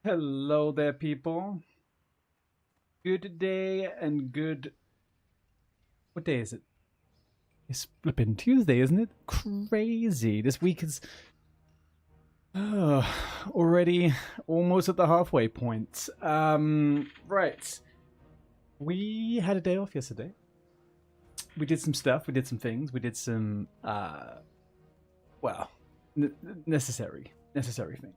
Hello there, people. Good day and good. What day is it? It's flipping Tuesday, isn't it? Crazy. This week is already almost at the halfway point. Right. We had a day off yesterday. We did some stuff. We did some things. We did some, well, necessary things.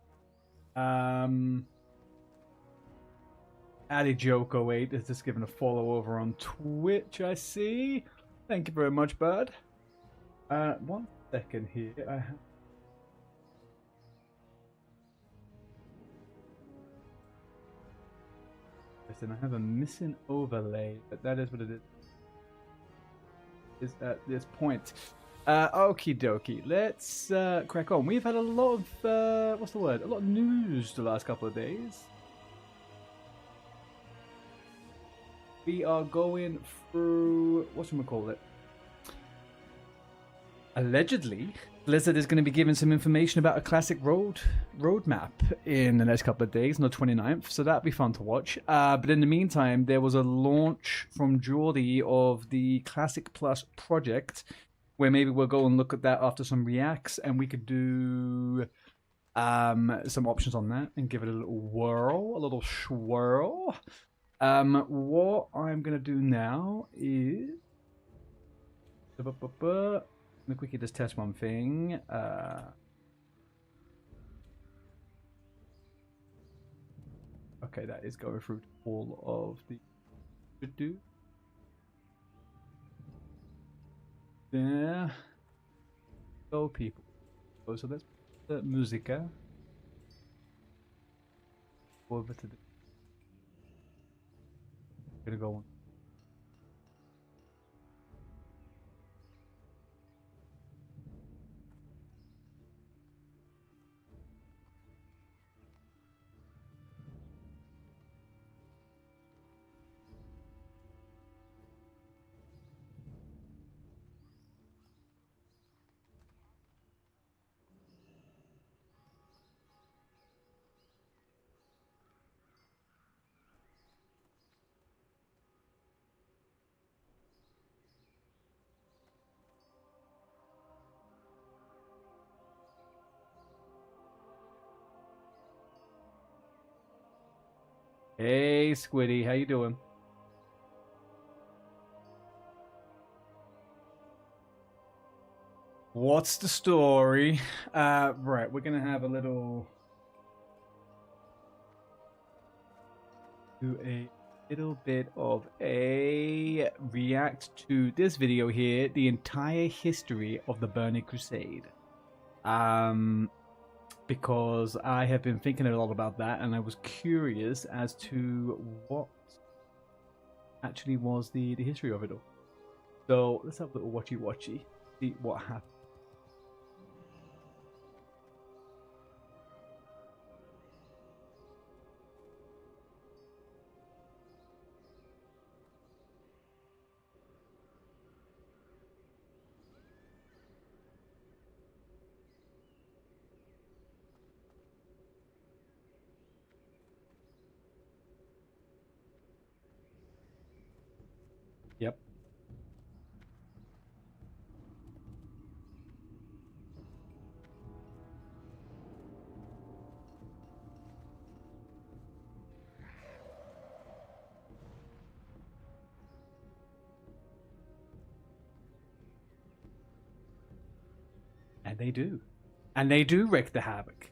Addy Joko 8 is just given a follow over on Twitch, I see. Thank you very much, bud. 1 second here. Listen, I have a missing overlay, but that is what it is at this point. Okie dokie. Let's crack on. We've had a lot of what's the word? A lot of news the last couple of days. We are going through whatchamacallit. Allegedly, Blizzard is going to be giving some information about a classic roadmap in the next couple of days, on the 29th, so that'll be fun to watch. But in the meantime, there was a launch from Geordie of the Classic Plus project, where maybe we'll go and look at that after some reacts, and we could do some options on that and give it a little whirl, a little swirl. What I'm going to do now is... Let me quickly just test one thing. Okay, that is going through all of the... do. There. Go, people. Oh, so that's the musica. Over to the... Gonna go on. Hey, Squiddy, how you doing? What's the story? Right, we're gonna have a little... do a little bit of a react to this video here, the entire history of the Burning Crusade. Because I have been thinking a lot about that, and I was curious as to what actually was the history of it all. So let's have a little watchy, see what happened. Yep. And they do. And they do wreak the havoc.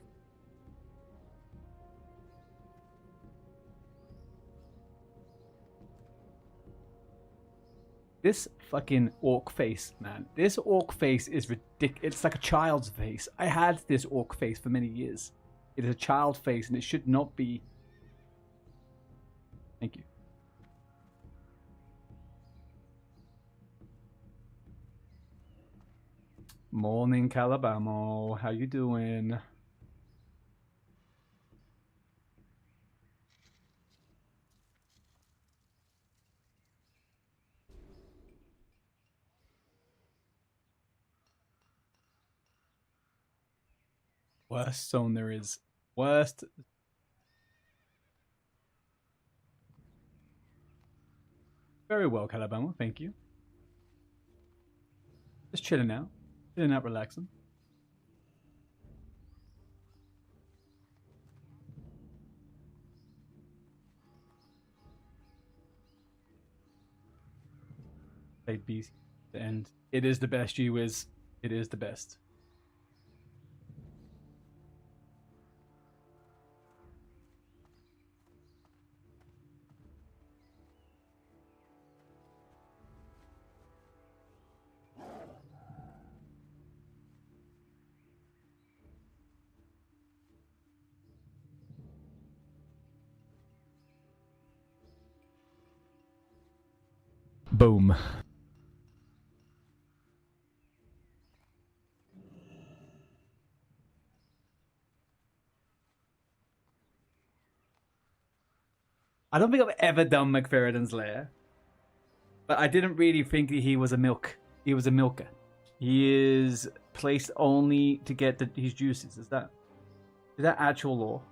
This fucking orc face, man. This orc face is ridiculous. It's like a child's face. I had this orc face for many years. It is a child face, and it should not be. Thank you. Morning, Calabamo. How you doing? Worst zone there is. Worst Very well, Calabama. Thank you. Just chilling out, relaxing. Played BC and it is the best. You is it is the best. Boom. I don't think I've ever done McFerrin's lair, but I didn't really think that he was a milk. He was a milker. He is placed only to get his juices. Is that actual law?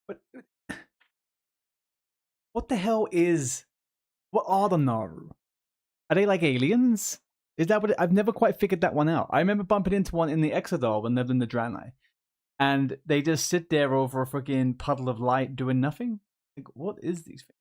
But what the hell is? What are the Naru? Are they like aliens? Is that what? I've never quite figured that one out. I remember bumping into one in the Exodar when they lived in the Draenei, and they just sit there over a fucking puddle of light doing nothing. Like, what is these things?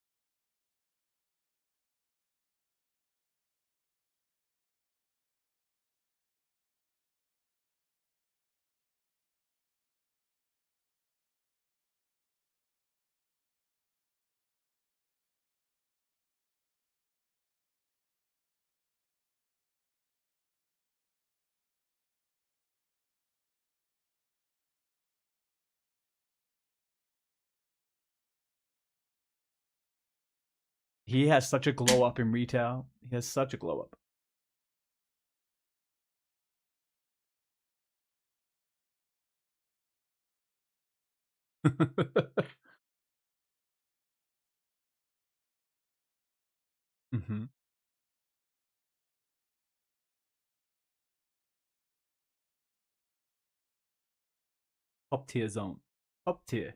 He has such a glow up in retail. He has such a glow up. Mm-hmm. Top tier zone. Top tier.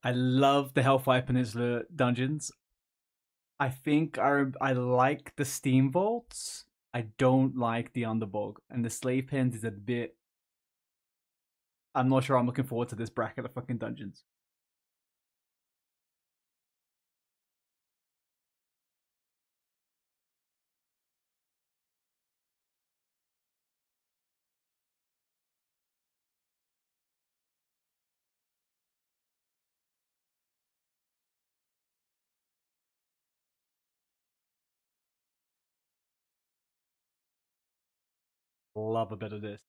I love the Hellfire Peninsula dungeons. I think I like the Steam Vaults. I don't like the Underbog, and the Slave Pens is a bit. I'm not sure I'm looking forward to this bracket of fucking dungeons. Love a bit of this.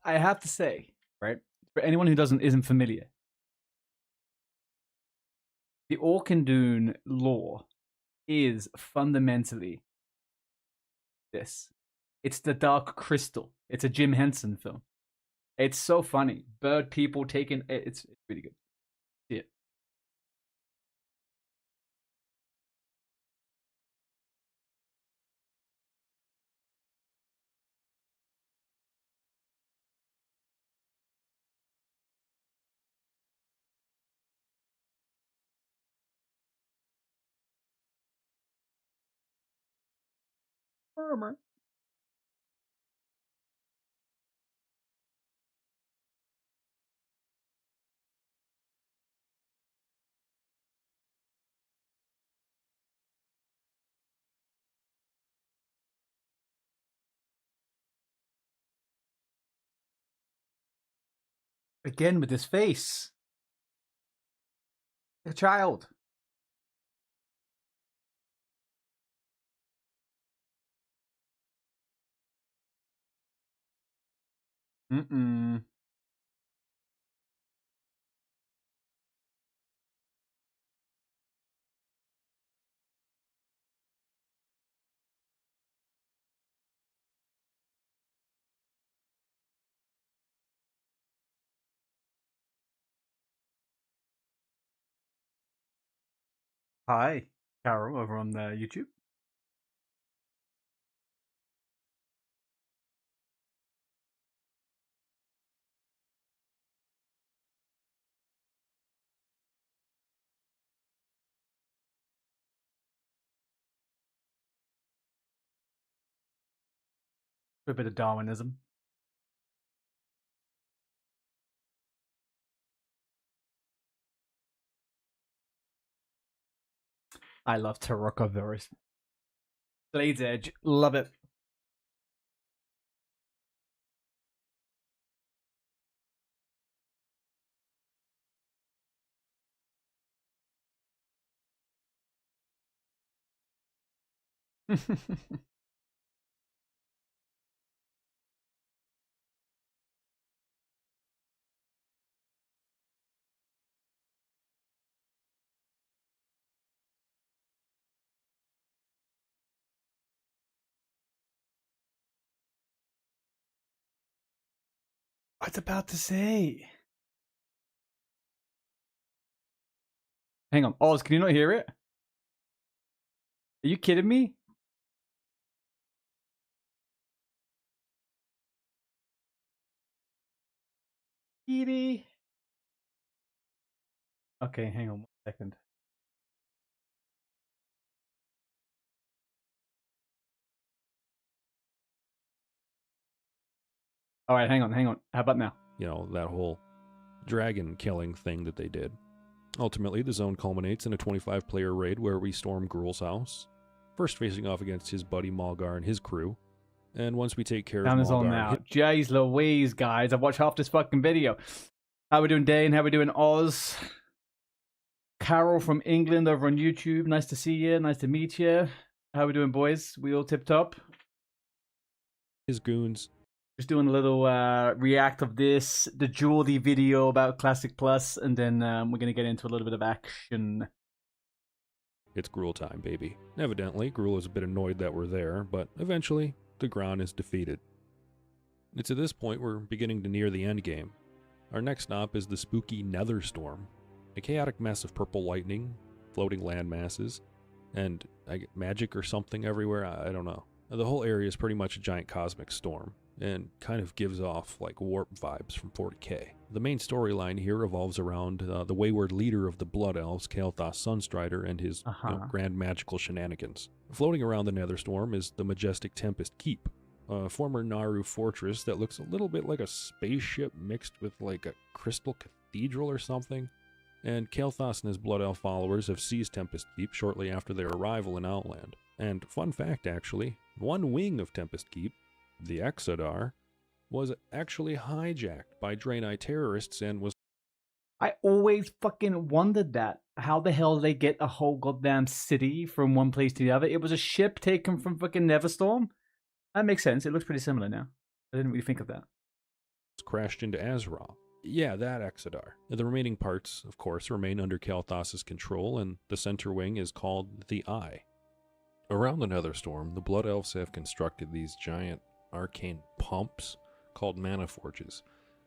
I have to say, right, for anyone who doesn't isn't familiar, The Orkandune lore is fundamentally this. It's the Dark Crystal. It's a Jim Henson film. It's so funny. Bird people taking it's really good. See it. Murmur. Again with his face. A child. Mm-mm. Hi, Carol, over on YouTube. A bit of Darwinism. I love Taroko Blade's Edge. Love it. I was about to say. Hang on. Oz, can you not hear it? Are you kidding me? Kitty. Okay, hang on 1 second. All right, hang on. How about now? You know, that whole dragon killing thing that they did. Ultimately, the zone culminates in a 25-player raid where we storm Gruul's house, first facing off against his buddy Malgar and his crew. And once we take care Down of is on Malgar, now. Jeez Louise, guys. I've watched half this fucking video. How we doing, Dane? How we doing, Oz? Carol from England over on YouTube. Nice to see you. Nice to meet you. How we doing, boys? We all tip top? his goons. Just doing a little react of this, the Geordie video about Classic Plus, and then we're going to get into a little bit of action. It's Gruul time, baby. Evidently, Gruul is a bit annoyed that we're there, but eventually, the Gran is defeated. It's at this point we're beginning to near the end game. Our next stop is the spooky Netherstorm, a chaotic mess of purple lightning, floating land masses, and magic or something everywhere, I don't know. The whole area is pretty much a giant cosmic storm, and kind of gives off like warp vibes from 40k. The main storyline here revolves around the wayward leader of the Blood Elves, Kael'thas Sunstrider, and his grand magical shenanigans. Floating around the Netherstorm is the majestic Tempest Keep, a former Naru fortress that looks a little bit like a spaceship mixed with like a crystal cathedral or something. And Kael'thas and his Blood Elf followers have seized Tempest Keep shortly after their arrival in Outland. And fun fact actually, one wing of Tempest Keep, the Exodar, was actually hijacked by Draenei terrorists and was... I always fucking wondered that. How the hell they get a whole goddamn city from one place to the other? It was a ship taken from fucking Netherstorm? That makes sense. It looks pretty similar now. I didn't really think of that. crashed into Azeroth. Yeah, that Exodar. The remaining parts, of course, remain under Kael'thas's control, and the center wing is called the Eye. Around the Netherstorm, the Blood Elves have constructed these giant arcane pumps called mana forges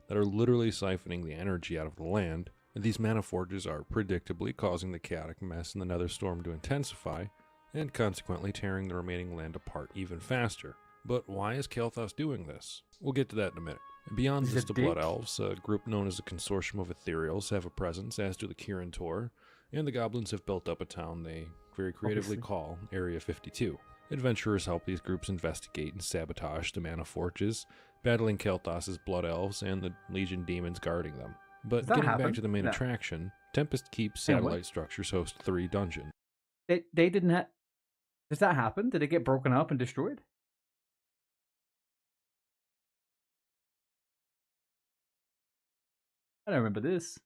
that are literally siphoning the energy out of the land, and these mana forges are predictably causing the chaotic mess in the Netherstorm to intensify, and consequently tearing the remaining land apart even faster. But why is Kael'thas doing this? We'll get to that in a minute. Beyond just the Blood Elves, a group known as the Consortium of Ethereals have a presence, as do the Kirin Tor, and the Goblins have built up a town they very creatively call Area 52. Adventurers help these groups investigate and sabotage the mana forges, battling Kael'thas's Blood Elves and the Legion demons guarding them. But getting back to the main attraction, Tempest Keep satellite structures host 3 dungeons. They didn't have... Does that happen? Did it get broken up and destroyed? I don't remember this.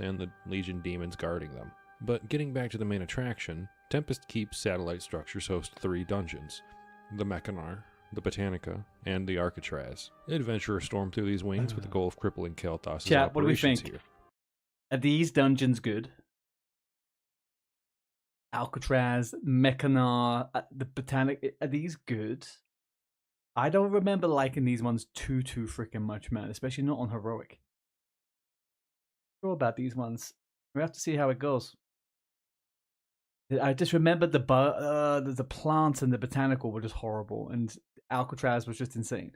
And the Legion demons guarding them. But getting back to the main attraction, Tempest Keep's satellite structures host 3 dungeons: the Mechanar, the Botanica, and the Arcatraz. Adventurers storm through these wings with the goal of crippling Kael'thas's operations what do we think? Here. Are these dungeons good? Alcatraz, Mechanar, the Botanica, are these good? I don't remember liking these ones too freaking much, man, especially not on Heroic. Sure about these ones. We have to see how it goes. I just remember the plants and the botanical were just horrible, and Alcatraz was just insane.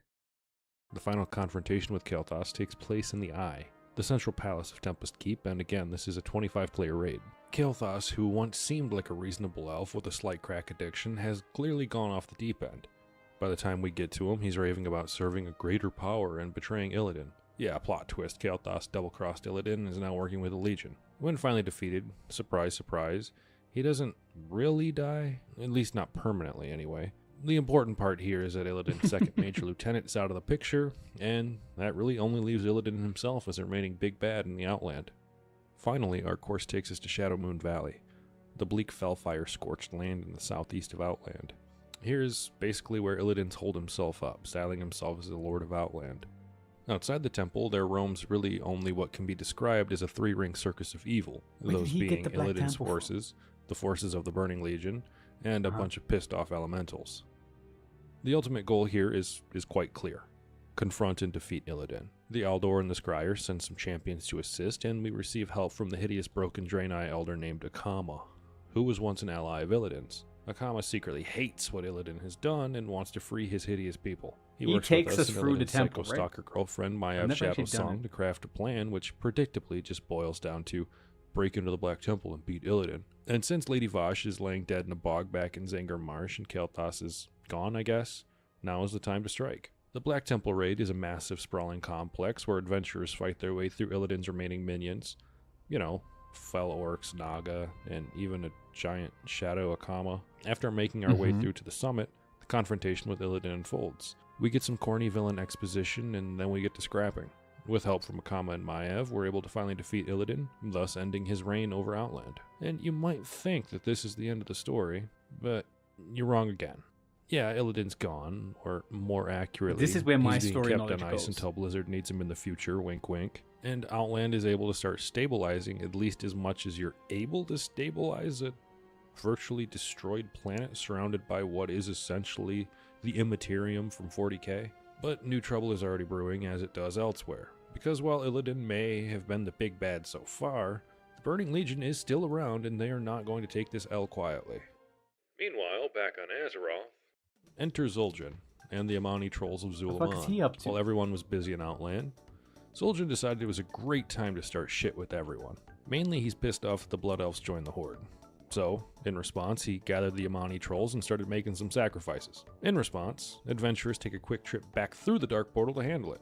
The final confrontation with Kael'thas takes place in the Eye, the central palace of Tempest Keep, and again, this is a 25-player raid. Kael'thas, who once seemed like a reasonable elf with a slight crack addiction, has clearly gone off the deep end. By the time we get to him, he's raving about serving a greater power and betraying Illidan. Yeah, plot twist, Kael'thas double-crossed Illidan and is now working with the Legion. When finally defeated, surprise, surprise, he doesn't really die, at least not permanently anyway. The important part here is that Illidan's second major lieutenant is out of the picture, and that really only leaves Illidan himself as the remaining big bad in the Outland. Finally, our course takes us to Shadowmoon Valley, the bleak fellfire-scorched land in the southeast of Outland. Here's basically where Illidan's holed himself up, styling himself as the Lord of Outland. Outside the temple, there roams really only what can be described as a 3-ring circus of evil, those being Illidan's forces, the forces of the Burning Legion, and a bunch of pissed-off elementals. The ultimate goal here is quite clear. Confront and defeat Illidan. The Aldor and the Scryer send some champions to assist, and we receive help from the hideous broken Draenei elder named Akama, who was once an ally of Illidan's. Akama secretly hates what Illidan has done and wants to free his hideous people. He takes us through the temple, right? Psycho-stalker girlfriend Mayav Shadowsong to craft a plan which predictably just boils down to break into the Black Temple and beat Illidan. And since Lady Vosh is laying dead in a bog back in Zangar Marsh and Kael'thas is gone, I guess, now is the time to strike. The Black Temple raid is a massive sprawling complex where adventurers fight their way through Illidan's remaining minions. You know, fell orcs, Naga, and even a giant shadow Akama. After making our way through to the summit, the confrontation with Illidan unfolds. We get some corny villain exposition, and then we get to scrapping. With help from Akama and Maiev, we're able to finally defeat Illidan, thus ending his reign over Outland. And you might think that this is the end of the story, but you're wrong again. Yeah, Illidan's gone, or more accurately, this is where my he's being story kept on ice until Blizzard needs him in the future, wink wink. And Outland is able to start stabilizing at least as much as you're able to stabilize a virtually destroyed planet surrounded by what is essentially the Immaterium from 40k. But new trouble is already brewing, as it does elsewhere. Because while Illidan may have been the big bad so far, the Burning Legion is still around and they are not going to take this L quietly. Meanwhile, back on Azeroth, enter Zul'jin and the Amani trolls of Zul'Aman. What the fuck is he up to? While everyone was busy in Outland, Zul'jin decided it was a great time to start shit with everyone. Mainly he's pissed off that the Blood Elves joined the Horde. So, in response, he gathered the Amani trolls and started making some sacrifices. In response, adventurers take a quick trip back through the Dark Portal to handle it.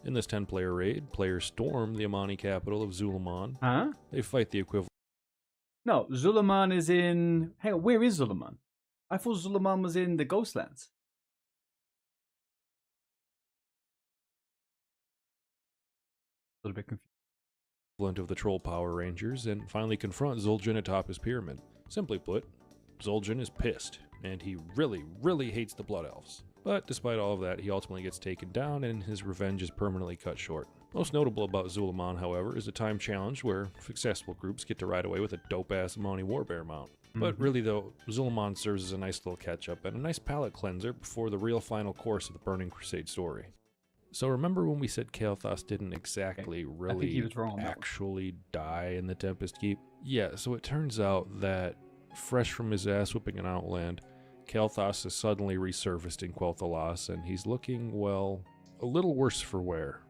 In this 10-player raid, players storm the Amani capital of Zul'Aman. Huh? They fight the equivalent. No, Zul'Aman is in... Hang on, where is Zul'Aman? I thought Zul'Aman was in the Ghostlands. A little bit confused. Of the Troll Power Rangers, and finally confront Zul'jin atop his pyramid. Simply put, Zul'jin is pissed, and he really hates the Blood Elves. But despite all of that, he ultimately gets taken down, and his revenge is permanently cut short. Most notable about Zulaman, however, is a time challenge where successful groups get to ride away with a dope-ass Amani Warbear mount. But really though, Zulaman serves as a nice little catch-up and a nice palate cleanser before the real final course of the Burning Crusade story. So remember when we said Kael'thas didn't exactly really actually die in the Tempest Keep? Yeah, so it turns out that, fresh from his ass-whipping in Outland, Kael'thas has suddenly resurfaced in Quel'Thalas, and he's looking, well, a little worse for wear.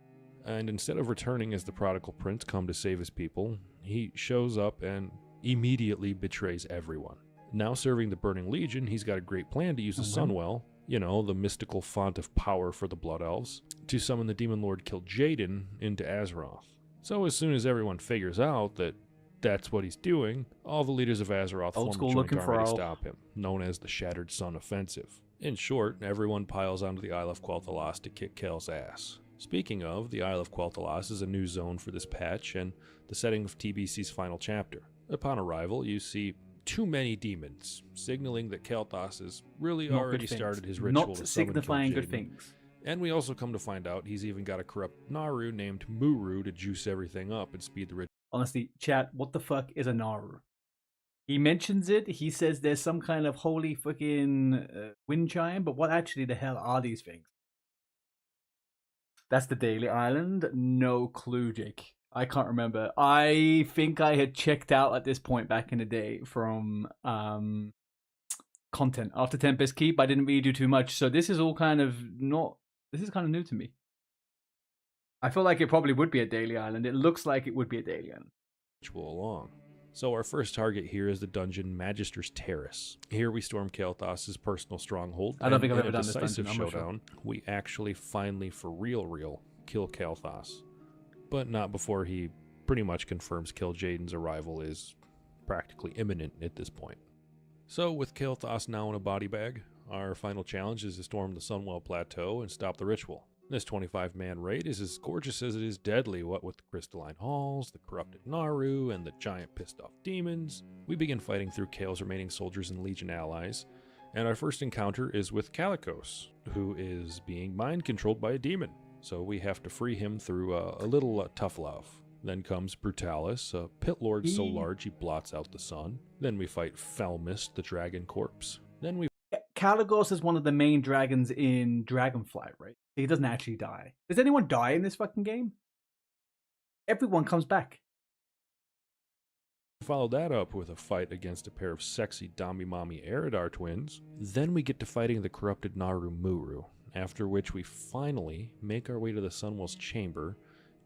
And instead of returning as the prodigal prince come to save his people, he shows up and immediately betrays everyone. Now serving the Burning Legion, he's got a great plan to use the Sunwell, you know, the mystical font of power for the Blood Elves, to summon the Demon Lord Kil'jaeden into Azeroth. So as soon as everyone figures out that that's what he's doing, all the leaders of Azeroth form a joint army to stop him, known as the Shattered Sun Offensive. In short, everyone piles onto the Isle of Quel'Thalas to kick Kael's ass. Speaking of, the Isle of Quel'Thalas is a new zone for this patch and the setting of TBC's final chapter. Upon arrival, you see too many demons, signaling that Kael'thas has really already started his ritual to summon signifying good things. And we also come to find out he's even got a corrupt Naru named Muru to juice everything up and speed the ritual. Honestly, chat, what the fuck is a Naru? He mentions it, he says there's some kind of holy fucking wind chime, but what actually the hell are these things? That's the Daily Island? No clue, Jake. I can't remember. I think I had checked out at this point back in the day from content. After Tempest Keep, I didn't really do too much, so this is all kind of not... This is kind of new to me. I feel like it probably would be a Daily Island. It looks like it would be a Daily Island. Along. So our first target here is the dungeon Magister's Terrace. Here we storm Kael'thas' personal stronghold. I don't think I've ever done this dungeon. Showdown, we actually finally, for real, kill Kael'thas. But not before he pretty much confirms Kil'jaeden's arrival is practically imminent at this point. So with Kael'thas now in a body bag, our final challenge is to storm the Sunwell Plateau and stop the ritual. This 25-man raid is as gorgeous as it is deadly, what with the crystalline halls, the corrupted Naru, and the giant pissed-off demons. We begin fighting through Kael's remaining soldiers and Legion allies, and our first encounter is with Kalecgos, who is being mind-controlled by a demon. So we have to free him through a little tough love. Then comes Brutalis, a pit lord so large he blots out the sun. Then we fight Felmist, the dragon corpse. Then we... Kalecgos is one of the main dragons in Dragonflight, right? He doesn't actually die. Does anyone die in this fucking game? Everyone comes back. Follow that up with a fight against a pair of sexy Dami-Mami Eridar twins. Then we get to fighting the corrupted Naru Muru, after which we finally make our way to the Sunwell's chamber,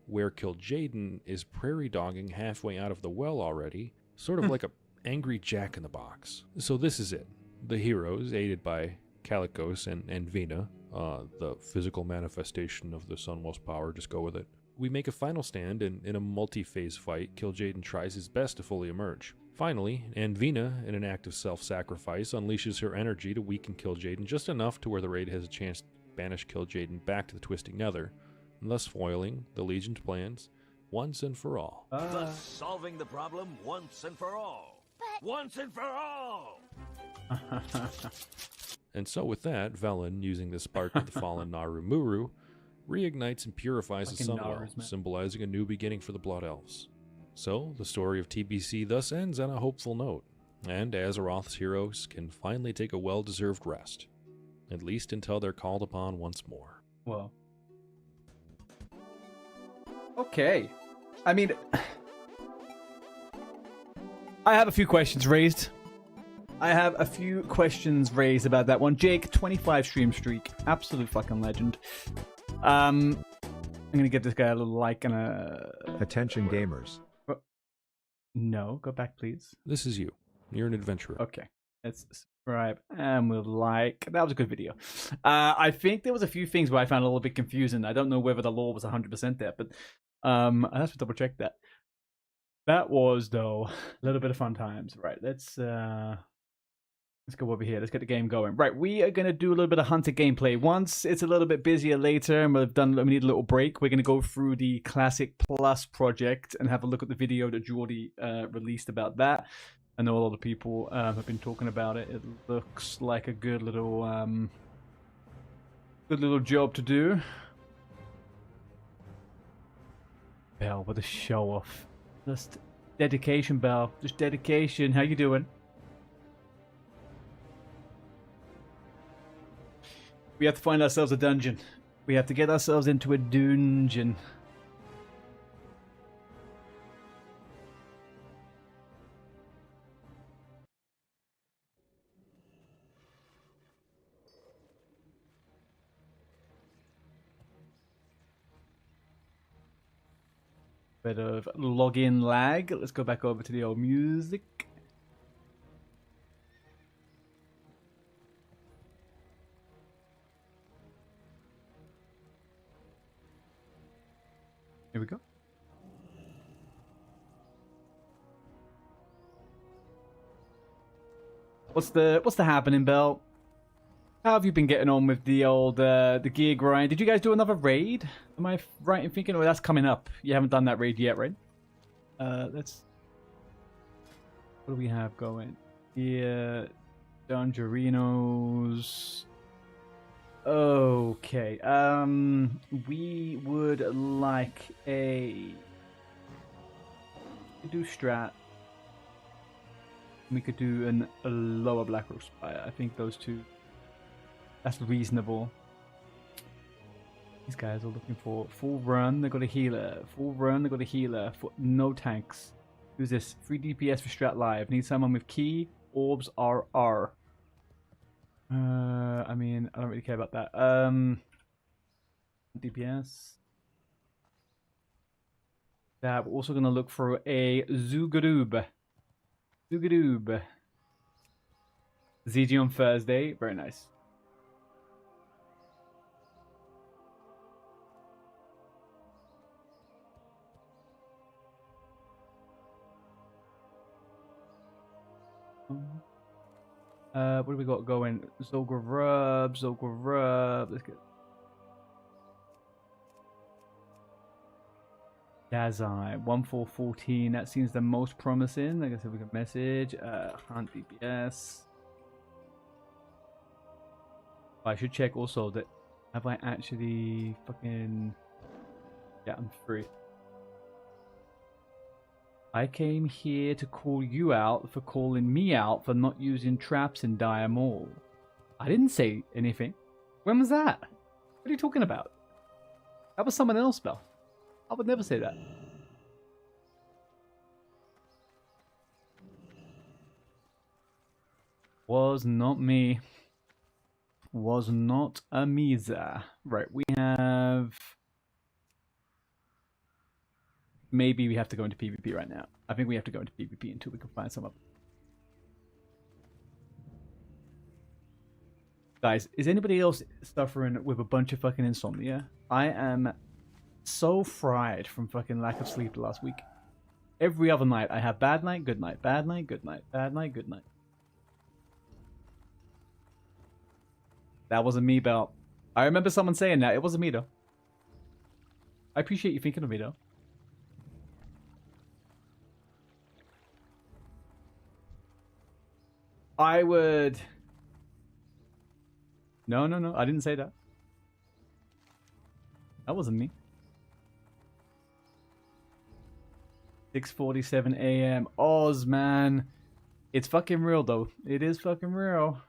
where Kil'jaeden is prairie dogging halfway out of the well already, sort of like a angry jack-in-the-box. So this is it. The heroes, aided by Kalecgos and Vina, the physical manifestation of the Sunwell's power, just go with it. We make a final stand, and in a multi-phase fight, Kil'jaeden tries his best to fully emerge. Finally, Anvina, in an act of self-sacrifice, unleashes her energy to weaken Kil'jaeden just enough to where the raid has a chance to banish Kil'jaeden back to the Twisting Nether, thus foiling the Legion's plans once and for all. Thus solving the problem once and for all. But... Once and for all! And so with that, Velen, using the spark of the fallen Naru Muru, reignites and purifies the Sunwell, symbolizing a new beginning for the Blood Elves. So, the story of TBC thus ends on a hopeful note, and Azeroth's heroes can finally take a well-deserved rest, at least until they're called upon once more. Well. Okay. I mean, I have a few questions raised. about that one. Jake, 25 stream streak. Absolute fucking legend. I'm going to give this guy a little like and a... Attention gamers. No, go back, please. This is you. You're an adventurer. Okay. Let's subscribe and we'll like. That was a good video. I think there was a few things where I found a little bit confusing. I don't know whether the lore was 100% there, but I have to double check that. That was, though, a little bit of fun times. Right, let's go over here. Let's get the game going. Right, we are going to do a little bit of Hunter gameplay. Once it's a little bit busier later and we need a little break, we're going to go through the Classic Plus project and have a look at the video that Jordy released about that. I know a lot of people have been talking about it. It looks like a good little job to do. Bell with a show off. Just dedication, Bell. Just dedication. How you doing? We have to find ourselves a dungeon. We have to get ourselves into a dungeon. Bit of login lag. Let's go back over to the old music. Here we go. What's the happening, Bell? How have you been getting on with the old the gear grind? Did you guys do another raid? Am I right in thinking? Oh, that's coming up. You haven't done that raid yet, right? Let's. What do we have going? Yeah, Donjerinos. Okay. We would like a. We could do strat. We could do a lower Black Rose Spire. I think those two. That's reasonable. These guys are looking for full run. They got a healer. Full run. They got a healer. For no tanks. Who's this? 3 DPS for strat live. Need someone with key. Orbs RR. I mean, I don't really care about that. DPS. That we're also gonna look for a Zugadoob. Zugadoob. ZG on Thursday. Very nice. What do we got going? Zolgra Rub. Let's get Dazai 1414. That seems the most promising. Like I said, we can message. Hunt DPS. I should check also that have I actually fucking. Yeah, I'm free. I came here to call you out for calling me out for not using traps in Dire Mall. I didn't say anything. When was that? What are you talking about? That was someone else, Bell. I would never say that. Was not me. Was not a Misa. Right, we have... Maybe we have to go into PvP right now. I think we have to go into PvP until we can find some up. Guys, is anybody else suffering with a bunch of fucking insomnia? I am so fried from fucking lack of sleep last week. Every other night I have bad night, good night, bad night, good night, bad night, good night. That wasn't me, Belt. I remember someone saying that. It wasn't me, though. I appreciate you thinking of me, though. I would... No. I didn't say that. That wasn't me. 6:47 a.m. Oz, man. It's fucking real, though. It is fucking real.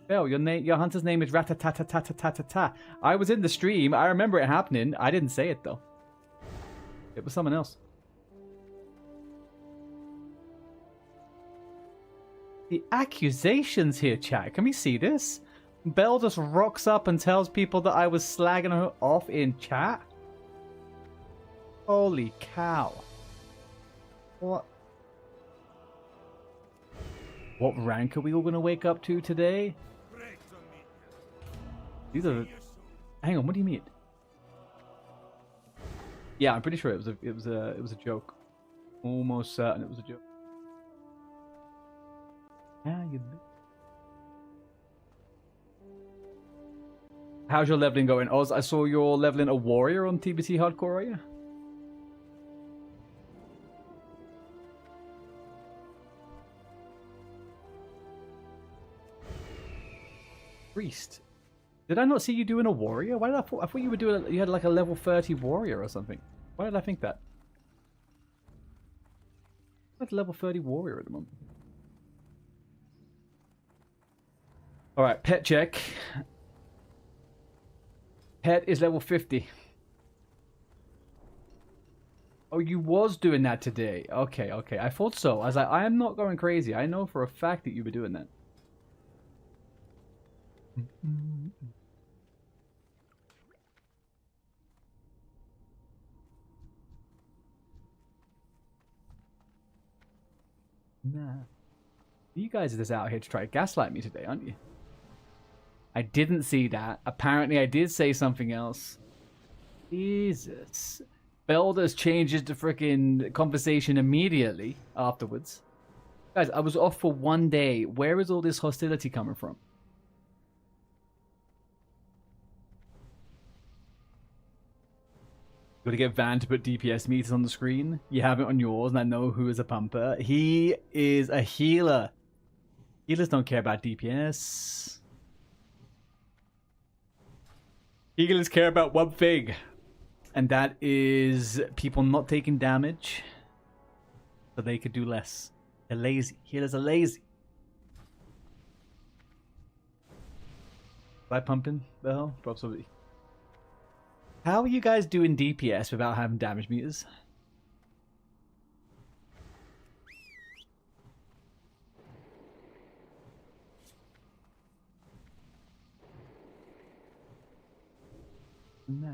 Bell, your hunter's name is Ratatatatatatatata. I was in the stream. I remember it happening. I didn't say it, though. It was someone else. The accusations here, chat. Can we see this? Belle just rocks up and tells people that I was slagging her off in chat. Holy cow. What rank are we all going to wake up to today? These are... Hang on, what do you mean? Yeah, I'm pretty sure it was a joke. Almost certain it was a joke. How's your leveling going, Oz? I saw you're leveling a warrior on TBC Hardcore, are you? Priest. Did I not see you doing a warrior? Why did I thought you were doing? You had like a level 30 warrior or something. Why did I think that? Like level 30 warrior at the moment. All right, pet check. Pet is level 50. Oh, you was doing that today. Okay, okay. I thought so. I was like, I am not going crazy. I know for a fact that you were doing that. Nah. You guys are just out here to try to gaslight me today, aren't you? I didn't see that. Apparently, I did say something else. Jesus. Belders changes the freaking conversation immediately afterwards. Guys, I was off for 1 day. Where is all this hostility coming from? Got to get Van to put DPS meters on the screen. You have it on yours, and I know who is a pumper. He is a healer. Healers don't care about DPS. Healers care about one thing. And that is people not taking damage so they could do less. They're lazy. Healers are lazy. Am I pumping the hell? Probably. How are you guys doing DPS without having damage meters? Nah.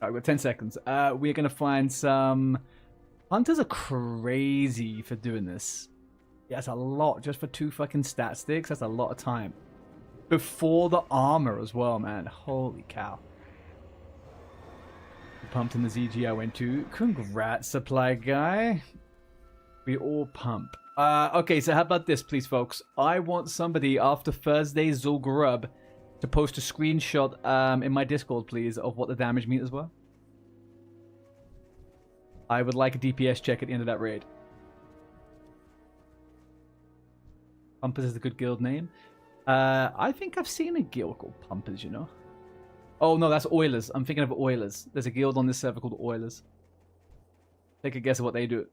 Alright, we've got 10 seconds. We're going to find some... Hunters are crazy for doing this. Yeah, that's a lot just for 2 fucking stat sticks. That's a lot of time. Before the armor as well, man. Holy cow. Pumped in the ZG I went to. Congrats, supply guy. We all pump. Okay, so how about this, please, folks? I want somebody after Thursday's Zul'Gurub to post a screenshot in my Discord, please, of what the damage meters were. I would like a DPS check at the end of that raid. Pumpers is a good guild name. I think I've seen a guild called Pumpers, you know. Oh, no, that's Oilers. I'm thinking of Oilers. There's a guild on this server called Oilers. Take a guess at what they do.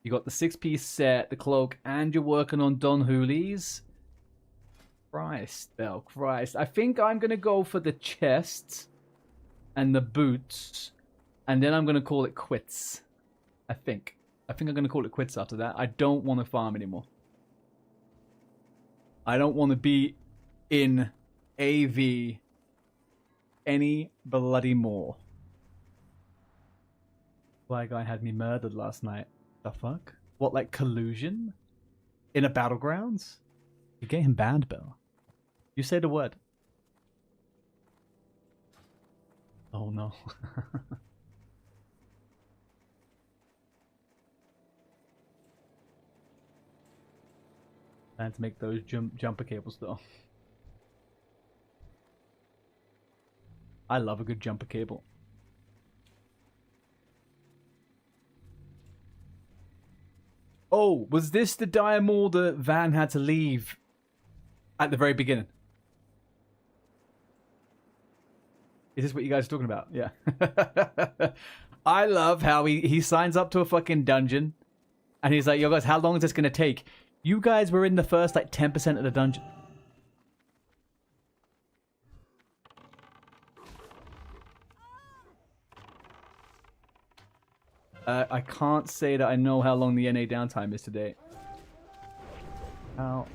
You got the 6-piece set, the cloak, and you're working on Don Hooley's. Christ, Bell, Christ. I think I'm going to go for the chest and the boots, and then I'm going to call it quits. I think I'm going to call it quits after that. I don't want to farm anymore. I don't want to be in AV any bloody more. Why guy had me murdered last night. The fuck? What, like collusion? In a battlegrounds? You're getting banned, Bill. You say the word. Oh no. Plan to make those jumper cables though. I love a good jumper cable. Oh, was this the Diamond that Van had to leave at the very beginning? Is this what you guys are talking about? Yeah. I love how he signs up to a fucking dungeon and he's like, yo guys, how long is this going to take? You guys were in the first like 10% of the dungeon. I can't say that I know how long the NA downtime is today. Ow.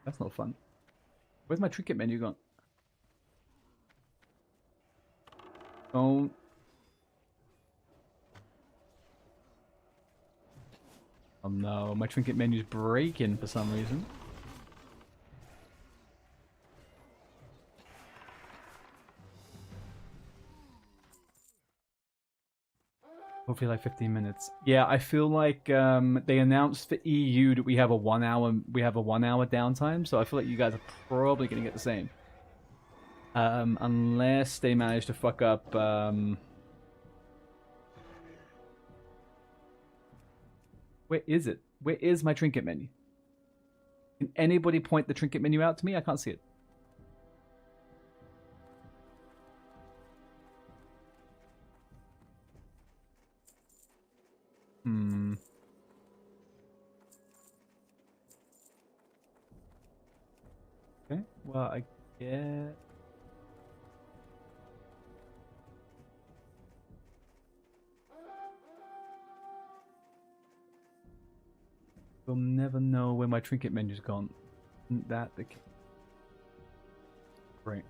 That's not fun. Where's my trinket menu gone? Don't. Oh no, my trinket menu's breaking for some reason. Hopefully like 15 minutes. Yeah, I feel like they announced for EU that we have a 1 hour downtime, so I feel like you guys are probably gonna get the same. Unless they manage to fuck up where is it? Where is my trinket menu? Can anybody point the trinket menu out to me? I can't see it. Okay, well, I get... We'll never know where my trinket menu's gone. Isn't that the case? Great.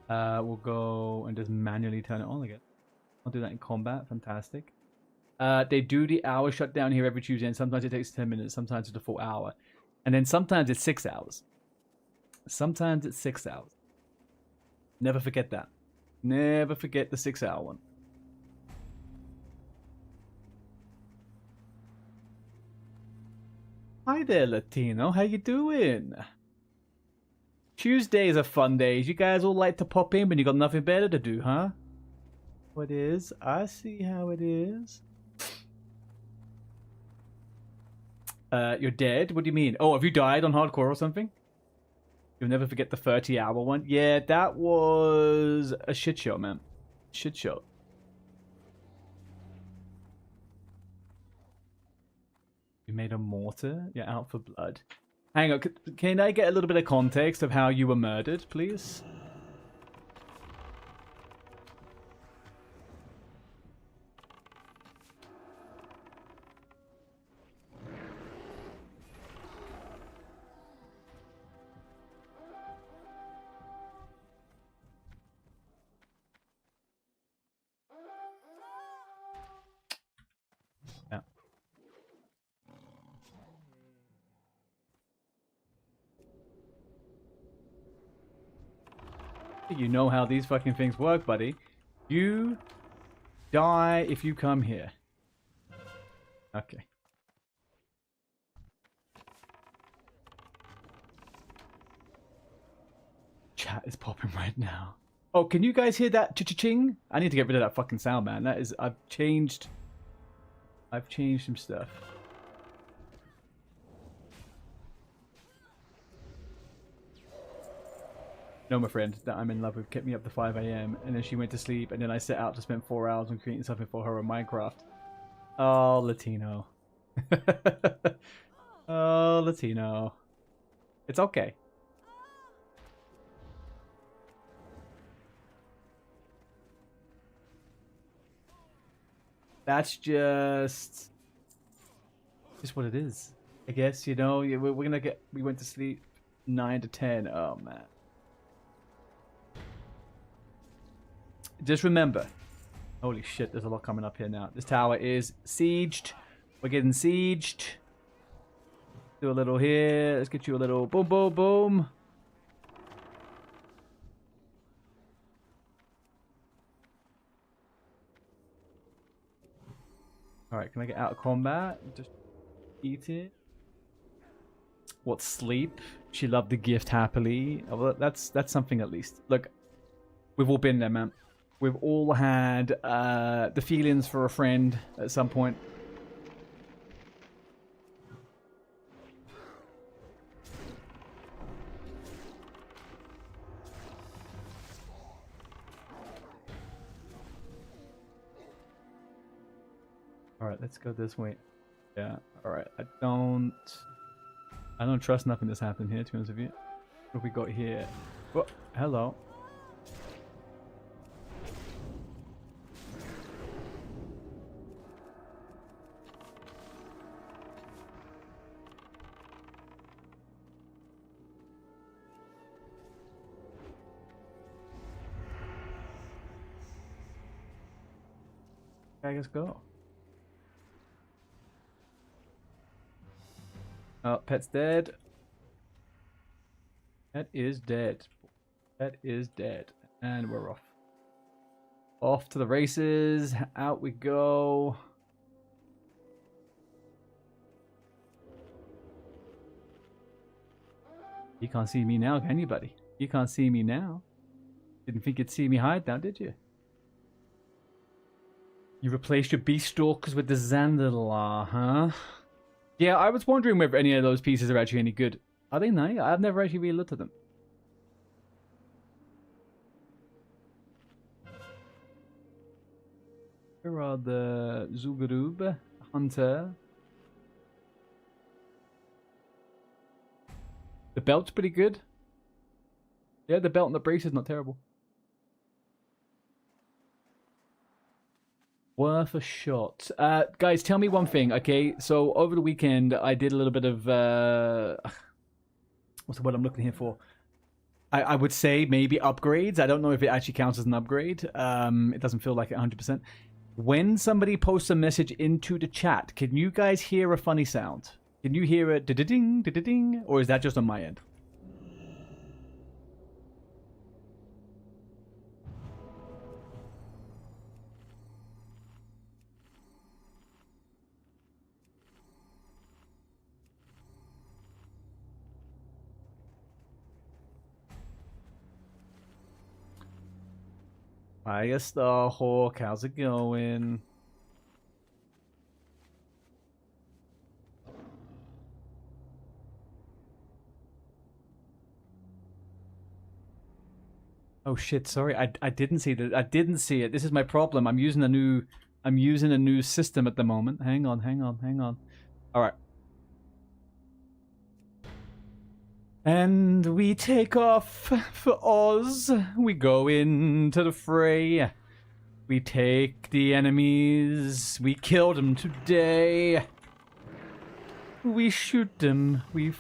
We'll go and just manually turn it on again. I'll do that in combat. Fantastic. They do the hour shutdown here every Tuesday, and sometimes it takes 10 minutes, sometimes it's a full hour. And then sometimes it's 6 hours. Sometimes it's 6 hours. Never forget that. Never forget the 6-hour one. Hi there, Latino. How you doing? Tuesdays are fun days. You guys all like to pop in when you got nothing better to do, huh? What is? I see how it is. You're dead? What do you mean? Oh, have you died on hardcore or something? You'll never forget the 30-hour one. Yeah, that was a shit show, man. Shit show. You made a mortar? You're out for blood. Hang on, can I get a little bit of context of how you were murdered, please? Yeah. You know how these fucking things work, buddy. You die if you come here. Okay. Chat is popping right now. Oh, can you guys hear that ch-ch-ching? I need to get rid of that fucking sound, man. That is... I've changed some stuff. No, my friend that I'm in love with kept me up to 5 a.m. and then she went to sleep and then I set out to spend 4 hours on creating something for her on Minecraft. Oh, Latino. Oh, Latino. It's okay. That's just what it is. I guess, you know, we're gonna get... We went to sleep 9 to 10. Oh, man. Just remember. Holy shit, there's a lot coming up here now. This tower is sieged. We're getting sieged. Do a little here. Let's get you a little boom, boom, boom. Alright, can I get out of combat? Just eat it. What, sleep? She loved the gift happily. Oh, well, that's something at least. Look, we've all been there, man. We've all had the feelings for a friend at some point. Alright, let's go this way. Yeah, alright. I don't trust nothing that's happened here, to be honest with you. What have we got here? Oh, hello. I guess go. Oh, pet's dead. Pet is dead. Pet is dead. And we're off. Off to the races. Out we go. You can't see me now, can you, buddy? You can't see me now. Didn't think you'd see me hide now, did you? You replaced your beast stalkers with the Zandalar, huh? Yeah, I was wondering whether any of those pieces are actually any good. Are they nice? I've never actually really looked at them. Here are the Zugarub, Hunter. The belt's pretty good. Yeah, the belt and the brace is not terrible. Worth a shot. Guys, tell me one thing, okay? So, over the weekend, I did a little bit of, what's the word I'm looking here for? I would say maybe upgrades. I don't know if it actually counts as an upgrade. It doesn't feel like it 100%. When somebody posts a message into the chat, can you guys hear a funny sound? Can you hear a da-da-ding, da-da-ding? Or is that just on my end? Hiya, Starhawk. How's it going? Oh shit! Sorry, I didn't see that. I didn't see it. This is my problem. I'm using a new system at the moment. Hang on. All right. And we take off for Oz. We go into the fray. We take the enemies. We kill them today. We shoot them. We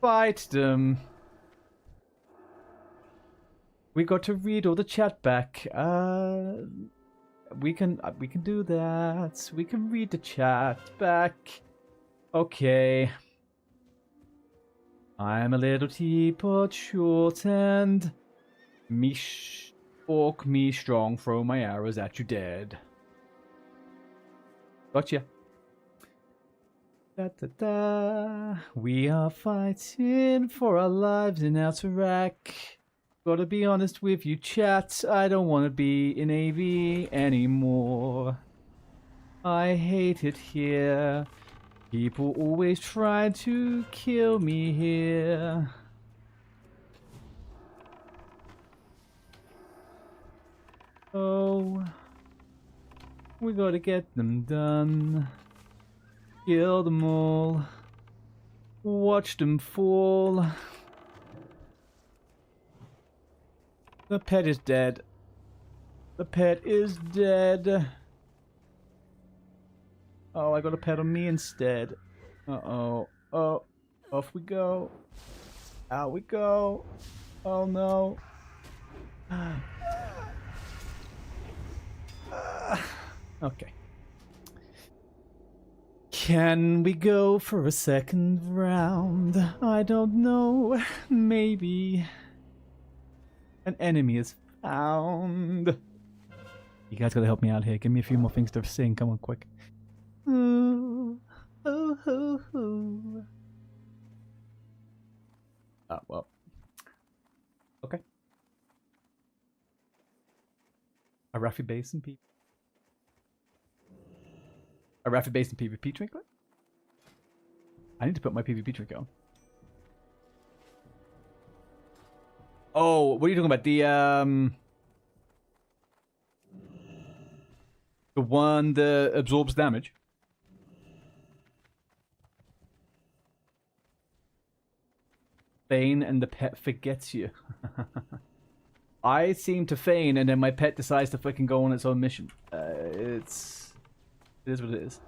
fight them. We got to read all the chat back. We can do that. We can read the chat back. Okay. I'm a little teapot short and me fork me strong, throw my arrows at you dead. Gotcha. Da da da. We are fighting for our lives in Alterac. Gotta be honest with you, chat. I don't want to be in AV anymore. I hate it here. People always try to kill me here. Oh, we gotta get them done. Kill them all. Watch them fall. The pet is dead. The pet is dead. Oh, I got a pet on me instead. Uh-oh. Oh, off we go. Out we go. Oh, no. Okay. Can we go for a second round? I don't know. Maybe. An enemy is found. You guys gotta help me out here. Give me a few more things to sing. Come on, quick. Ooh, ooh, ooh, ooh. Oh, well. Okay. A Raffy base and PvP. A Raffy base and PvP trinket? I need to put my PvP trinket on. Oh, what are you talking about? The one that absorbs damage? Feign and the pet forgets you. I seem to feign and then my pet decides to fucking go on its own mission. It is what it is.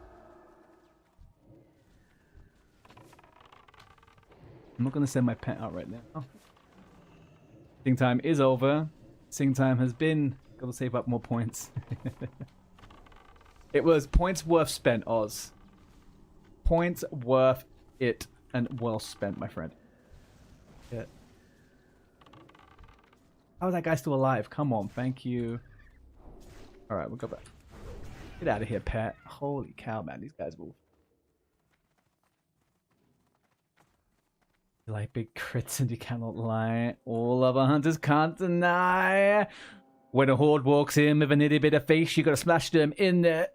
I'm not going to send my pet out right now. Sing time is over. Sing time has been. Got to save up more points. It was points worth spent, Oz. Points worth it and well spent, my friend. Yeah. How is that guy still alive? Come on, thank you. Alright, we'll go back. Get out of here, Pat. Holy cow, man. These guys will... You like big crits and you cannot lie. All other hunters can't deny. When a horde walks in with an itty bit of face, you gotta smash them in there.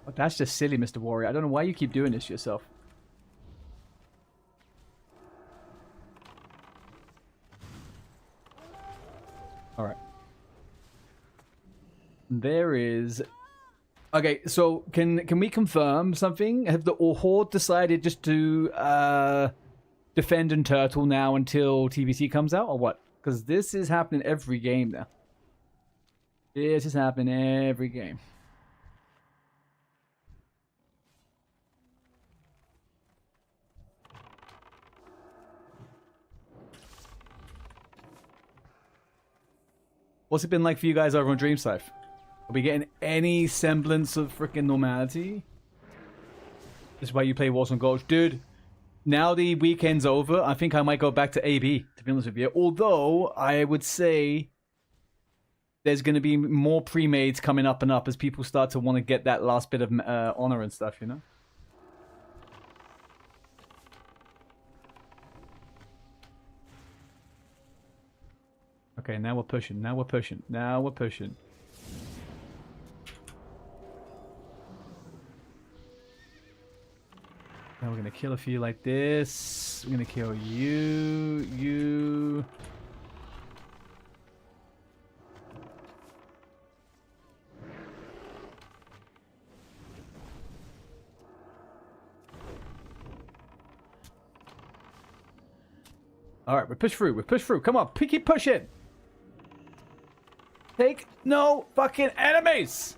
Oh, that's just silly, Mr. Warrior. I don't know why you keep doing this to yourself. Alright. There is... Okay, so can we confirm something? Have the Horde decided just to defend and turtle now until TBC comes out, or what? Because this is happening every game now. This is happening every game. What's it been like for you guys over on Dreamscypher? Are we getting any semblance of freaking normality? This is why you play Warzone Gulch. Dude, now the weekend's over, I think I might go back to AB, to be honest with you. Although, I would say there's going to be more pre-mades coming up and up as people start to want to get that last bit of honor and stuff, you know? Okay, now we're pushing, now we're pushing, now we're pushing. Now we're gonna kill a few like this. We're gonna kill you. Alright, we push through, Come on, keep pushing. Take no fucking enemies.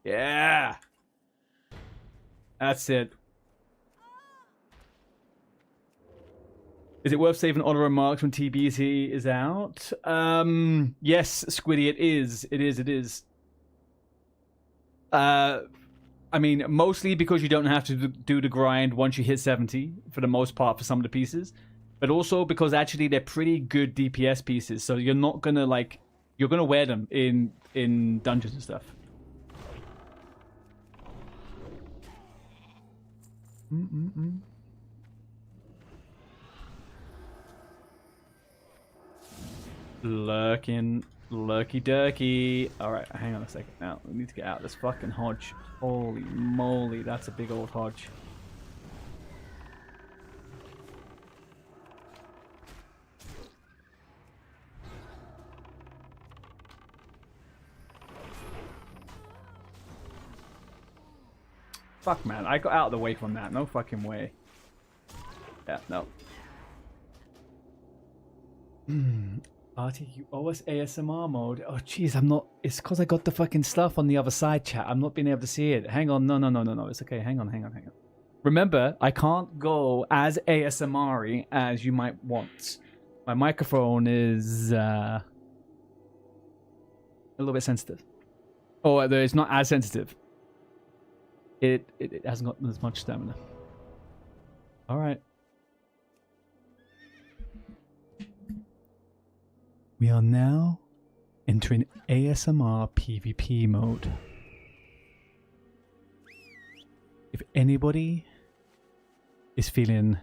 Yeah. That's it. Is it worth saving honor remarks when TBC is out? Yes, Squiddy, it is. It is. I mean, mostly because you don't have to do the grind once you hit 70, for the most part, for some of the pieces. But also because actually they're pretty good DPS pieces, so you're not gonna, like... You're gonna wear them in dungeons and stuff. Lurking. Lurky durky. Alright, hang on a second now. We need to get out of this fucking hodge. Holy moly, that's a big old hodge. Fuck, man. I got out of the way from that. No fucking way. Yeah, no. Artie, you owe us ASMR mode. Oh, jeez, I'm not... It's because I got the fucking stuff on the other side, chat. I'm not being able to see it. Hang on. No. It's okay. Hang on. Remember, I can't go as ASMR-y as you might want. My microphone is a little bit sensitive. Oh, it's not as sensitive. It hasn't got as much stamina. Alright. We are now entering ASMR PvP mode. If anybody is feeling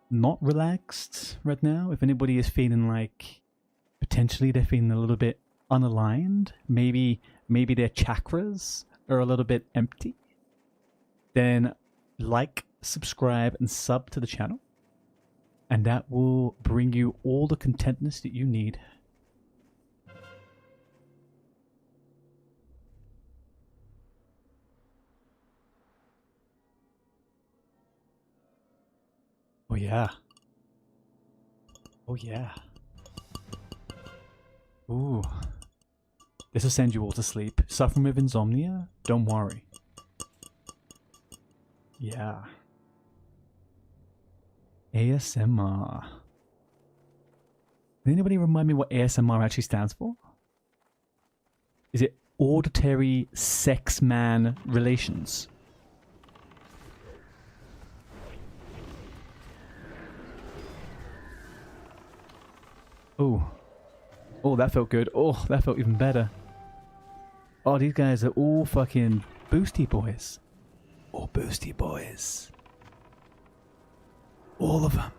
not relaxed right now, if anybody is feeling like potentially they're feeling a little bit unaligned, maybe their chakras are a little bit empty, then like, subscribe, and sub to the channel, and that will bring you all the contentness that you need. Oh yeah. Oh yeah. Ooh. This will send you all to sleep. Suffering with insomnia? Don't worry. Yeah. ASMR. Can anybody remind me what ASMR actually stands for? Is it auditory sex man relations? Oh. Oh, that felt good. Oh, that felt even better. Oh, these guys are all fucking boosty boys. All boosty boys. All of them.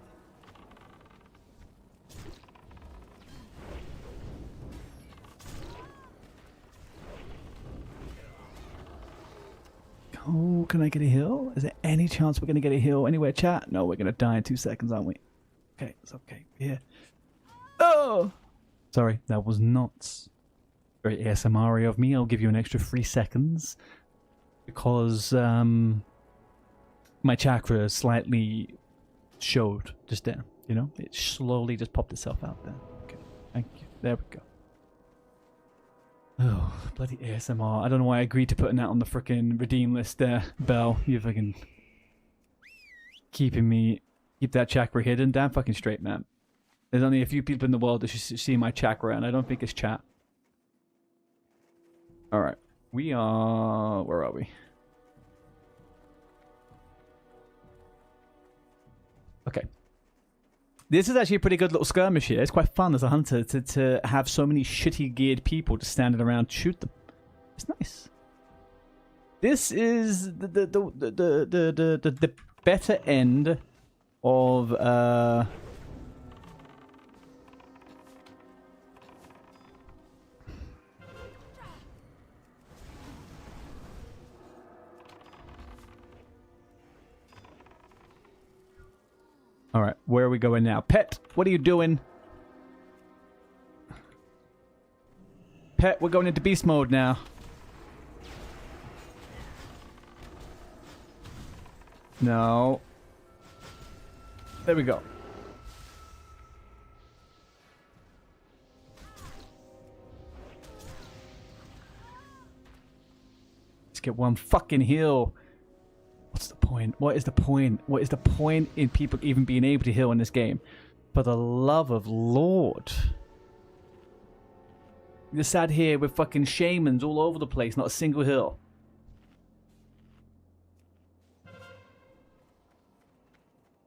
Oh, can I get a heal? Is there any chance we're going to get a heal anywhere, chat? No, we're going to die in 2 seconds, aren't we? Okay, it's okay. Yeah. Oh! Sorry, that was not very ASMR-y of me. I'll give you an extra 3 seconds. Because, my chakra slightly showed just there. You know? It slowly just popped itself out there. Okay, thank you. There we go. Oh, bloody ASMR. I don't know why I agreed to putting that on the frickin' redeem list there, Belle. You fucking keep that chakra hidden. Damn fucking straight, man. There's only a few people in the world that should see my chakra, and I don't think it's chat. Alright. We are... Where are we? Okay. This is actually a pretty good little skirmish here. It's quite fun as a hunter to have so many shitty geared people just standing around to shoot them. It's nice. This is the better end of Alright, where are we going now? Pet, what are you doing? Pet, we're going into beast mode now. No. There we go. Let's get one fucking heal. What's the point? What is the point? What is the point in people even being able to heal in this game? For the love of Lord. You're sat here with fucking shamans all over the place, not a single heal.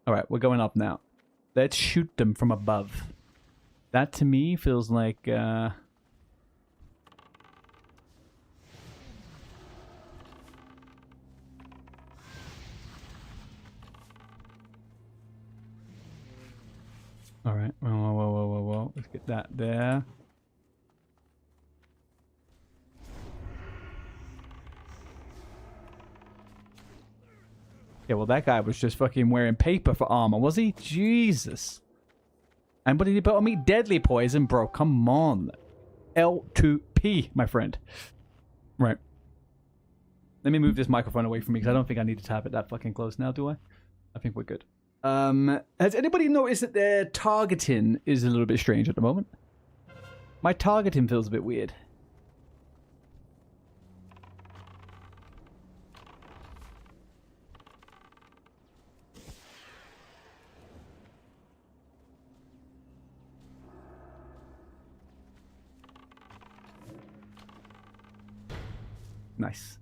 Alright, we're going up now. Let's shoot them from above. That to me feels like Alright, whoa. Let's get that there. Yeah, well, that guy was just fucking wearing paper for armor, was he? Jesus. And what did he put on me? Deadly poison, bro. Come on. L2P, my friend. Right. Let me move this microphone away from me, because I don't think I need to have it that fucking close now, do I? I think we're good. Has anybody noticed that their targeting is a little bit strange at the moment? My targeting feels a bit weird. Nice.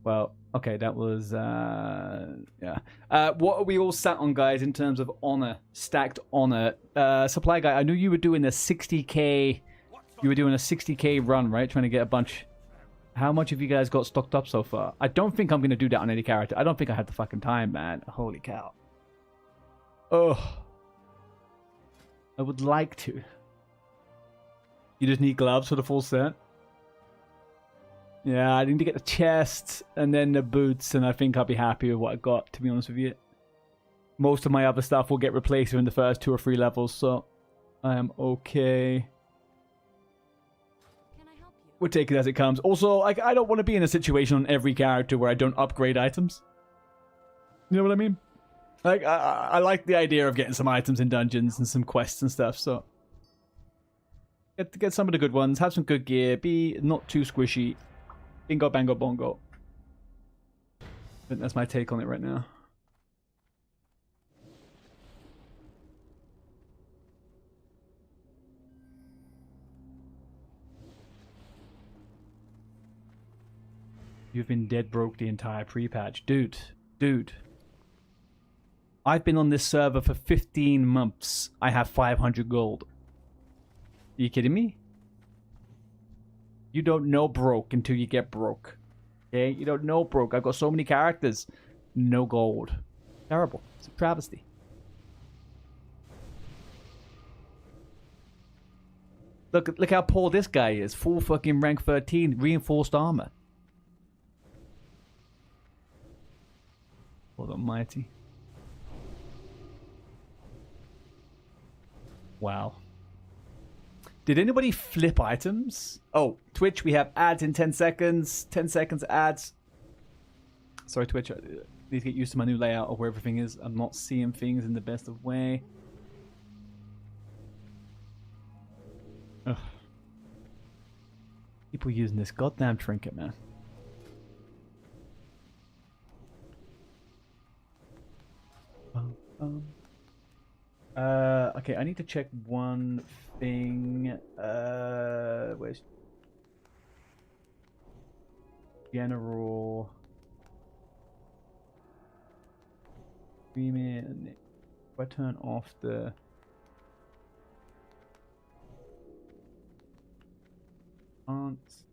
Well, okay, that was, yeah. What are we all sat on, guys, in terms of honor? Stacked honor. Supply guy, I knew you were doing a 60k, you were doing a 60k run, right? Trying to get a bunch. How much have you guys got stocked up so far? I don't think I'm going to do that on any character. I don't think I have the fucking time, man. Holy cow. Oh. I would like to. You just need gloves for the full set? Yeah, I need to get the chest and then the boots, and I think I'll be happy with what I got, to be honest with you. Most of my other stuff will get replaced in the first 2 or 3 levels, so I am okay. Can I help you? We'll take it as it comes. Also, like, I don't want to be in a situation on every character where I don't upgrade items. You know what I mean? Like, I like the idea of getting some items in dungeons and some quests and stuff, so get some of the good ones, have some good gear, be not too squishy. Bingo, bango, bongo. I think that's my take on it right now. You've been dead broke the entire pre-patch. Dude. I've been on this server for 15 months. I have 500 gold. Are you kidding me? You don't know broke until you get broke. Okay? You don't know broke. I've got so many characters. No gold. Terrible. It's a travesty. Look how poor this guy is. Full fucking rank 13. Reinforced armor. Lord almighty. Wow. Did anybody flip items? Oh, Twitch, we have ads in 10 seconds. 10 seconds ads. Sorry, Twitch. I need to get used to my new layout of where everything is. I'm not seeing things in the best of way. Ugh. People using this goddamn trinket, man. Okay, I need to check one thing. Where's general? If I turn off the aunts.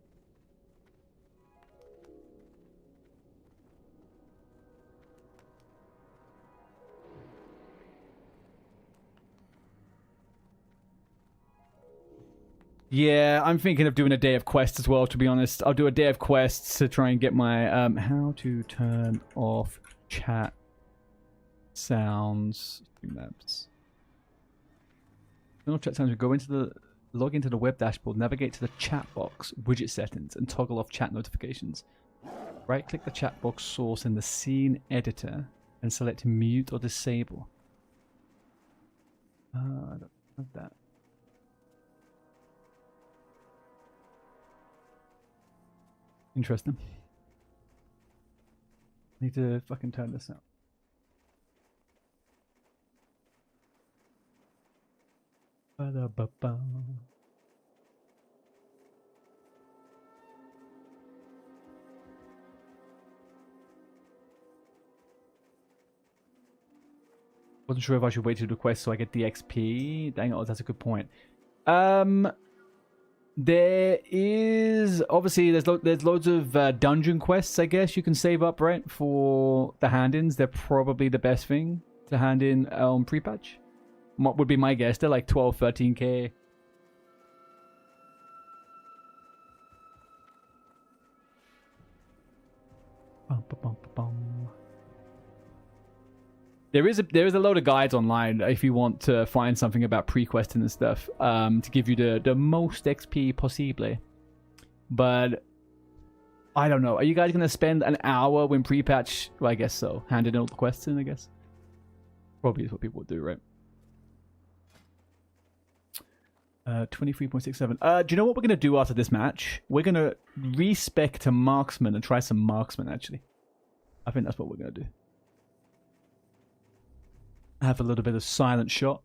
Yeah, I'm thinking of doing a day of quests as well, to be honest. I'll do a day of quests to try and get my how to turn off chat sounds. Maps. Turn off chat sounds. Go into the log into the web dashboard, navigate to the chat box, widget settings, and toggle off chat notifications. Right click the chat box source in the scene editor and select mute or disable. I don't have that. Interesting. Need to fucking turn this out. Ba-da-ba-ba. Wasn't sure if I should wait to do the quest so I get the XP. Dang it, that's a good point. There is obviously there's loads of dungeon quests, I guess you can save up, right, for the hand-ins. They're probably the best thing to hand in on pre-patch. What would be my guess? They're like 12, 13k. There is a load of guides online if you want to find something about pre-questing and stuff to give you the most XP possibly. But I don't know. Are you guys going to spend an hour when pre-patch? Well, I guess so. Handing all the quests in, I guess. Probably is what people would do, right? 23.67. Do you know what we're going to do after this match? We're going to respec to marksman and try some marksman, actually. I think that's what we're going to do. Have a little bit of silent shot.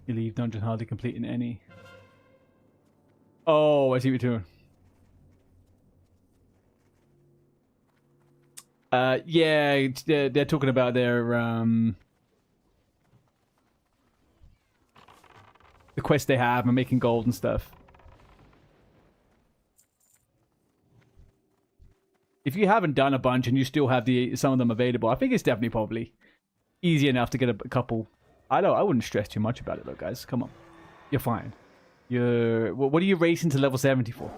You leave dungeon hardly completing any. Oh, I see what you're doing. Yeah, they're talking about their the quest they have and making gold and stuff. If you haven't done a bunch and you still have some of them available, I think it's definitely probably easy enough to get a couple. I wouldn't stress too much about it though, guys. Come on, you're fine. What are you racing to level 70 for?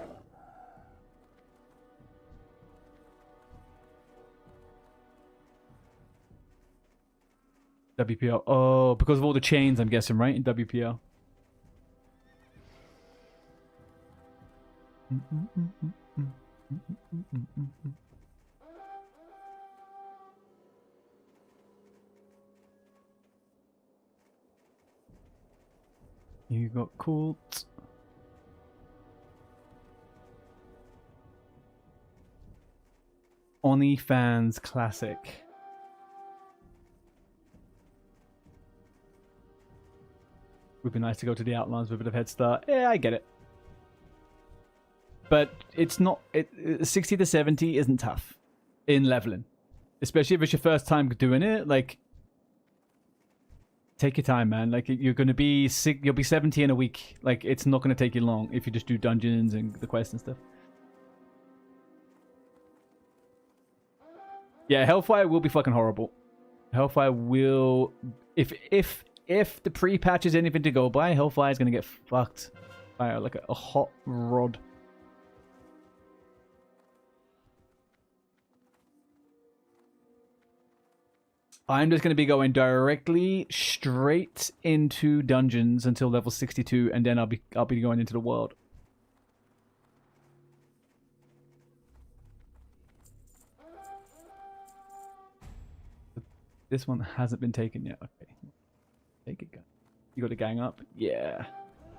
WPL. Oh, because of all the chains, I'm guessing, right? In WPL. You got Colt. OnlyFans Classic. Would be nice to go to the Outlands with a bit of head start. Yeah, I get it. But it's not... 60 to 70 isn't tough in leveling. Especially if it's your first time doing it. Like, take your time, man. Like, you're going to be... You'll be 70 in a week. Like, it's not going to take you long if you just do dungeons and the quests and stuff. Yeah, Hellfire will be fucking horrible. Hellfire will... If the pre-patch is anything to go by, Hellfire is going to get fucked by like a hot rod. I'm just going to be going directly straight into dungeons until level 62, and then I'll be going into the world. This one hasn't been taken yet. Okay. Take it, guys. You got the gang up? Yeah.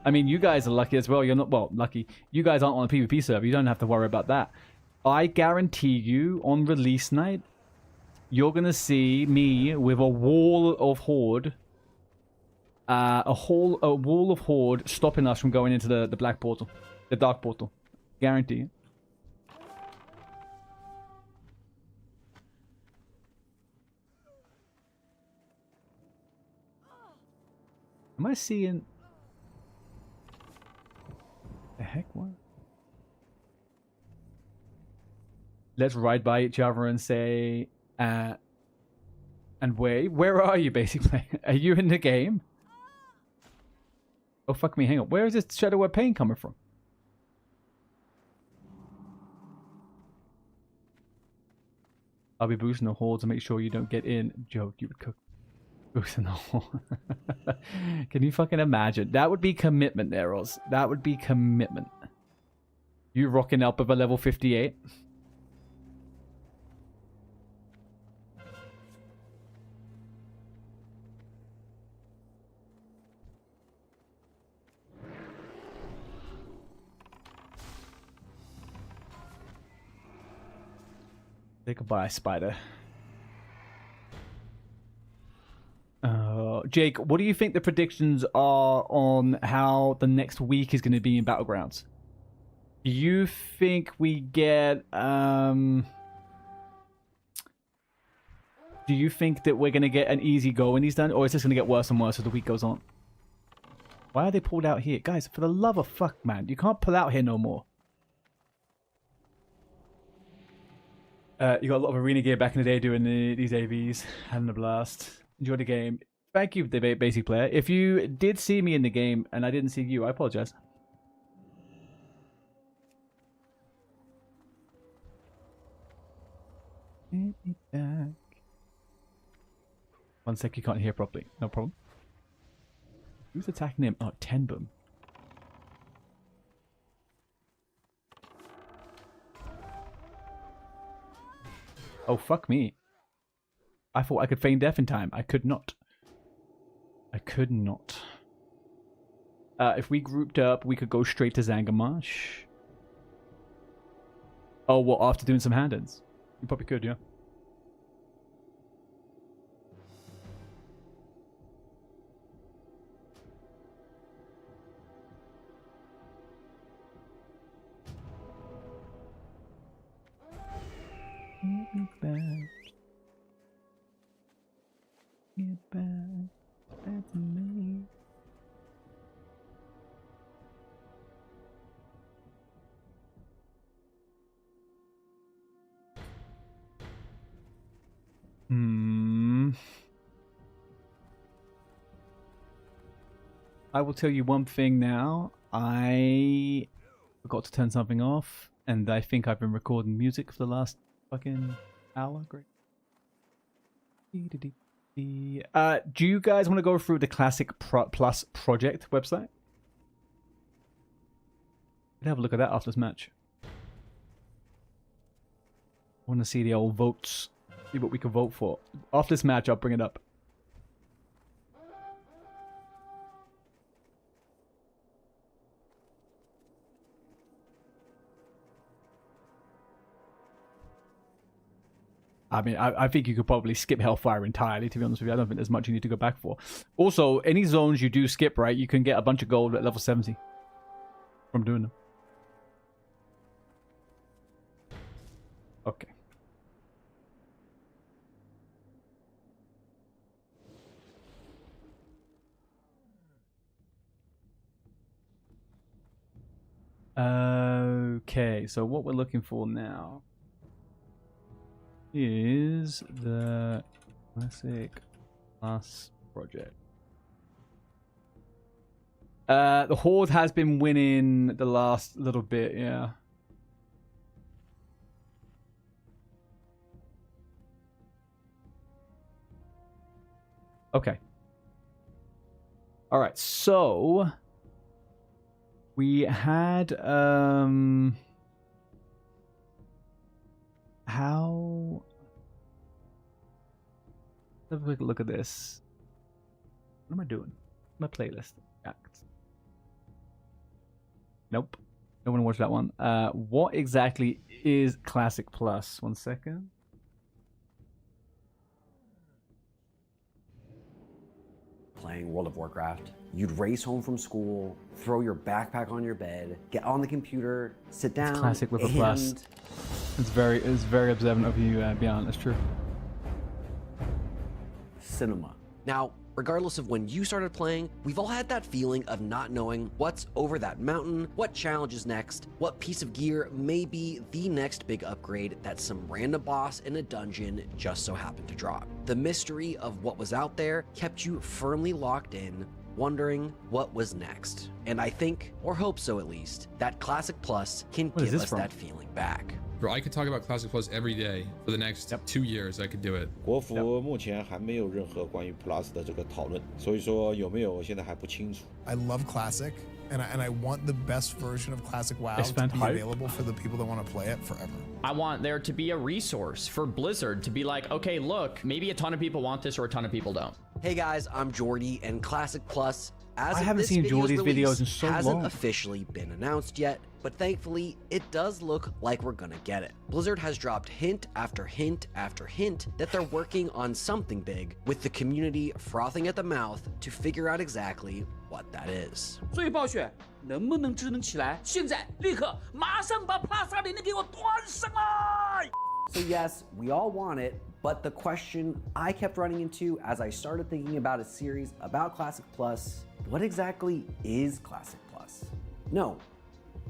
I mean, you guys are lucky as well. You're not, well, lucky. You guys aren't on a PvP server. You don't have to worry about that. I guarantee you, on release night, you're going to see me with a wall of Horde. A wall of Horde stopping us from going into the black portal. The dark portal. Guarantee you. Am I seeing... The heck, what? Let's ride by each other and say... and wait, where are you, basically? Are you in the game? Oh, fuck me, hang on. Where is this Shadow of Pain coming from? I'll be boosting the Horde to make sure you don't get in. Joke, you would cook. Boosting the Horde. Can you fucking imagine? That would be commitment there, Oz. That would be commitment. You rocking up with a level 58. Say goodbye, spider. Jake, what do you think the predictions are on how the next week is going to be in Battlegrounds? Do you think we get... do you think that we're going to get an easy go in these done, or is this going to get worse and worse as the week goes on? Why are they pulled out here? Guys, for the love of fuck, man. You can't pull out here no more. You got a lot of arena gear back in the day doing these AVs. Having a blast. Enjoy the game. Thank you, the basic player. If you did see me in the game and I didn't see you, I apologize. Get me back. One sec, you can't hear properly. No problem. Who's attacking him? Oh, Tenbum. Oh, fuck me. I thought I could feign death in time. I could not. I could not. If we grouped up, we could go straight to Zangarmarsh. Oh, well, after doing some hand-ins. You probably could, yeah. Get back. Get back. That's me. I will tell you one thing now. I forgot to turn something off, and I think I've been recording music for the last fucking hour. Great. Do you guys want to go through the Classic Plus Project website? Let's have a look at that after this match. I want to see the old votes. See what we can vote for. After this match, I'll bring it up. I mean, I think you could probably skip Hellfire entirely, to be honest with you. I don't think there's much you need to go back for. Also, any zones you do skip, right, you can get a bunch of gold at level 70 from doing them. Okay. Okay, so what we're looking for now is the Classic Plus project. The Horde has been winning the last little bit, yeah. Okay. All right, so we had how let's have a quick look at this. What am I doing? My playlist. Acts. Nope. No one watched that one. What exactly is Classic Plus? 1 second. Playing World of Warcraft, you'd race home from school, throw your backpack on your bed, get on the computer, sit down. It's classic with a plus. It's very observant of you, Beyond. That's true. Cinema. Now, regardless of when you started playing, we've all had that feeling of not knowing what's over that mountain, what challenge is next, what piece of gear may be the next big upgrade that some random boss in a dungeon just so happened to drop. The mystery of what was out there kept you firmly locked in, wondering what was next. And I think, or hope so at least, that Classic Plus can give us that feeling back. Bro, I could talk about Classic Plus every day for the next 2 years. I could do it. 国服目前还没有任何关于 Plus 的这个讨论，所以说有没有现在还不清楚。I love Classic, and I want the best version of Classic WoW to be available for the people that want to play it forever. I want there to be a resource for Blizzard to be like, okay, look, maybe a ton of people want this or a ton of people don't. Hey guys, I'm Jordy, and Classic Plus, as I haven't seen Jordy's videos in so long. Hasn't officially been announced yet, but thankfully, it does look like we're gonna get it. Blizzard has dropped hint after hint after hint that they're working on something big, with the community frothing at the mouth to figure out exactly what that is. 所以暴雪能不能智能起来？现在立刻马上把 Plus 2.0给我端上来！ So yes, we all want it, but the question I kept running into as I started thinking about a series about Classic Plus, what exactly is Classic Plus? No,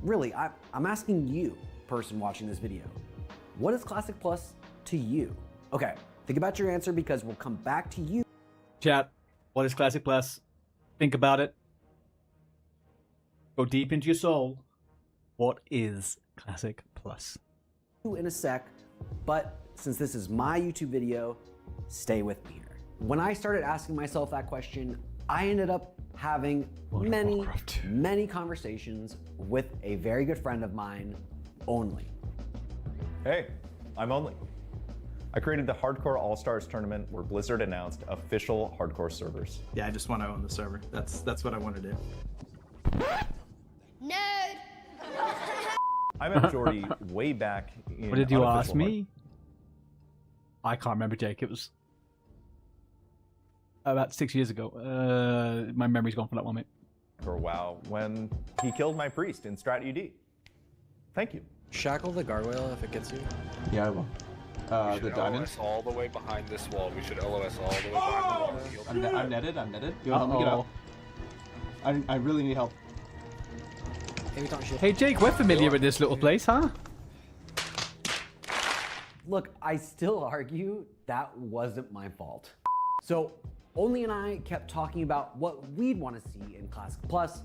really, I'm asking you, person watching this video, what is Classic Plus to you? Okay, think about your answer because we'll come back to you. Chat, what is Classic Plus? Think about it. Go deep into your soul. What is Classic Plus? In a sec, but since this is my YouTube video, stay with me here. When I started asking myself that question, I ended up having many conversations with a very good friend of mine, Only. Hey, I'm Only. I created the Hardcore All-Stars tournament where Blizzard announced official hardcore servers. Yeah, I just want to own the server. That's what I want to do. Nerd! I met Jordy way back in What did you ask unofficial me? I can't remember, Jake. It was about 6 years ago. My memory's gone for that one, mate. For WoW, when he killed my priest in Strat UD. Thank you. Shackle the gargoyle if it gets you. Yeah, I will. The diamond. LOS all the way behind this wall. We should LOS all the way behind the wall. I'm netted. You want to help me get up? I really need help. Hey Jake, we're familiar with this little place, huh? Look, I still argue that wasn't my fault. So Only and I kept talking about what we'd want to see in Classic Plus,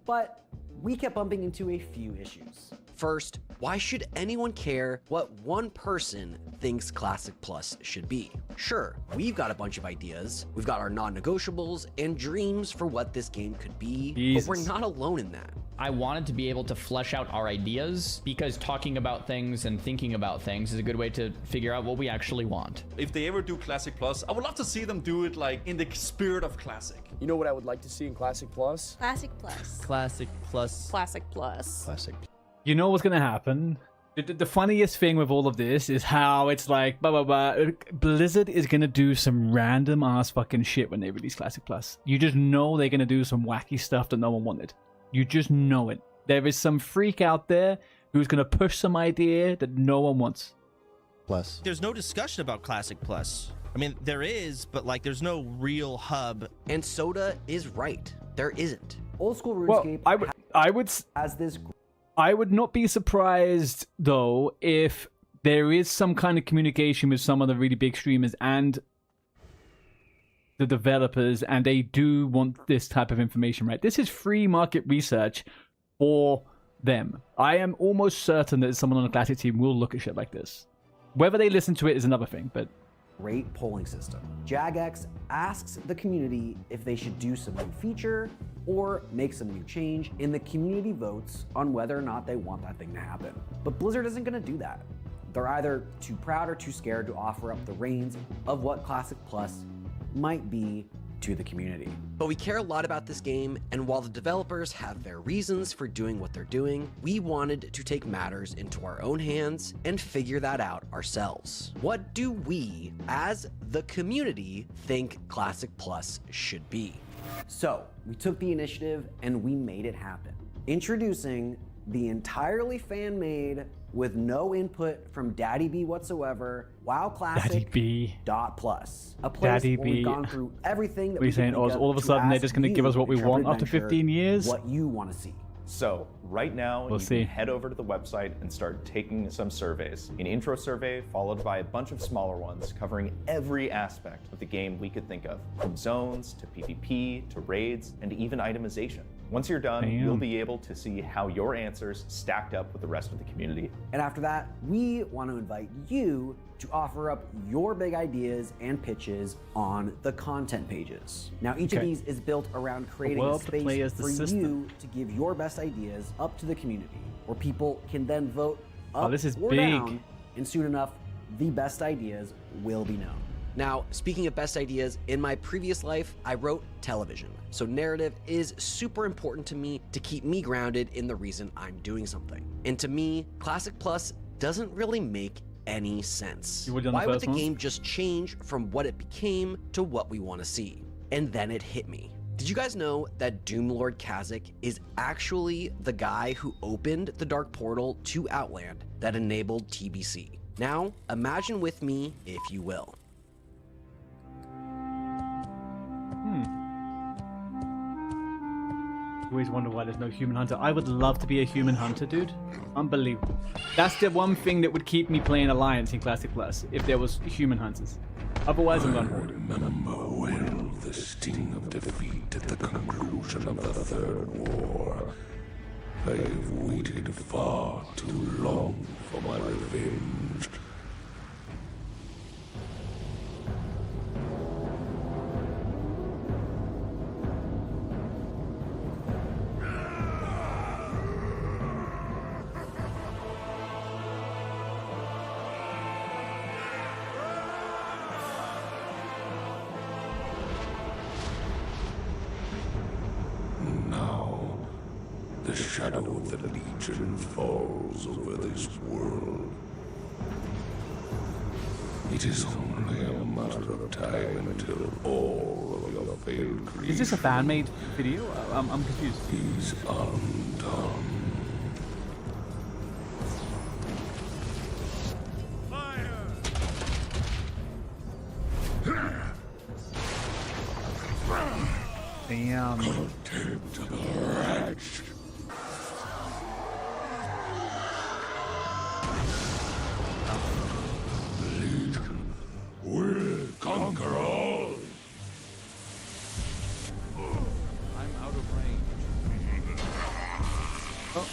but we kept bumping into a few issues. First, why should anyone care what one person thinks Classic Plus should be? Sure, we've got a bunch of ideas, we've got our non-negotiables and dreams for what this game could be, but we're not alone in that. I wanted to be able to flesh out our ideas because talking about things and thinking about things is a good way to figure out what we actually want. If they ever do Classic Plus, I would love to see them do it like in the spirit of Classic. You know what I would like to see in Classic Plus? Classic Plus. Classic Plus. Classic Plus. Classic. You know what's gonna happen? The funniest thing with all of this is how it's like, blah, blah, blah. Blizzard is going to do some random ass fucking shit when they release Classic Plus. You just know they're going to do some wacky stuff that no one wanted. You just know it. There is some freak out there who's going to push some idea that no one wants. Plus. There's no discussion about Classic Plus. I mean, there is, but like, there's no real hub. And Soda is right. There isn't. Old school RuneScape I would not be surprised, though, if there is some kind of communication with some of the really big streamers and the developers, and they do want this type of information, right? This is free market research for them. I am almost certain that someone on the Classic team will look at shit like this. Whether they listen to it is another thing, but... Great polling system. Jagex asks the community if they should do some new feature or make some new change, and the community votes on whether or not they want that thing to happen. But Blizzard isn't going to do that. They're either too proud or too scared to offer up the reins of what Classic Plus might be to the community. But we care a lot about this game, and while the developers have their reasons for doing what they're doing, we wanted to take matters into our own hands and figure that out ourselves. What do we, as the community, think Classic Plus should be? So, we took the initiative and we made it happen. Introducing the entirely fan-made, with no input from Daddy B whatsoever, WoW Classic .plus. A place Daddy where we've B. gone through everything that What are you we saying, can Oz? think All of a sudden they're just going to give us what we want after 15 years? What you want to see. So right now, We'll you see. can head over to the website and start taking some surveys. An intro survey followed by a bunch of smaller ones covering every aspect of the game we could think of, from zones to PvP to raids and even itemization. Once you're done, you'll be able to see how your answers stacked up with the rest of the community. And after that, we want to invite you to offer up your big ideas and pitches on the content pages. Now, each of these is built around creating a space for you to give your best ideas up to the community, where people can then vote up this is or big. down, and soon enough, the best ideas will be known. Now, speaking of best ideas, in my previous life, I wrote television. So narrative is super important to me to keep me grounded in the reason I'm doing something. And to me, Classic Plus doesn't really make any sense. Why would the game just change from what it became to what we want to see? And then it hit me. Did you guys know that Doomlord Kazakh is actually the guy who opened the dark portal to Outland that enabled TBC? Now, imagine with me, if you will. You always wonder why there's no human hunter. I would love to be a human hunter, dude. Unbelievable. That's the one thing that would keep me playing Alliance in Classic Plus, if there was human hunters. Otherwise, I'm gone. Remember well the sting of defeat at the conclusion of the Third War. I have waited far too long for my revenge. The shadow of the Legion falls over this world. It is only a matter of time until all of your failed creations... Is this a fan-made video? I'm confused. ...is undone. Damn. Contemptible wretch. Legion will conquer all. I'm out of range. Oh.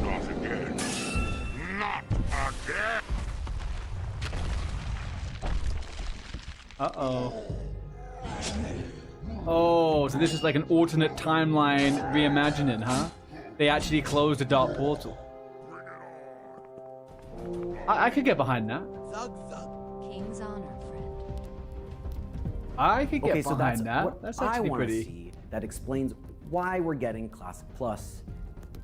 Not again. Not again. Uh-oh. Oh, so this is like an alternate timeline reimagining, huh? They actually closed the dark portal. I could get behind that. King's honor, friend. I could get so behind that's that. what That's I actually want to pretty. see that explains why we're getting Classic Plus,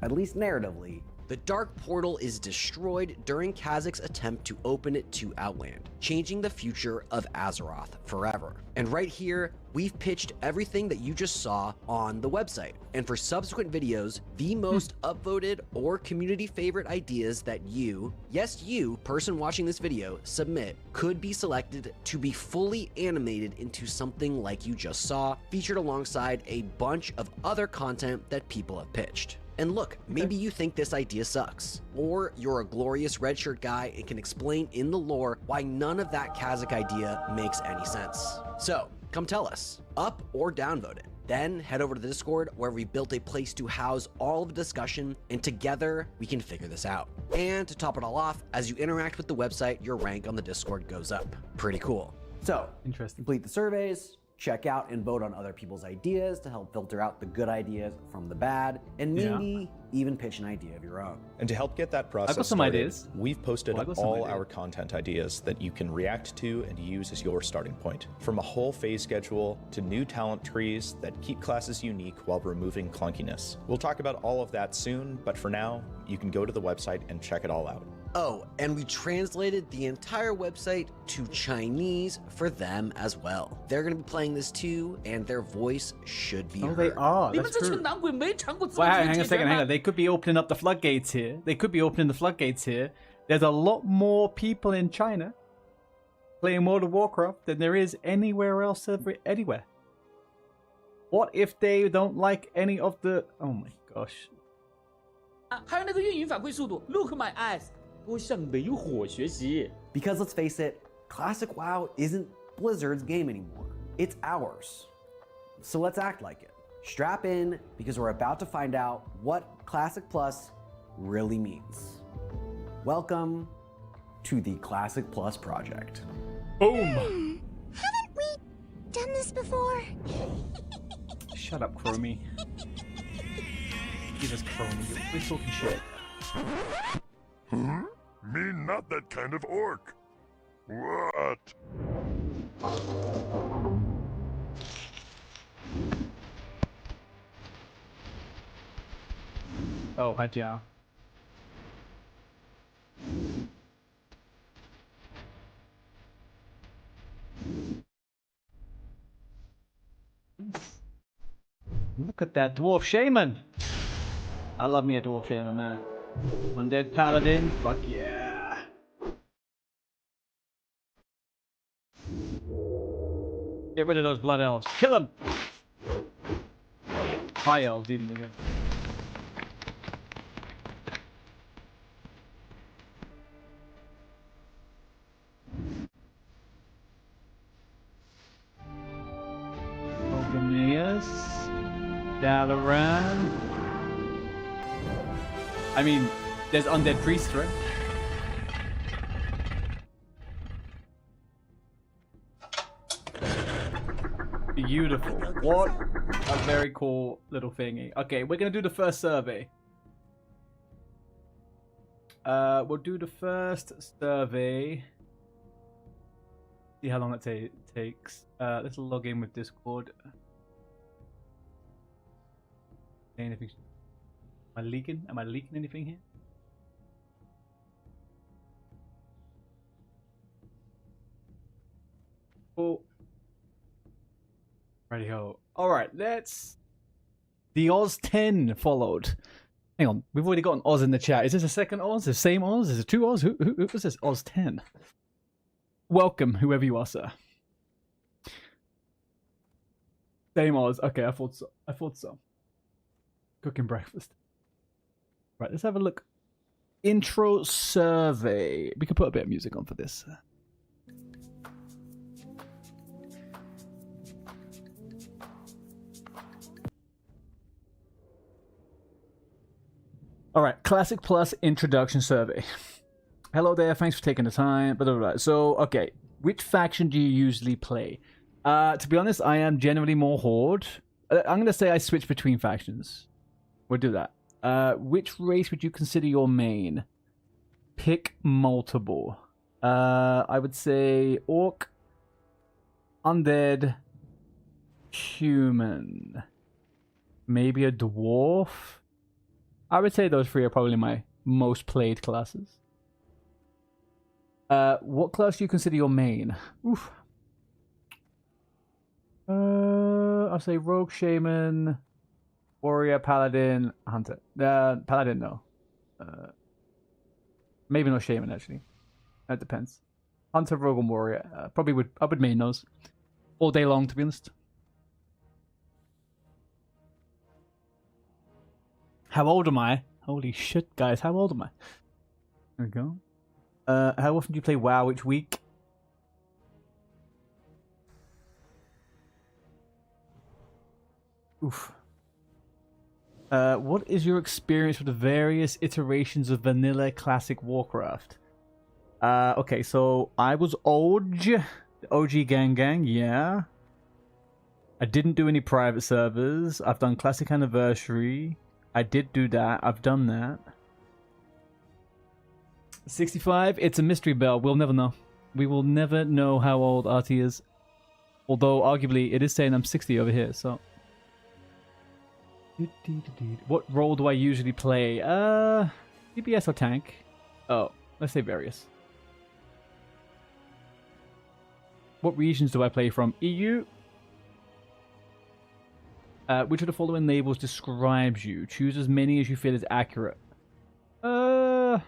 at least narratively. The Dark Portal is destroyed during Kazac's attempt to open it to Outland, changing the future of Azeroth forever. And right here, we've pitched everything that you just saw on the website. And for subsequent videos, the most upvoted or community favorite ideas that you, yes you, person watching this video, submit could be selected to be fully animated into something like you just saw, featured alongside a bunch of other content that people have pitched. And look, maybe you think this idea sucks, or you're a glorious red shirt guy and can explain in the lore why none of that Kazac idea makes any sense. So, come tell us, up or downvote it. Then head over to the Discord where we built a place to house all of the discussion, and together we can figure this out. And to top it all off, as you interact with the website, your rank on the Discord goes up. Pretty cool. So, complete the surveys, check out and vote on other people's ideas to help filter out the good ideas from the bad, and maybe even pitch an idea of your own. And to help get that process started, we've posted all our content ideas that you can react to and use as your starting point. From a whole phase schedule to new talent trees that keep classes unique while removing clunkiness. We'll talk about all of that soon, but for now, you can go to the website and check it all out. Oh, and we translated the entire website to Chinese for them as well. They're going to be playing this too, and their voice should be heard. They are. That's true. Well, hang on a second, hang on. They could be opening up the floodgates here. There's a lot more people in China playing World of Warcraft than there is anywhere else anywhere. What if they don't like any of the... Oh my gosh. 还有那个运营反馈速度 ，Look my eyes， 多向煤火学习。 Because let's face it, Classic WoW isn't Blizzard's game anymore. It's ours. So let's act like it. Strap in, because we're about to find out what Classic Plus really means. Welcome to the Classic Plus project. Boom! Haven't we done this before? Shut up, Chromie. Jesus, Chromie, we're talking shit. Huh? Me not that kind of orc. What? Oh, hi, Jiao. Look at that dwarf shaman. I love me a dwarf shaman, man. Undead paladin, fuck yeah. Get rid of those blood elves. Kill them. High elves, even again. Dalaran. I mean, there's undead priests, right? Beautiful. What a very cool little thingy. Okay, we're gonna do the first survey. We'll do the first survey. See how long it takes. Let's log in with Discord. Anything? Am I leaking? Am I leaking anything here? Oh. Righty-ho. Alright, let's... The Oz 10 followed. Hang on, we've already got an Oz in the chat. Is this a second Oz? The same Oz? Is it two Oz? Who was this? Oz 10. Welcome, whoever you are, sir. Same Oz. Okay, I thought so. Cooking breakfast. Right, let's have a look. Intro survey. We could put a bit of music on for this. Alright, Classic Plus introduction survey. Hello there, thanks for taking the time. Blah, blah, blah. So, okay, which faction do you usually play? To be honest, I am generally more Horde. I'm going to say I switch between factions. We'll do that. Which race would you consider your main? Pick multiple. I would say Orc, Undead, Human. maybe a dwarf. I would say those three are probably my most played classes. What class do you consider your main? Oof. I'll say rogue, shaman, warrior, paladin, hunter. Paladin, no. Maybe not shaman actually. That depends. Hunter, rogue, and warrior. I would main those all day long, to be honest. How old am I? Holy shit, guys! How old am I? There we go. How often do you play WoW each week? Oof. What is your experience with the various iterations of vanilla classic Warcraft? Okay, so I was OG gang, yeah. I didn't do any private servers. I've done Classic Anniversary. I did do that. I've done that. 65, it's a mystery bell. We'll never know. We will never know how old RT is. Although, arguably, it is saying I'm 60 over here, so... What role do I usually play? DPS or tank? Oh, let's say various. What regions do I play from? EU? Which of the following labels describes you? Choose as many as you feel is accurate. I'd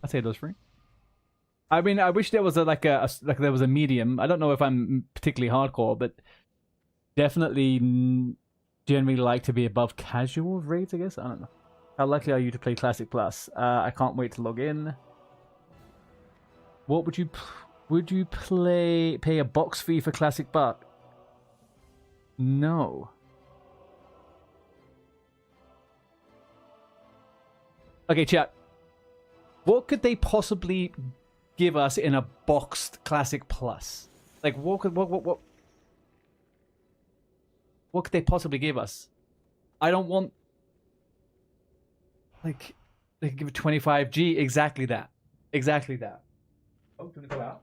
say those three. I mean, I wish there was there was a medium. I don't know if I'm particularly hardcore, but definitely generally like to be above casual rates, I guess. I don't know. How likely are you to play Classic Plus? I can't wait to log in. What would you pay a box fee for Classic Buck? No. Okay, chat. What could they possibly give us in a boxed Classic Plus? Like, what could they possibly give us? I don't want, like, they could give it 25G. Exactly that. Exactly that. Oh, do you want to go out?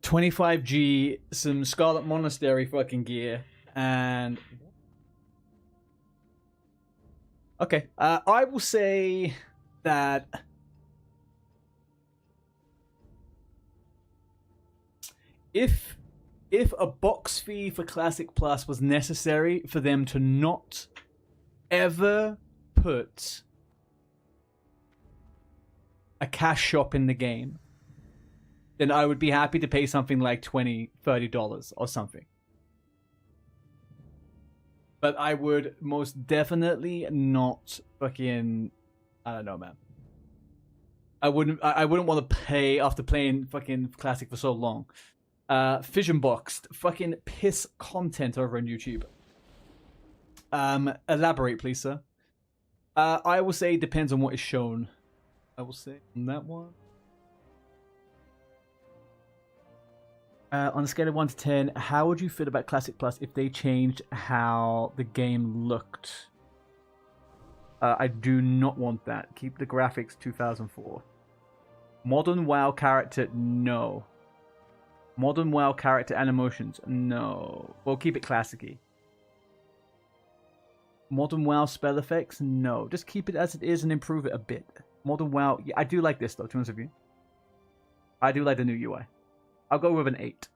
$25G, some Scarlet Monastery fucking gear, and... Okay, I will say that if a box fee for Classic Plus was necessary for them to not ever put a cash shop in the game, then I would be happy to pay something like $20, $30 or something. But I would most definitely not fucking... I don't know, man. I wouldn't want to pay after playing fucking Classic for so long. Fission Boxed. Fucking piss content over on YouTube. Elaborate, please, sir. I will say it depends on what is shown. I will say on that one. On a scale of 1 to 10, how would you feel about Classic Plus if they changed how the game looked? I do not want that. Keep the graphics 2004. Modern WoW character, no. Modern WoW character and emotions, no. Well, keep it classic-y. Modern WoW spell effects, no. Just keep it as it is and improve it a bit. Modern WoW, yeah, I do like this though, to be honest with you. I do like the new UI. I'll go with an 8.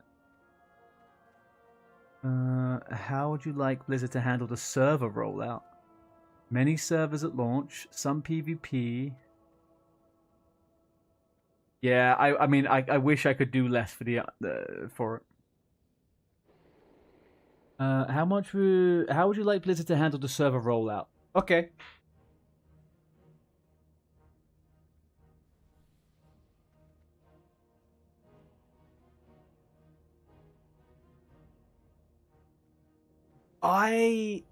How would you like Blizzard to handle the server rollout? Many servers at launch, some PvP. Yeah, I mean, I wish I could do less for for it. How would you like Blizzard to handle the server rollout? Okay. I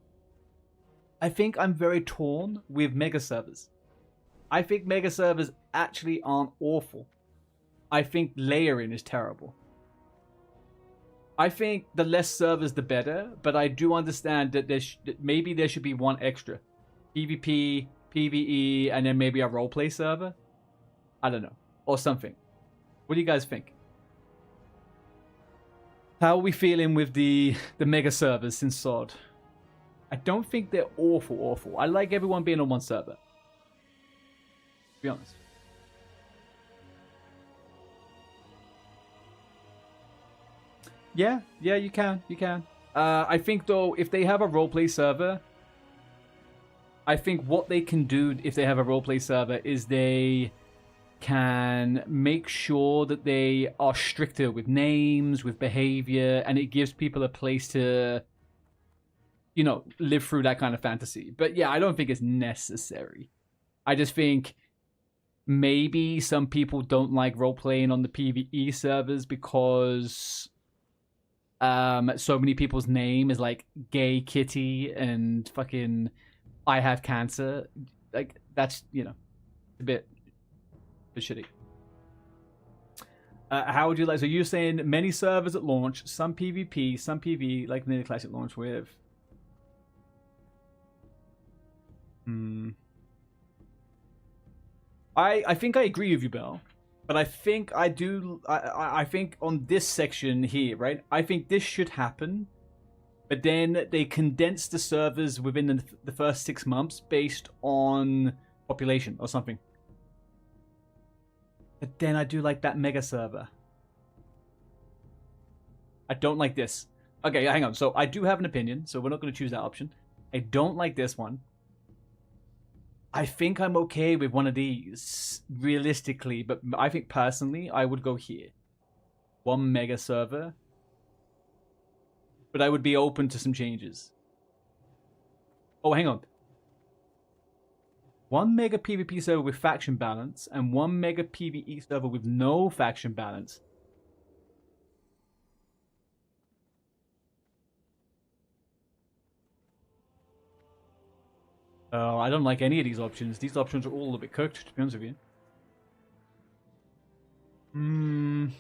think I'm very torn with mega servers. I think mega servers actually aren't awful. I think layering is terrible. I think the less servers the better, but I do understand that maybe there should be one extra. PvP, PvE, and then maybe a roleplay server. I don't know. or something. What do you guys think? How are we feeling with the mega servers since SOD? I don't think they're awful. I like everyone being on one server. To be honest. Yeah, you can. I think, though, if they have a roleplay server, I think what they can do if they have a roleplay server is they can make sure that they are stricter with names, with behavior, and it gives people a place to, you know, live through that kind of fantasy. But yeah, I don't think it's necessary. I just think maybe some people don't like role-playing on the PvE servers because so many people's name is like Gay Kitty and fucking I have cancer. Like, that's, you know, a bit shitty. How would you like? So you're saying many servers at launch, some PvP, some PvE, like the classic launch with. I think I agree with you, Bell, but I think I do. I think on this section here, right? I think this should happen, but then they condense the servers within the first 6 months based on population or something. But then I do like that mega server. I don't like this. Okay, hang on. So I do have an opinion, so we're not going to choose that option. I don't like this one. I think I'm okay with one of these, realistically, but I think personally, I would go here. One mega server. But I would be open to some changes. Oh, hang on. One mega PvP server with faction balance and one mega PvE server with no faction balance. Oh, I don't like any of these options. These options are all a bit cooked, to be honest with you. I'm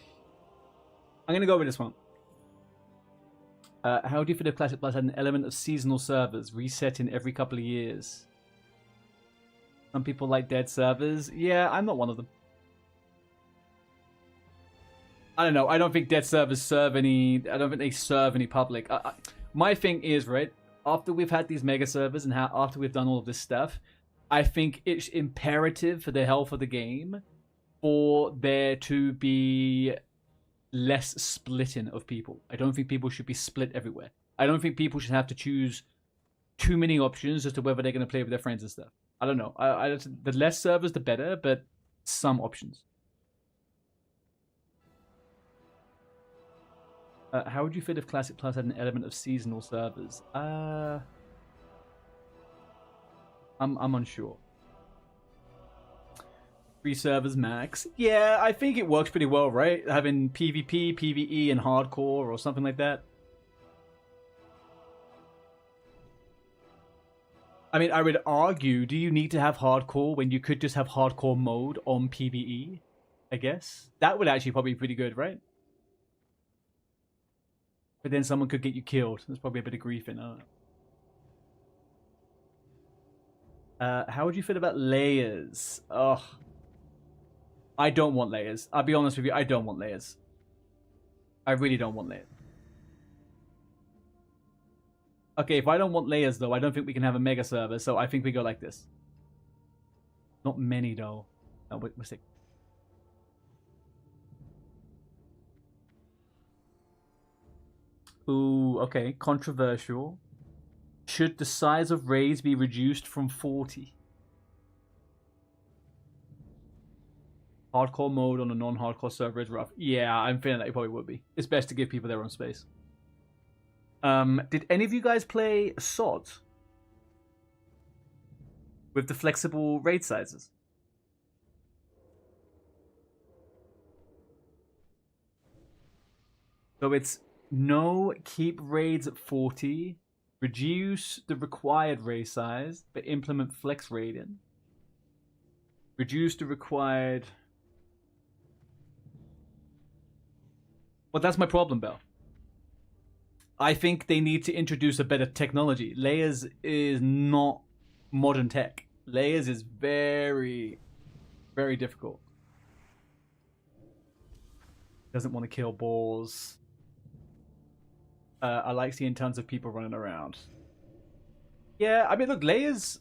going to go with this one. How do you feel if Classic Plus had an element of seasonal servers resetting every couple of years? Some people like dead servers. Yeah, I'm not one of them. I don't know. I don't think dead servers serve any... I don't think they serve any public. My thing is, right, after we've had these mega servers and after we've done all of this stuff, I think it's imperative for the health of the game for there to be less splitting of people. I don't think people should be split everywhere. I don't think people should have to choose too many options as to whether they're going to play with their friends and stuff. I don't know. The less servers, the better, but some options. How would you feel if Classic Plus had an element of seasonal servers? I'm unsure. 3 servers max. Yeah, I think it works pretty well, right? Having PvP, PvE, and hardcore or something like that. I mean, I would argue, do you need to have hardcore when you could just have hardcore mode on PvE? I guess. That would actually probably be pretty good, right? But then someone could get you killed. There's probably a bit of grief in it. How would you feel about layers? Ugh. I don't want layers. I'll be honest with you, I don't want layers. I really don't want layers. Okay, if I don't want layers, though, I don't think we can have a mega server, so I think we go like this. Not many, though. No, we're sick. Ooh, okay. Controversial. Should the size of raids be reduced from 40? Hardcore mode on a non-hardcore server is rough. Yeah, I'm feeling that it probably would be. It's best to give people their own space. Did any of you guys play SOD? With the flexible raid sizes? So it's no, keep raids at 40, reduce the required raid size, but implement flex raiding. Reduce the required... Well, that's my problem, Bell. I think they need to introduce a better technology. Layers is not modern tech. Layers is very, very difficult. Doesn't want to kill balls. I like seeing tons of people running around. Yeah, I mean, look, layers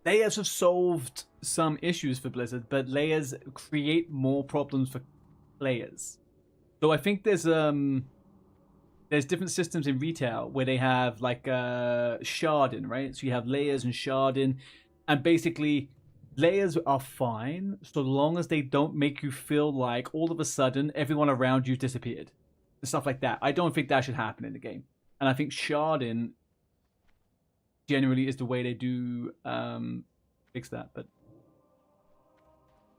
have solved some issues for Blizzard, but layers create more problems for players. So I think there's different systems in retail where they have like sharding, right? So you have layers and sharding, and basically layers are fine so long as they don't make you feel like all of a sudden everyone around you disappeared and stuff like that. I don't think that should happen in the game, and I think sharding generally is the way they do fix that. But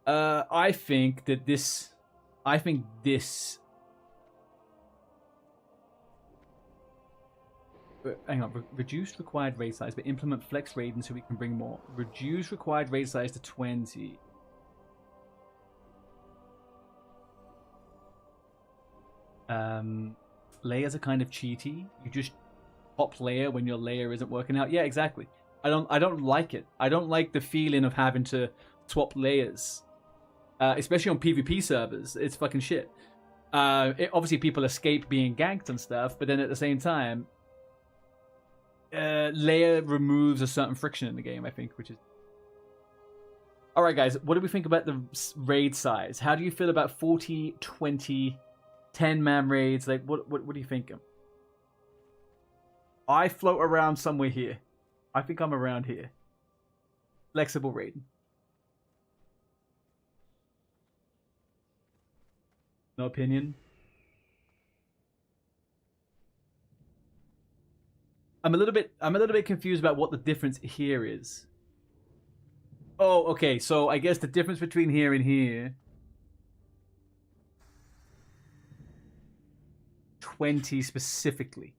I think this hang on, reduce required raid size, but implement flex raiding so we can bring more. Reduce required raid size to 20. Layers are kind of cheaty. You just pop layer when your layer isn't working out. Yeah, exactly. I don't like it. I don't like the feeling of having to swap layers, especially on PvP servers. It's fucking shit. Obviously, people escape being ganked and stuff, but then at the same time, layer removes a certain friction in the game, I think, which is... Alright, guys, what do we think about the raid size? How do you feel about 40, 20, 10-man raids? Like, what do you think? I float around somewhere here. I think I'm around here. Flexible raiding. No opinion? I'm a little bit confused about what the difference here is. Oh, okay. So I guess the difference between here and here, 20 specifically.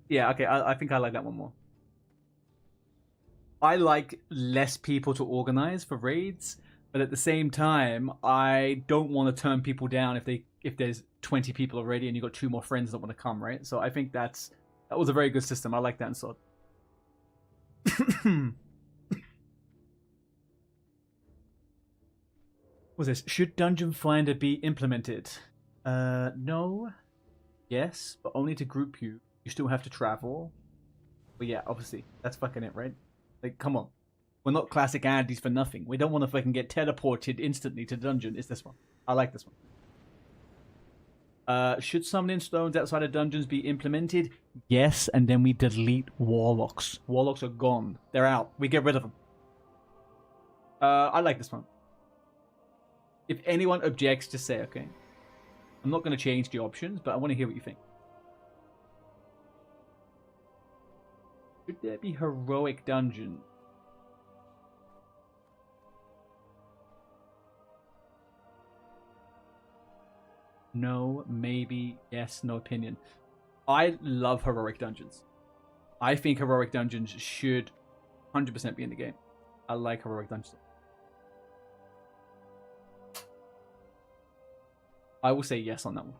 Yeah, okay. I think I like that one more. I like less people to organize for raids, but at the same time, I don't want to turn people down if there's 20 people already and you got 2 more friends that want to come, right? So I think that was a very good system. I like that in SOD. What's this? Should Dungeon Finder be implemented? No. Yes, but only to group you. You still have to travel. But yeah, obviously, that's fucking it, right? Like, come on. We're not classic Andes for nothing. We don't want to fucking get teleported instantly to the dungeon. It's this one. I like this one. Should summoning stones outside of dungeons be implemented? Yes, and then we delete warlocks. Warlocks are gone. They're out. We get rid of them. I like this one. If anyone objects, just say, okay. I'm not going to change the options, but I want to hear what you think. Should there be heroic dungeon? No, maybe, yes, no opinion. I love heroic dungeons. I think heroic dungeons should 100% be in the game. I like heroic dungeons. I will say yes on that one.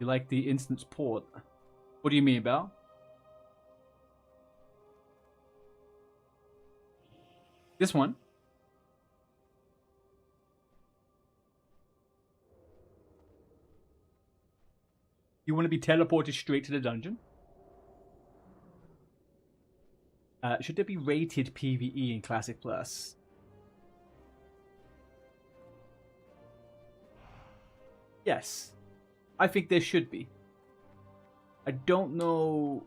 You like the instance port? What do you mean, Belle? This one? You want to be teleported straight to the dungeon? Should there be rated PvE in Classic Plus? Yes. I think there should be. I don't know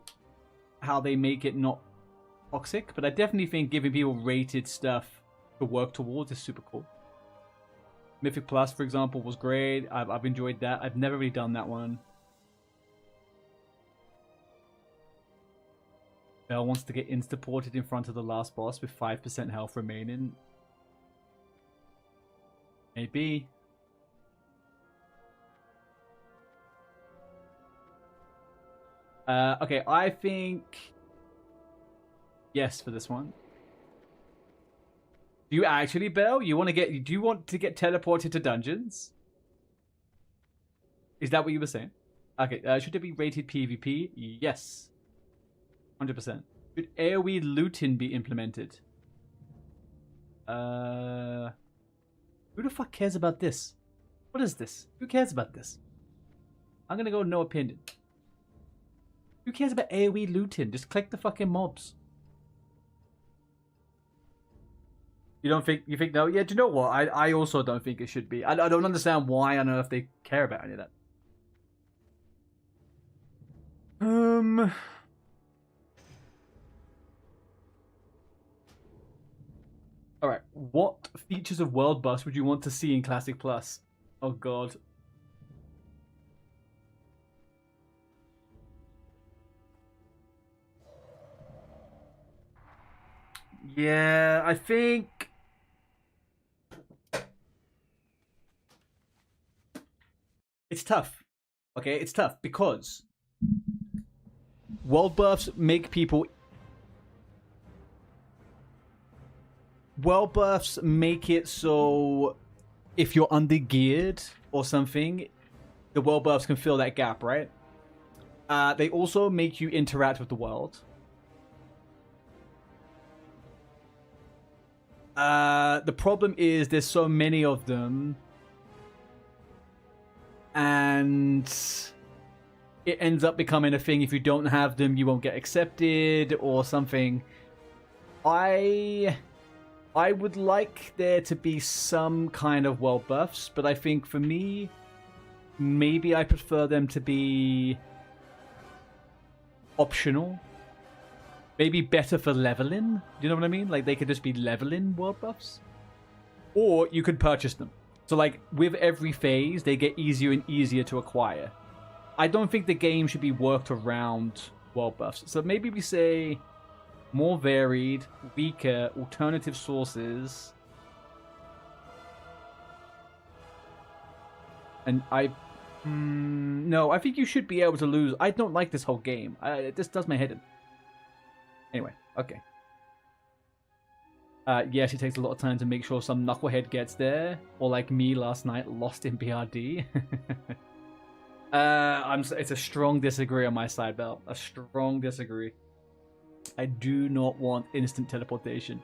how they make it not toxic, but I definitely think giving people rated stuff to work towards is super cool. Mythic Plus, for example, was great. I've enjoyed that. I've never really done that one. Bell wants to get insta-ported in front of the last boss with 5% health remaining. Maybe. Okay, I think yes for this one. Do you actually, Bell? Do you want to get teleported to dungeons? Is that what you were saying? Okay, should it be rated PvP? Yes. 100%. Should AoE looting be implemented? Who the fuck cares about this? What is this? Who cares about this? I'm gonna go no opinion. Who cares about AoE looting? Just click the fucking mobs. You don't think? You think no? Yeah. Do you know what? I also don't think it should be. I don't understand why on earth they care about any of that. All right. What features of World Bus would you want to see in Classic Plus? Oh God. Yeah, I think. It's tough. Okay, it's tough because world buffs make people. World buffs make it so if you're under-geared or something, the world buffs can fill that gap, right? They also make you interact with the world. The problem is there's so many of them, and it ends up becoming a thing. If you don't have them, you won't get accepted or something. I would like there to be some kind of world buffs, but I think for me, maybe I prefer them to be optional. Maybe better for leveling. Do you know what I mean? Like, they could just be leveling world buffs. Or you could purchase them. So, like, with every phase, they get easier and easier to acquire. I don't think the game should be worked around world buffs. So maybe we say more varied, weaker, alternative sources. And no, I think you should be able to lose. I don't like this whole game. This does my head in. Anyway, okay. Yes, it takes a lot of time to make sure some knucklehead gets there. Or like me last night, lost in BRD. It's a strong disagree on my side, Bell. A strong disagree. I do not want instant teleportation.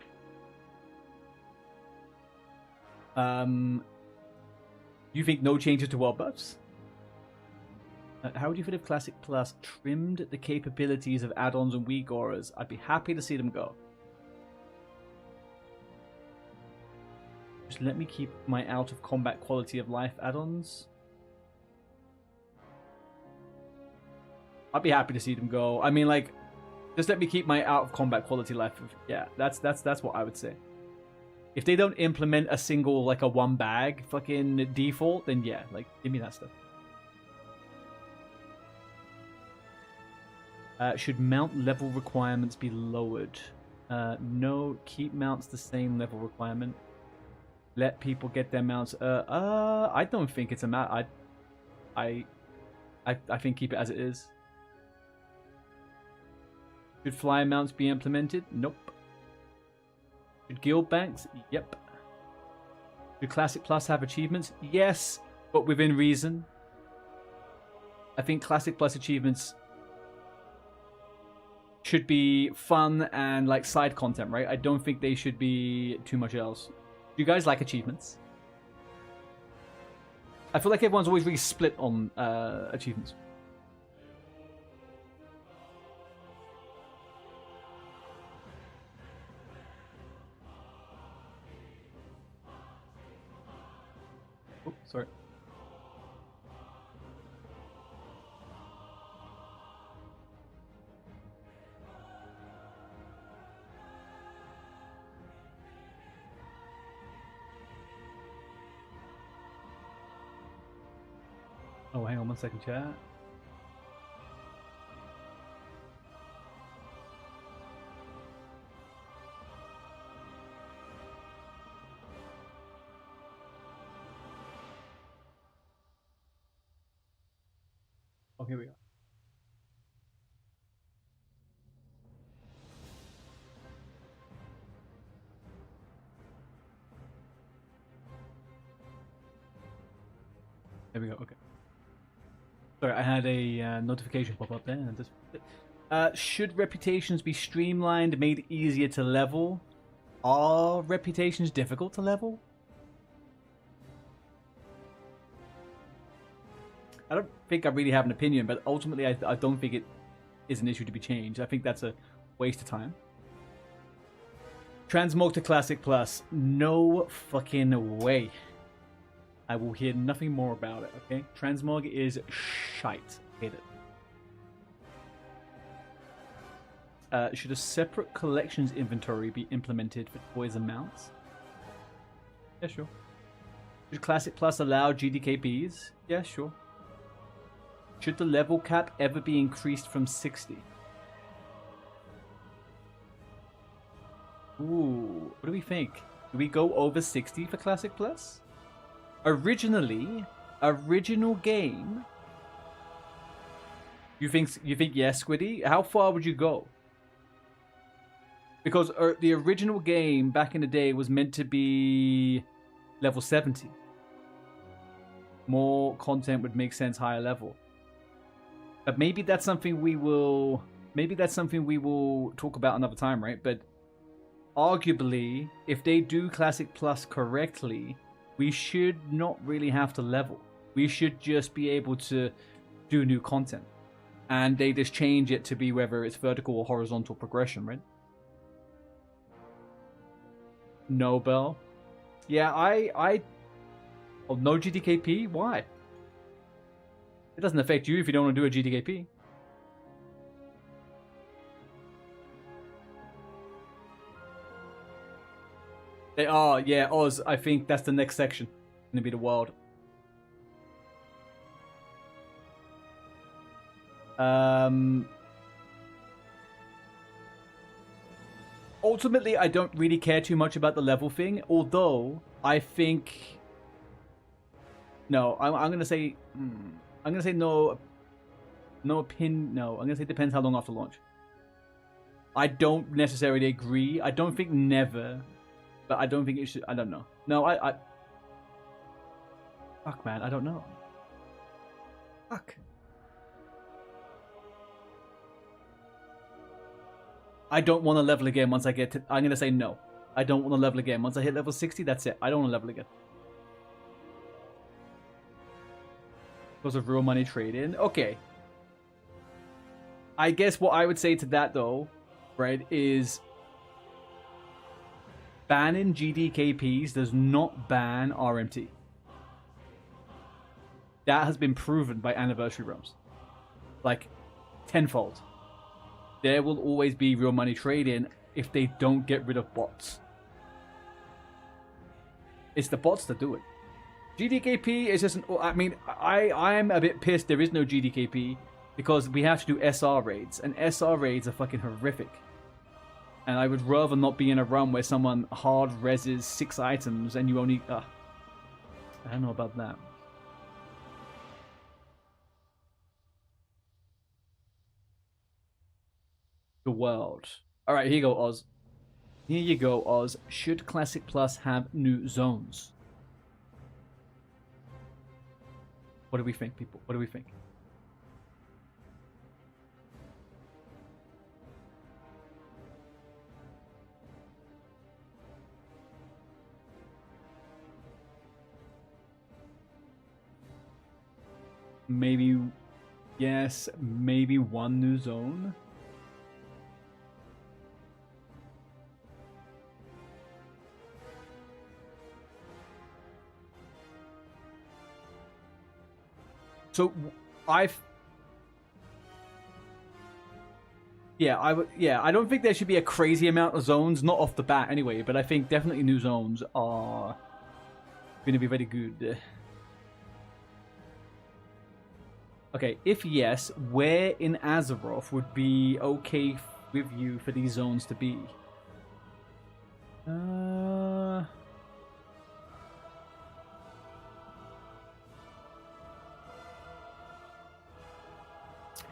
You think no changes to world buffs? How would you feel if Classic Plus trimmed the capabilities of add-ons and weak auras? I'd be happy to see them go. Just let me keep my out-of-combat quality of life add-ons. I'd be happy to see them go. I mean, like, just let me keep my out-of-combat quality life. Yeah, that's what I would say. If they don't implement a single, like, a one bag fucking default, then yeah, like, give me that stuff. Should mount level requirements be lowered? No, keep mounts the same level requirement. Let people get their mounts. I don't think it's a mount. I think keep it as it is. Should flyer mounts be implemented? Nope. Should guild banks? Yep. Should Classic Plus have achievements? Yes, but within reason. I think Classic Plus achievements should be fun and like side content, right? I don't think they should be too much else. Do you guys like achievements? I feel like everyone's always really split on achievements. Oh, sorry. Oh, hang on 1 second, chat. Oh, here we go. There we go, okay. Sorry, I had a notification pop up there and just... Should reputations be streamlined, made easier to level? Are reputations difficult to level? I don't think I really have an opinion, but ultimately I don't think it is an issue to be changed. I think that's a waste of time. Transmog to Classic Plus. No fucking way. I will hear nothing more about it, okay? Transmog is shite. Hate it. Should a separate collections inventory be implemented for toys and mounts? Yeah, sure. Should Classic Plus allow GDKPs? Yeah, sure. Should the level cap ever be increased from 60? Ooh, what do we think? Do we go over 60 for Classic Plus? Original game. You think yes, Squiddy? How far would you go? Because the original game back in the day was meant to be level 70. More content would make sense higher level. But maybe that's something we will talk about another time, right? But arguably, if they do Classic Plus correctly, we should not really have to level. We should just be able to do new content. And they just change it to be whether it's vertical or horizontal progression, right? Nobel. Yeah, Oh, no GDKP? Why? It doesn't affect you if you don't want to do a GDKP. They are, yeah, Oz. I think that's the next section. Gonna be the world. Ultimately, I don't really care too much about the level thing, although I think... No, I'm gonna say... I'm gonna say no... No opinion... No, I'm gonna say depends how long after launch. I don't necessarily agree. I don't think never, but I don't think it should... I don't know. No, I... Fuck, man, I don't know. Fuck. I don't want to level again once I get to... I'm going to say no. I don't want to level again. Once I hit level 60, that's it. I don't want to level again. Because of real money trade-in. Okay. I guess what I would say to that, though, right, is... banning GDKPs does not ban RMT. That has been proven by Anniversary Realms. Like, tenfold. There will always be real money trade-in if they don't get rid of bots. It's the bots that do it. GDKP is just an... I mean, I'm a bit pissed there is no GDKP because we have to do SR raids, and SR raids are fucking horrific. And I would rather not be in a run where someone hard reses 6 items and you only... I don't know about that. The world. Alright, here you go, Oz. Here you go, Oz. Should Classic Plus have new zones? What do we think, people? What do we think? Maybe... Yes, maybe one new zone? So, I don't think there should be a crazy amount of zones, not off the bat anyway, but I think definitely new zones are going to be very good. Okay, if yes, where in Azeroth would be okay with you for these zones to be?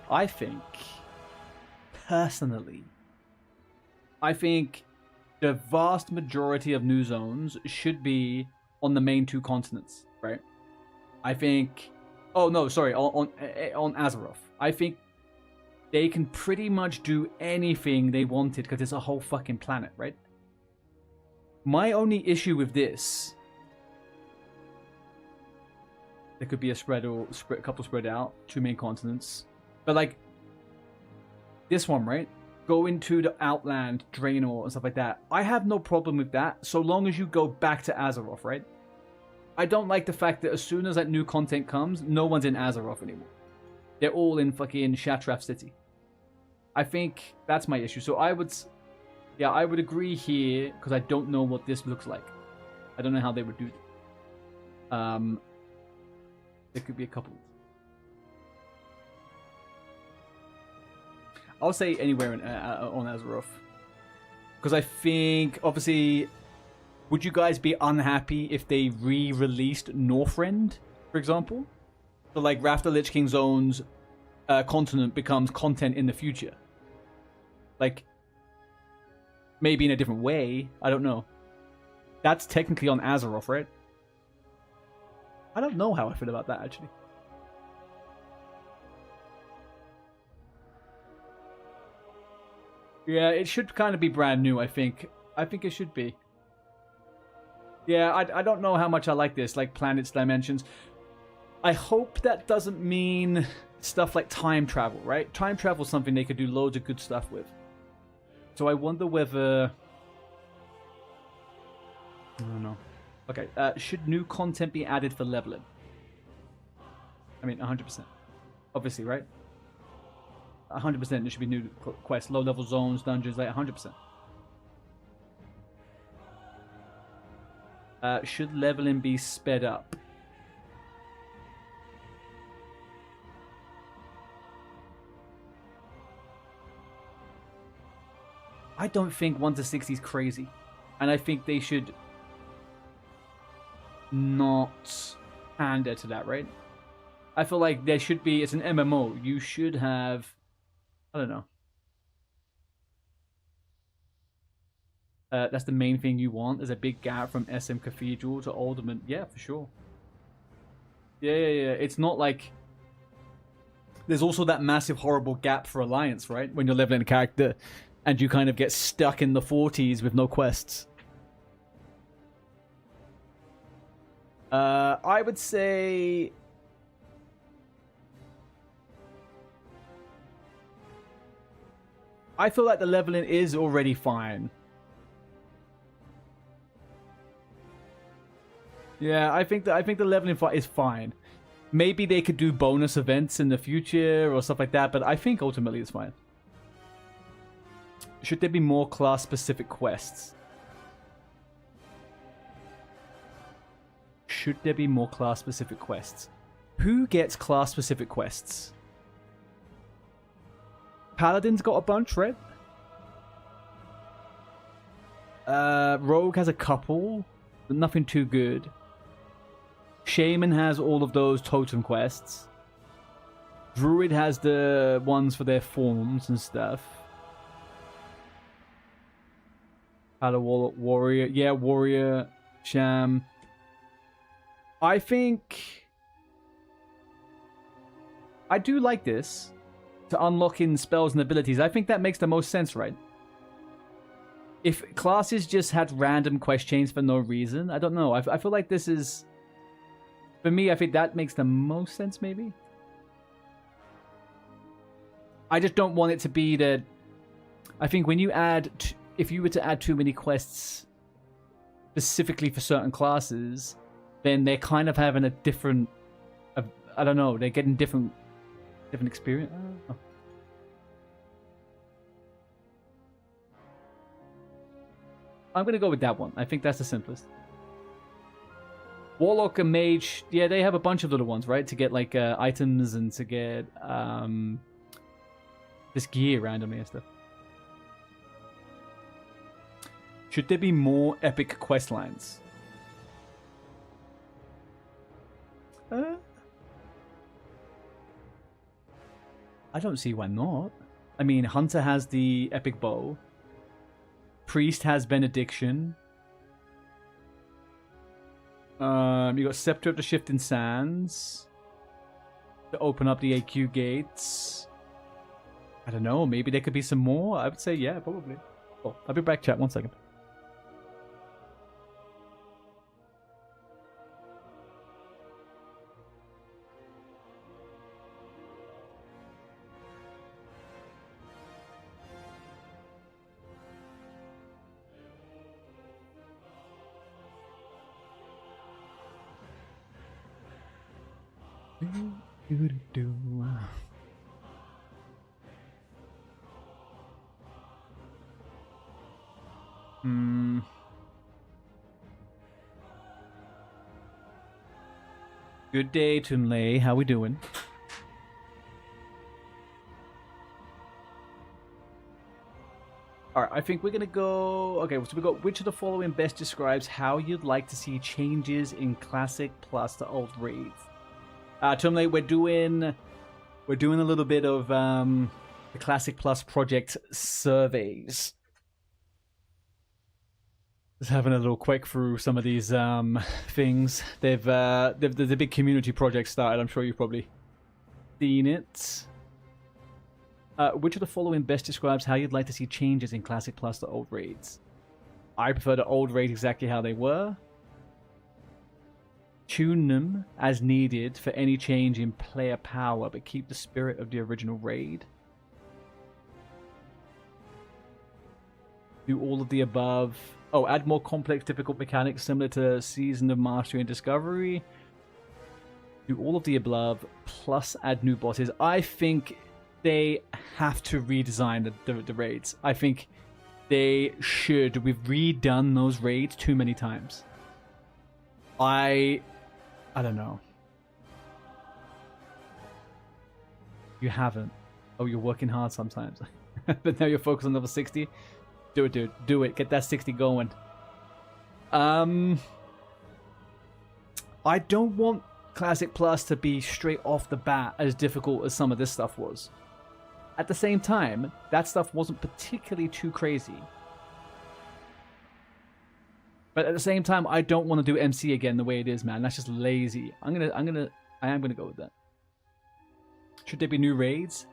I think, personally, I think the vast majority of new zones should be on the main 2 continents, right? I think... Oh, no, sorry, on Azeroth. I think they can pretty much do anything they wanted because it's a whole fucking planet, right? My only issue with this, there could be a couple spread out, 2 main continents, but like this one, right? Go into the Outland, Draenor, and stuff like that. I have no problem with that, so long as you go back to Azeroth, right? I don't like the fact that as soon as that new content comes, no one's in Azeroth anymore. They're all in fucking Shatrath City. I think that's my issue. So I would agree here, because I don't know what this looks like. I don't know how they would do it. There could be a couple. I'll say anywhere on Azeroth. Because I think, obviously, would you guys be unhappy if they re-released Northrend, for example? So like Wrath the Lich King Zone's continent becomes content in the future. Like, maybe in a different way. I don't know. That's technically on Azeroth, right? I don't know how I feel about that, actually. Yeah, it should kind of be brand new, I think. I think it should be. Yeah, I don't know how much I like this, like planets, dimensions. I hope that doesn't mean stuff like time travel, right? Time travel is something they could do loads of good stuff with. So I wonder whether... I don't know. Okay, should new content be added for leveling? I mean, 100%. Obviously, right? 100% there should be new quests, low-level zones, dungeons, like 100%. Should leveling be sped up? I don't think 1 to 60 is crazy. And I think they should not pander to that, right? I feel like there should be, it's an MMO. You should have, I don't know. That's the main thing you want. There's a big gap from SM Cathedral to Alderman. Yeah, for sure. Yeah. It's not like... There's also that massive, horrible gap for Alliance, right? When you're leveling a character and you kind of get stuck in the 40s with no quests. I would say... I feel like the leveling is already fine. Yeah, I think the leveling is fine. Maybe they could do bonus events in the future or stuff like that, but I think ultimately it's fine. Should there be more class-specific quests? Should there be more class-specific quests? Who gets class-specific quests? Paladin's got a bunch, right? Rogue has a couple, but nothing too good. Shaman has all of those totem quests. Druid has the ones for their forms and stuff. Warrior. Yeah, Warrior. Sham. I think... I do like this. To unlock in spells and abilities. I think that makes the most sense, right? If classes just had random quest chains for no reason, I don't know. I feel like this is... For me, I think that makes the most sense, maybe? I just don't want it to be that... I think when you add... If you were to add too many quests specifically for certain classes, then they're kind of having a different... I don't know, they're getting different experience. Oh. I'm gonna go with that one. I think that's the simplest. Warlock and Mage, yeah, they have a bunch of little ones, right? To get like items and to get this gear randomly and stuff. Should there be more epic quest lines? I don't see why not. I mean, Hunter has the epic bow. Priest has benediction. You got Scepter of the Shifting Sands to open up the AQ gates. I don't know. Maybe there could be some more. I would say yeah, probably. Oh, I'll be back, chat. 1 second. Good day, Tunlei. How we doing? Alright, I think we're gonna go... Okay, so we got which of the following best describes how you'd like to see changes in Classic plus the old raids. Tunlei, we're doing a little bit of the Classic Plus project surveys. Just having a little quick through some of these things. There's a big community project started. I'm sure you've probably seen it. Which of the following best describes how you'd like to see changes in Classic Plus to old raids? I prefer the old raids exactly how they were. Tune them as needed for any change in player power, but keep the spirit of the original raid. Do all of the above. Oh, add more complex, difficult mechanics similar to Season of Mastery and Discovery. Do all of the above, plus add new bosses. I think they have to redesign the raids. I think they should. We've redone those raids too many times. I don't know. You haven't. Oh, you're working hard sometimes. But now you're focused on level 60. Do it, dude. Do it. Get that 60 going. I don't want Classic Plus to be straight off the bat as difficult as some of this stuff was. At the same time, that stuff wasn't particularly too crazy. But at the same time, I don't want to do MC again the way it is, man. That's just lazy. I am gonna go with that. Should there be new raids?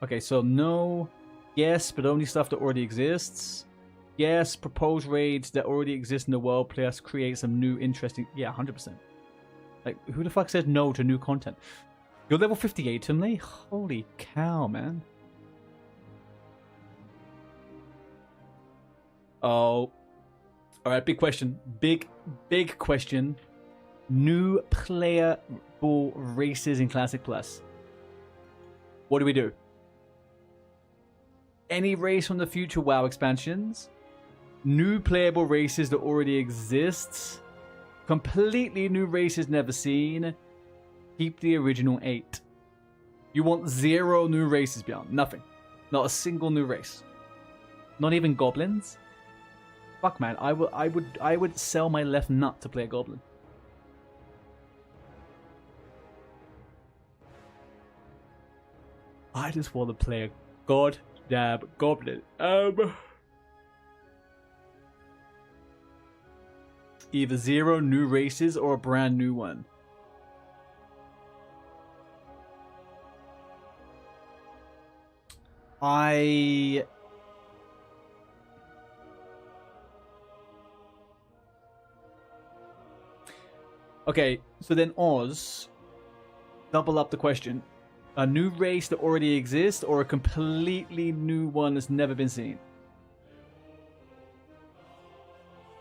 Okay, so no, yes, but only stuff that already exists. Yes, propose raids that already exist in the world, plus create some new interesting... Yeah, 100%. Like, who the fuck says no to new content? You're level 58, Tunlei? Holy cow, man. Oh. Alright, big question. Big question. New playable races in Classic Plus. What do we do? Any race from the future WoW expansions, new playable races that already exist, completely new races never seen, keep the original 8. You want 0 new races, Beyond. Nothing. Not a single new race. Not even goblins? Fuck, man. I would sell my left nut to play a goblin. I just want to play a goddamn goblin. Either 0 new races or a brand new one. Okay, so then Oz, double up the question. A new race that already exists or a completely new one that's never been seen?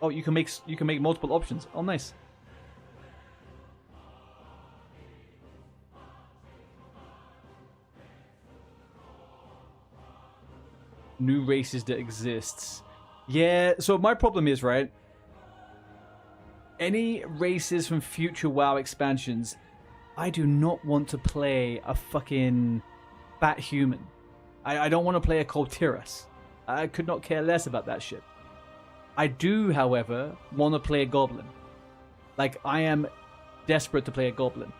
Oh, you can make multiple options. Oh, nice. New races that exists. Yeah, so my problem is, right? Any races from future WoW expansions, I do not want to play a fucking fat human. I don't want to play a Coltiras. I could not care less about that shit. I do, however, want to play a goblin. Like, I am desperate to play a goblin.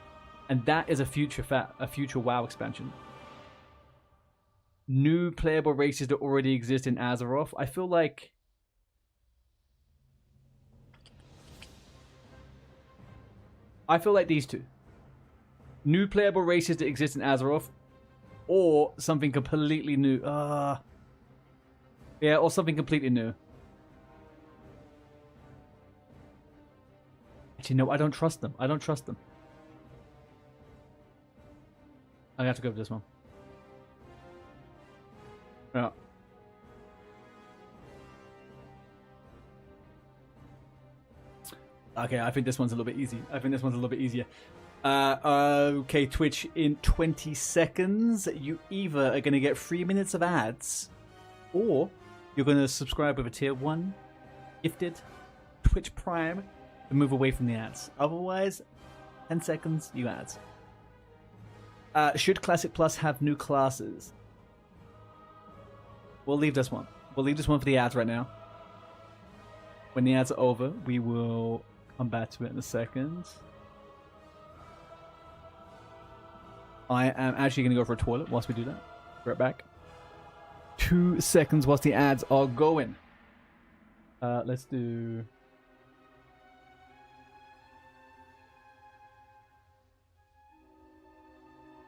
And that is a future WoW expansion. New playable races that already exist in Azeroth. I feel like these two. New playable races that exist in Azeroth, or something completely new. Yeah, or something completely new. Actually, no, I don't trust them. I don't trust them. I have to go for this one. Yeah. Okay, I think this one's a little bit easy. I think this one's a little bit easier. Okay, Twitch, in 20 seconds, you either are going to get 3 minutes of ads, or you're going to subscribe with a tier 1 gifted Twitch Prime to move away from the ads. Otherwise, 10 seconds, you ads. Should Classic Plus have new classes? We'll leave this one. We'll leave this one for the ads right now. When the ads are over, we will come back to it in a second. I am actually going to go for a toilet whilst we do that. Right back. 2 seconds whilst the ads are going. Let's do...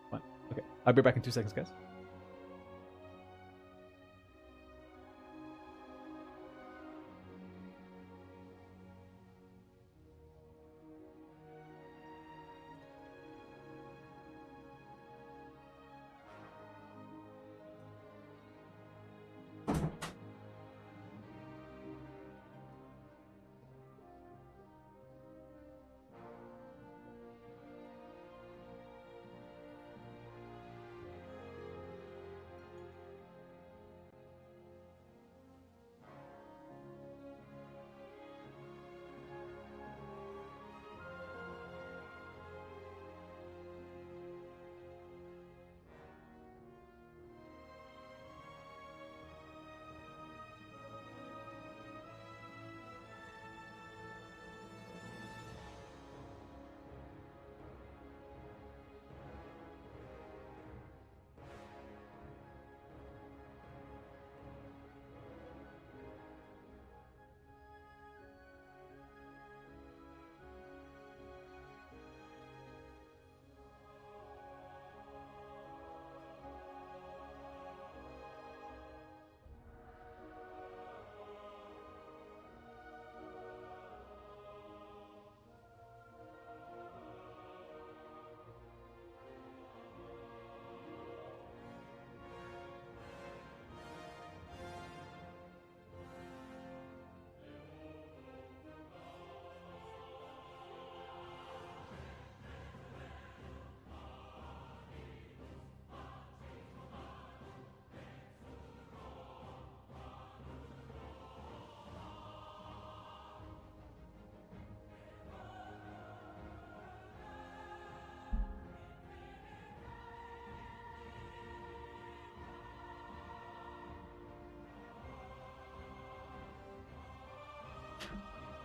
Fine. Okay, I'll be back in 2 seconds, guys.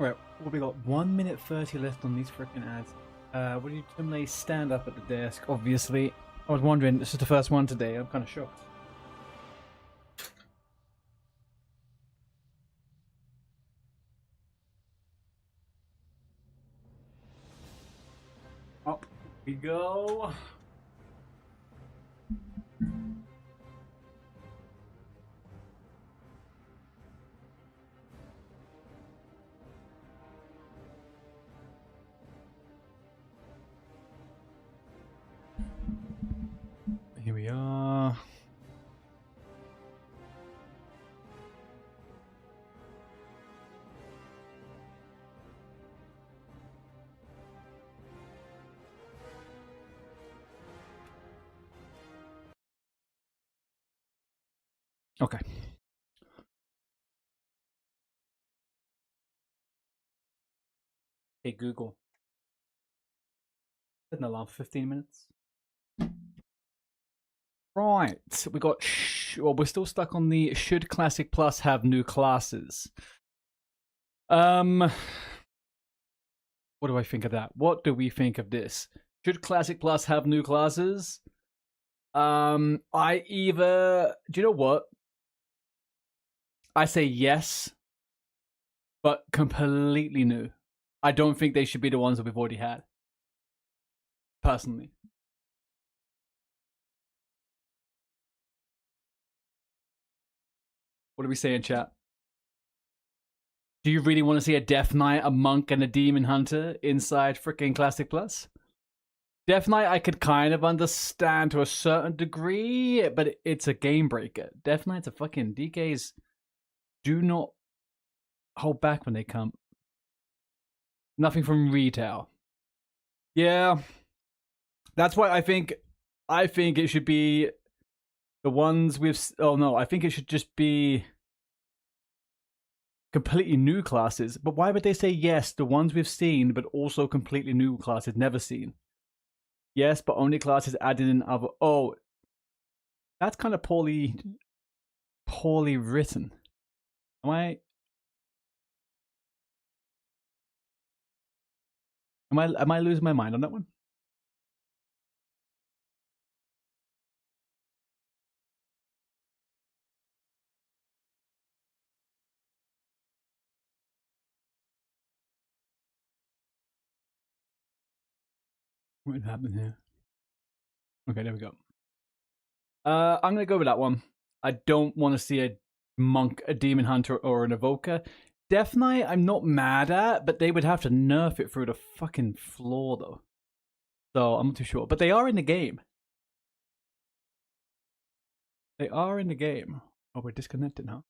Alright, well, we got 1 minute 30 left on these freaking ads. What do you terminate stand up at the desk? Obviously. I was wondering, this is the first one today. I'm kind of shocked. Up we go. Here we are. Okay. Hey Google. Set an alarm for 15 minutes. Right, we got. Well, we're still stuck on the should Classic Plus have new classes. What do I think of that? What do we think of this? Should Classic Plus have new classes? I either. Do you know what? I say yes, but completely new. I don't think they should be the ones that we've already had. Personally. What do we say in chat? Do you really want to see a Death Knight, a Monk, and a Demon Hunter inside freaking Classic Plus? Death Knight I could kind of understand to a certain degree, but it's a game breaker. Death Knight's a fucking... DKs do not hold back when they come. Nothing from retail. Yeah. That's why I think it should be the ones with... Oh no, I think it should just be completely new classes. But why would they say yes, the ones we've seen, but also completely new classes never seen? Yes, but only classes added in other... Oh, that's kind of poorly written. Am I losing my mind on that one? What happened here? Okay, there we go. I'm gonna go with that one. I don't want to see a Monk, a Demon Hunter, or an Evoker. Death Knight, I'm not mad at, but they would have to nerf it through the fucking floor, though. So I'm not too sure. But they are in the game. They are in the game. Oh, we're disconnected, huh?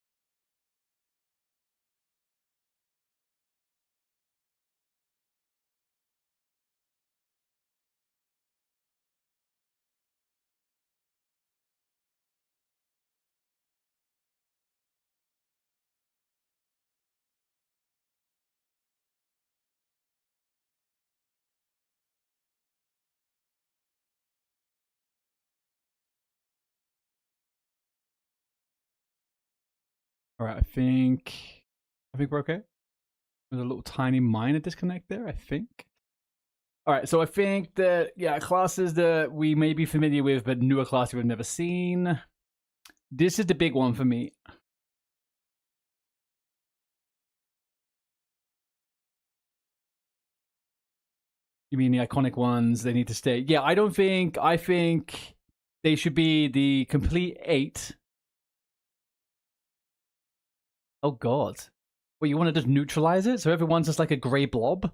All right, I think we're okay. There's a little tiny minor disconnect there, I think. All right, so I think that, yeah, classes that we may be familiar with, but newer classes we've never seen. This is the big one for me. You mean the iconic ones, they need to stay? Yeah, I think they should be the complete 8. Oh, God. Well, you want to just neutralize it? So everyone's just like a grey blob?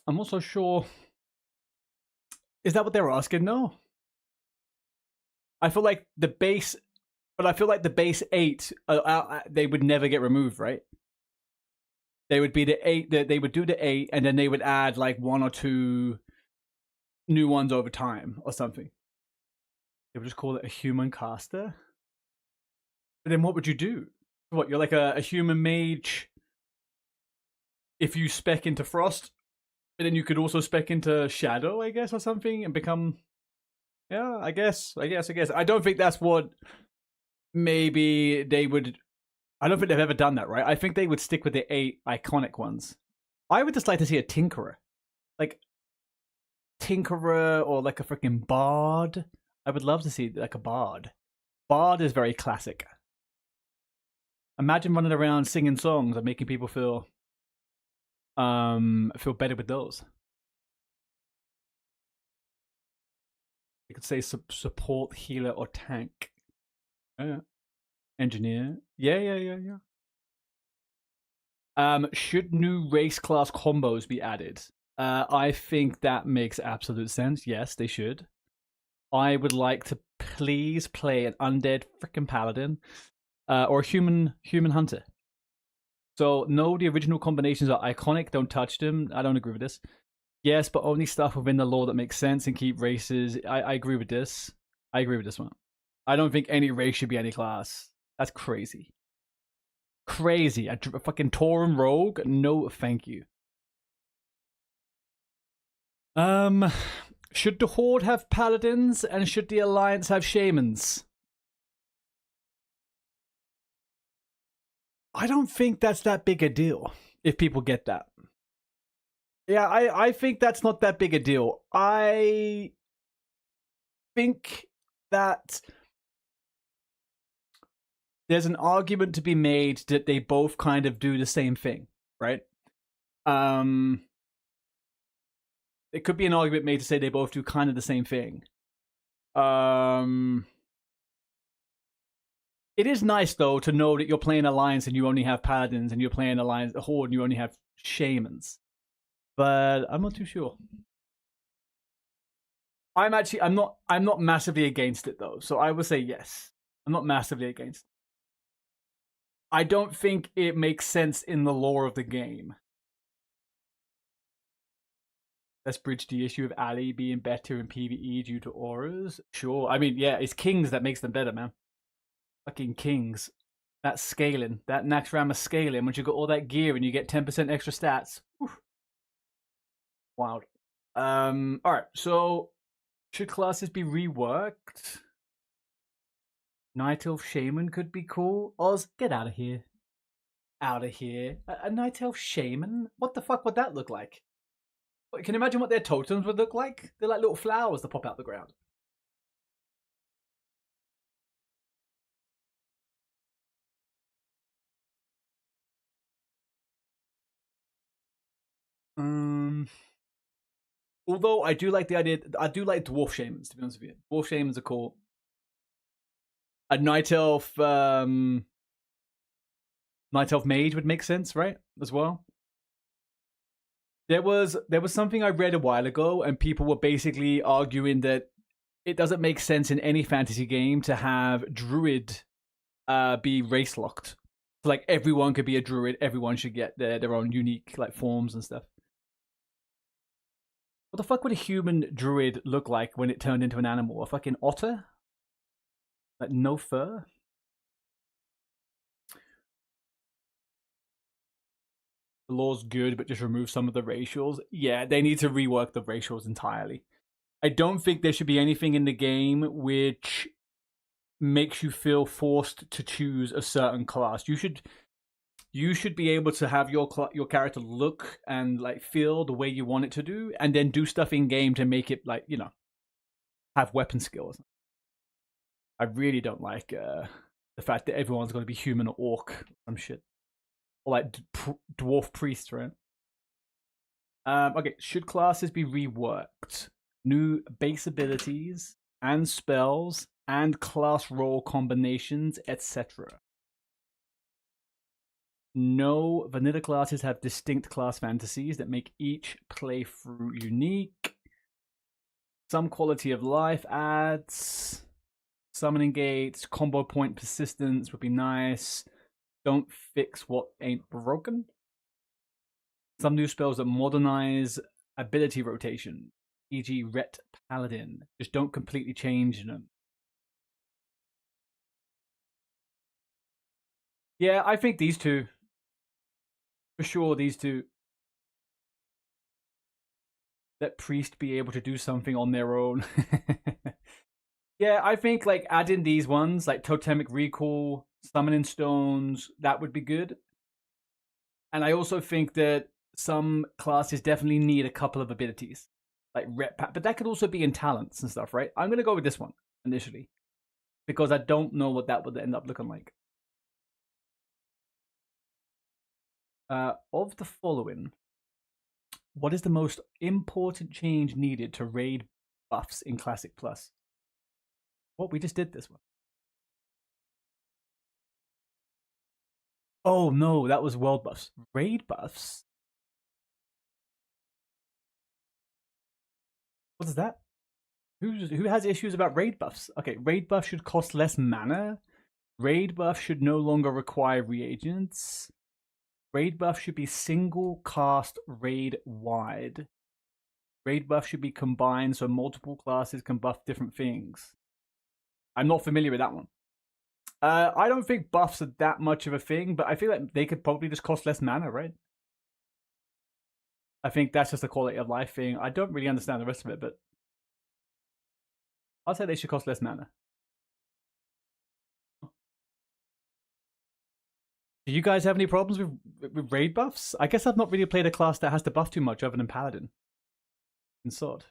I'm not so sure. Is that what they were asking? No. I feel like the base... But I feel like the base 8, they would never get removed, right? They would be the 8, they would do the 8, and then they would add like 1 or 2 new ones over time, or something. They would just call it a human caster? But then what would you do? What, you're like a human mage if you spec into Frost, and then you could also spec into Shadow, I guess, or something, and become... Yeah, I guess. I don't think that's what maybe they would... I don't think they've ever done that, right? I think they would stick with the 8 iconic ones. I would just like to see a Tinkerer. Like, Tinkerer or like a freaking Bard. I would love to see like a Bard. Bard is very classic. Imagine running around singing songs and making people feel better with those. You could say support, healer, or tank. Yeah. Engineer. Yeah. Should new race class combos be added? I think that makes absolute sense. Yes, they should. I would like to please play an undead freaking paladin. Or a human hunter. So, no, the original combinations are iconic. Don't touch them. I don't agree with this. Yes, but only stuff within the lore that makes sense and keep races. I agree with this. I agree with this one. I don't think any race should be any class. That's crazy. Crazy. A fucking Tauren rogue? No, thank you. Should the Horde have paladins and should the Alliance have shamans? I don't think that's that big a deal, if people get that. Yeah, I think that's not that big a deal. I think that there's an argument to be made that they both kind of do the same thing, right? It could be an argument made to say they both do kind of the same thing. It is nice though to know that you're playing Alliance and you only have Paladins, and you're playing Alliance Horde and you only have Shamans. But I'm not too sure. I'm not massively against it though, so I would say yes. I'm not massively against it. I don't think it makes sense in the lore of the game. Let's bridge the issue of Ali being better in PvE due to auras. Sure. I mean, yeah, it's Kings that makes them better, man. Fucking Kings. That scaling. That Naxxramas scaling. Once you got all that gear and you get 10% extra stats. Oof. Wild. Alright, so should classes be reworked? Night Elf Shaman could be cool. Oz, get out of here. Out of here. A Night Elf Shaman? What the fuck would that look like? Can you imagine what their totems would look like? They're like little flowers that pop out the ground. Although I do like the idea, I do like dwarf shamans, to be honest with you. Dwarf shamans are cool. A night elf mage would make sense, right? As well. There was something I read a while ago, and people were basically arguing that it doesn't make sense in any fantasy game to have druid be race locked. So, like, everyone could be a druid, everyone should get their own unique like forms and stuff. What the fuck would a human druid look like when it turned into an animal? A fucking otter? Like, no fur? The law's good, but just remove some of the racials. Yeah, they need to rework the racials entirely. I don't think there should be anything in the game which makes you feel forced to choose a certain class. You should be able to have your character look and like feel the way you want it to do, and then do stuff in game to make it like, you know, have weapon skills. I really don't like the fact that everyone's going to be human or orc or some shit, or like dwarf priest, right? Okay, should classes be reworked? New base abilities and spells and class role combinations, etc. No, vanilla classes have distinct class fantasies that make each playthrough unique. Some quality of life adds. Summoning gates, combo point persistence would be nice. Don't fix what ain't broken. Some new spells that modernize ability rotation, e.g. Ret Paladin. Just don't completely change them. Yeah, I think these two. For sure, these two. Let Priest be able to do something on their own. Yeah, I think like adding these ones, like Totemic Recall, Summoning Stones, that would be good. And I also think that some classes definitely need a couple of abilities. Like Ret Pack, but that could also be in talents and stuff, right? I'm going to go with this one, initially. Because I don't know what that would end up looking like. Of the following, what is the most important change needed to raid buffs in Classic Plus? What, we just did this one. Oh no, that was world buffs. Raid buffs? What is that? Who has issues about raid buffs? Okay, raid buff should cost less mana. Raid buff should no longer require reagents. Raid buff should be single cast raid wide. Raid buff should be combined so multiple classes can buff different things. I'm not familiar with that one. I don't think buffs are that much of a thing, but I feel like they could probably just cost less mana, right? I think that's just a quality of life thing. I don't really understand the rest of it, but I'll say they should cost less mana. Do you guys have any problems with raid buffs? I guess I've not really played a class that has to buff too much other than Paladin and Sword.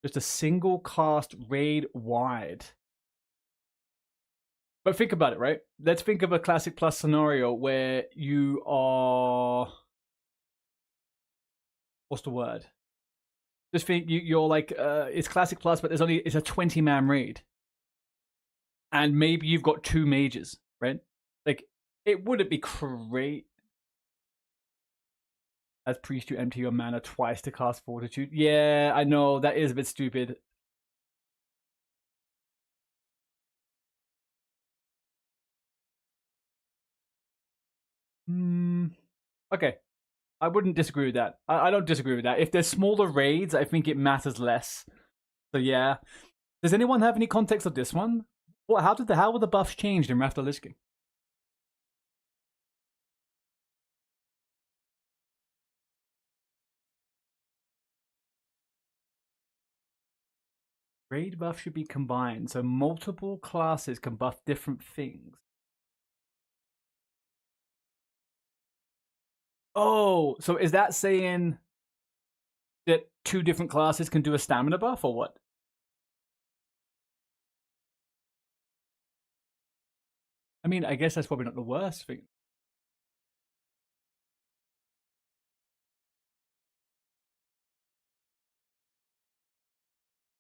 Just a single cast raid wide. But think about it, right? Let's think of a Classic Plus scenario where you are... What's the word? Just think you're like, it's Classic Plus, but it's a 20-man raid. and maybe you've got 2 mages, right? Like, it wouldn't be great as priest to empty your mana twice to cast Fortitude. Yeah, I know, that is a bit stupid. Okay. I wouldn't disagree with that. I don't disagree with that. If there's smaller raids, I think it matters less. So yeah. Does anyone have any context of this one? Well, how were the buffs changed in Wrath of the Lich King? Raid buff should be combined, so multiple classes can buff different things. Oh, so is that saying that 2 different classes can do a stamina buff, or what? I mean, I guess that's probably not the worst thing.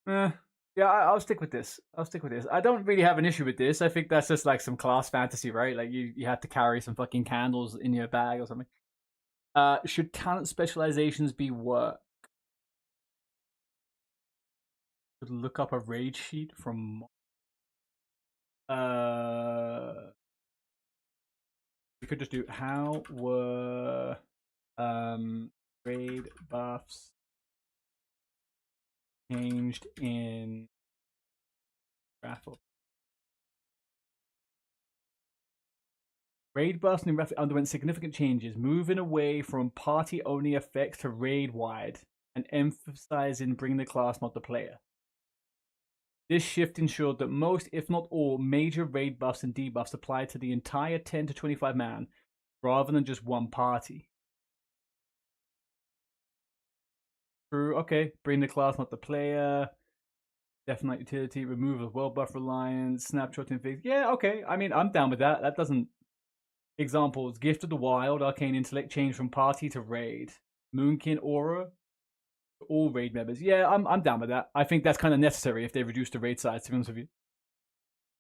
Yeah, I'll stick with this. I don't really have an issue with this. I think that's just like some class fantasy, right? Like you have to carry some fucking candles in your bag or something. Should talent specializations be work? Should look up a raid sheet from. We could just do how were raid buffs changed in raffle. Raid buffs in Wrath underwent significant changes, moving away from party-only effects to raid-wide, and emphasizing bring the class, not the player. This shift ensured that most, if not all, major raid buffs and debuffs applied to the entire 10 to 25 man, rather than just one party. True, okay. Bring the class, not the player. Definite utility, remove of world buff reliance, snapshotting things. Yeah, okay. I mean, I'm down with that. That doesn't... Examples, Gift of the Wild, Arcane Intellect, change from party to raid. Moonkin Aura, all raid members. Yeah, I'm down with that. I think that's kind of necessary if they reduce the raid size, to be honest with you.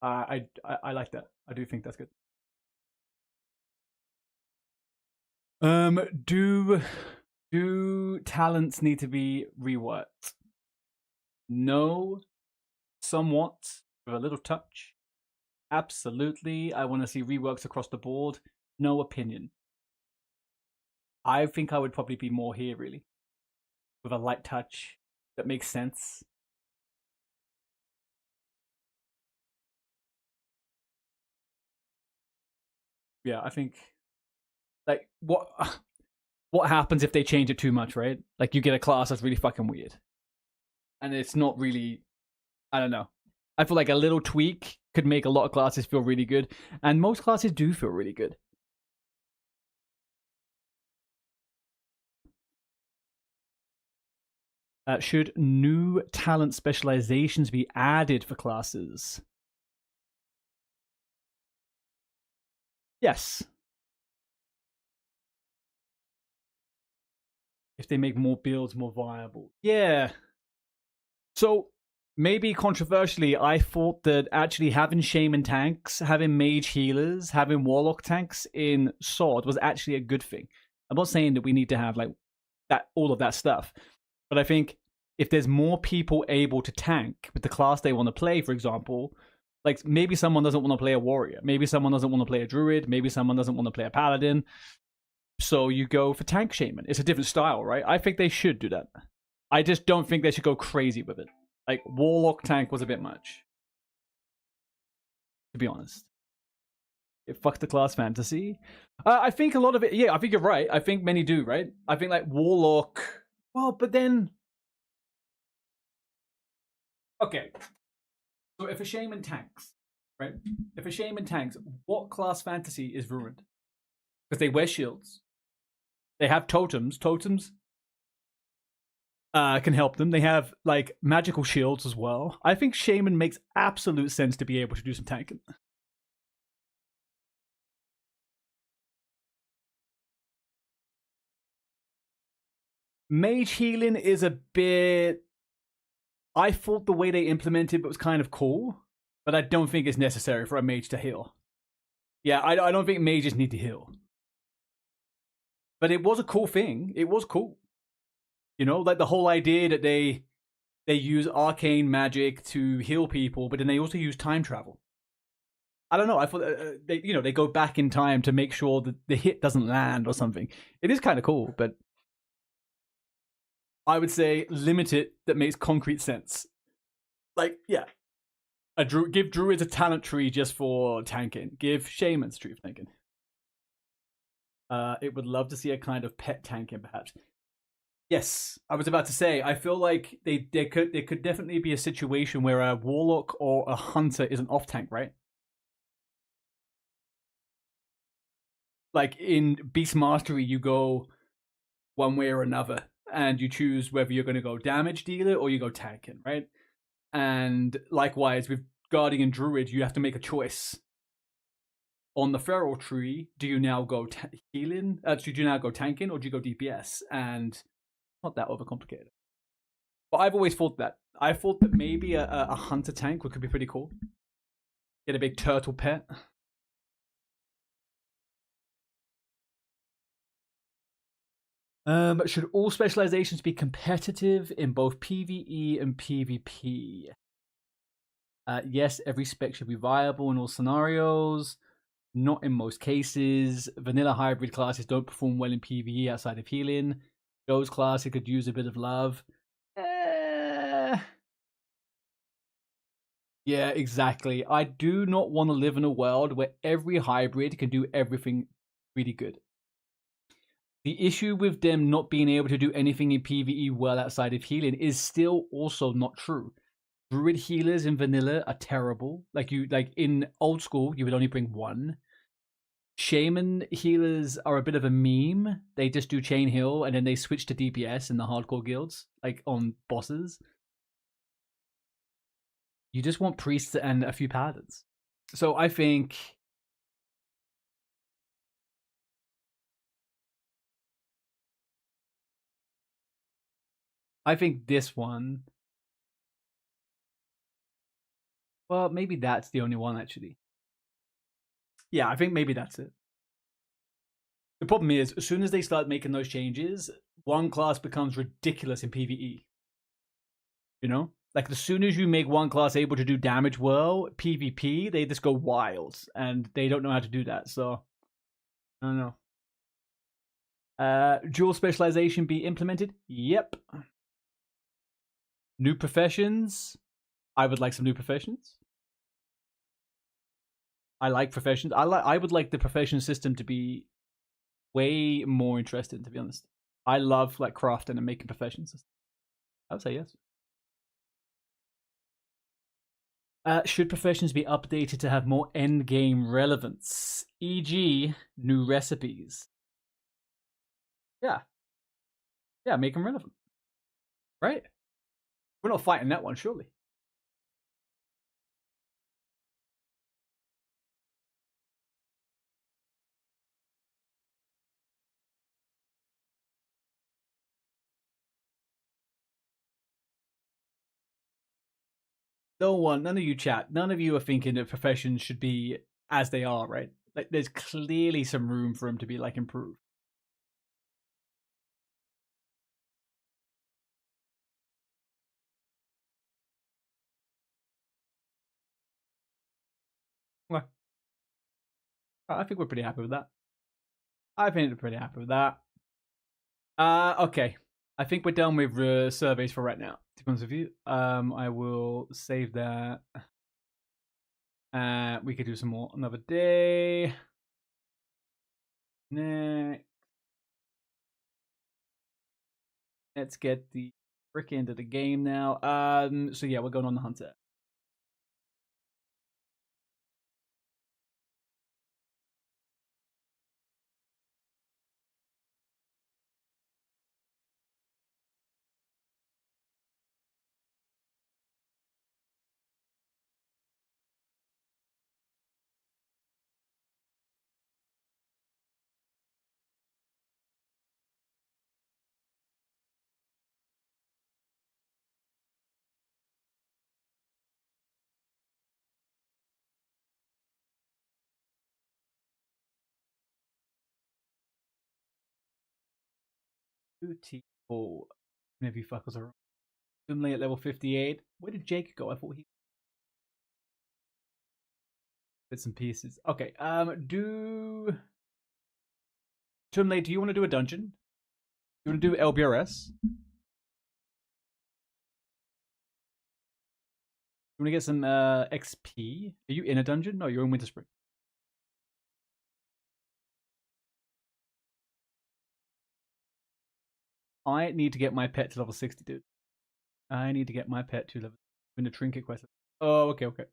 I like that. I do think that's good. Do talents need to be reworked? No, somewhat, with a little touch. Absolutely, I want to see reworks across the board. No opinion. I think I would probably be more here, really. With a light touch that makes sense. Yeah, I think... Like, what happens if they change it too much, right? Like, you get a class that's really fucking weird. And it's not really... I don't know. I feel like a little tweak could make a lot of classes feel really good. And most classes do feel really good. Should new talent specializations be added for classes? Yes. If they make more builds more viable. Yeah. So, maybe controversially, I thought that actually having Shaman tanks, having Mage healers, having Warlock tanks in Sword was actually a good thing. I'm not saying that we need to have like that, all of that stuff. But I think if there's more people able to tank with the class they want to play, for example, like maybe someone doesn't want to play a warrior, maybe someone doesn't want to play a druid, maybe someone doesn't want to play a paladin, so you go for tank shaman. It's a different style, right? I think they should do that. I just don't think they should go crazy with it. Like warlock tank was a bit much, to be honest. It fucked the class fantasy. I think a lot of it, yeah, I think you're right. I think many do, right? I think like warlock, well, but then okay, so if a shaman tanks, right? If a shaman tanks, what class fantasy is ruined? Because they wear shields. They have totems. Totems can help them. They have, like, magical shields as well. I think shaman makes absolute sense to be able to do some tanking. Mage healing is a bit... I thought the way they implemented it was kind of cool, but I don't think it's necessary for a mage to heal. Yeah, I don't think mages need to heal. But it was a cool thing. It was cool. You know, like the whole idea that they use arcane magic to heal people, but then they also use time travel. I don't know. I thought they go back in time to make sure that the hit doesn't land or something. It is kind of cool, but I would say limit it that makes concrete sense. Like, yeah, give druids a talent tree just for tanking. Give shamans a tree for tanking. It would love to see a kind of pet tanking, perhaps. Yes, I was about to say. I feel like there could definitely be a situation where a warlock or a hunter is an off tank, right? Like in Beast Mastery, you go one way or another, and you choose whether you're going to go damage dealer or you go tanking, right? And likewise with Guardian Druid, you have to make a choice. On the Feral tree, do you now go healing? Do you now go tanking or do you go DPS? And not that overcomplicated. But I've always thought that. I thought that maybe a hunter tank could be pretty cool. Get a big turtle pet. Should all specializations be competitive in both PvE and PvP? Yes, every spec should be viable in all scenarios. Not in most cases. Vanilla hybrid classes don't perform well in PvE outside of healing. Those classes could use a bit of love. Yeah, exactly. I do not want to live in a world where every hybrid can do everything really good. The issue with them not being able to do anything in PvE well outside of healing is still also not true. Druid healers in vanilla are terrible. Like in old school, you would only bring one. Shaman healers are a bit of a meme. They just do chain heal and then they switch to DPS in the hardcore guilds, like on bosses. You just want priests and a few paladins. So I think this one, well, maybe that's the only one actually. Yeah, I think maybe that's it. The problem is, as soon as they start making those changes, one class becomes ridiculous in PvE. You know? Like, as soon as you make one class able to do damage well, PvP, they just go wild. And they don't know how to do that, so... I don't know. Dual specialization be implemented? Yep. New professions? I would like some new professions. I like professions. I would like the profession system to be way more interesting, to be honest. I love like crafting and making professions. I would say yes. Should professions be updated to have more end game relevance, e.g., new recipes? Yeah, make them relevant, right? We're not fighting that one, surely. None of you chat, none of you are thinking that professions should be as they are, right? Like, there's clearly some room for them to be like improved. Well, I think we're pretty happy with that. Okay. I think we're done with surveys for right now, to be honest with you. I will save that. We could do some more another day. Next. Let's get the frick into the game now. So yeah, we're going on the hunter. T4. Whenever you fuckers are suddenly at level 58. Where did Jake go? I thought he bits and pieces. Okay, do Tunley, do you want to do a dungeon? You want to do LBRS? You want to get some XP? Are you in a dungeon? No, you're in Winter Spring. I need to get my pet to level 60, dude. I need to get my pet to level in the trinket quest. Oh, okay, okay.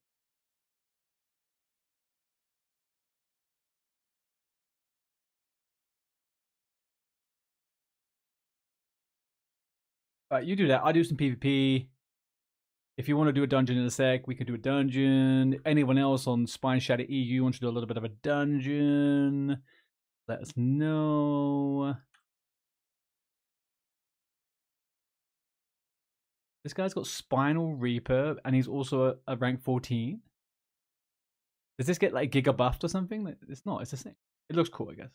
Alright, you do that. I'll do some PvP. If you want to do a dungeon in a sec, we could do a dungeon. Anyone else on Spine Shadow EU wants to do a little bit of a dungeon, let us know. This guy's got Spinal Reaper, and he's also a rank 14. Does this get like Giga buffed or something? It's not, it's the same. It looks cool, I guess.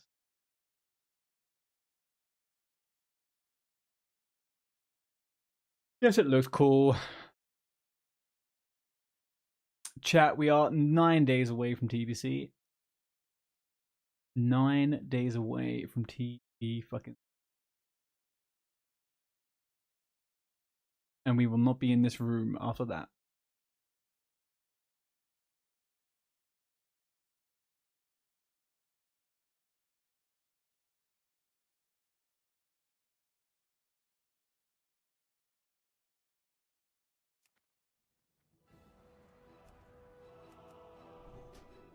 Yes, it looks cool. Chat, we are 9 days away from TBC. 9 days away from TB fucking. And we will not be in this room after that.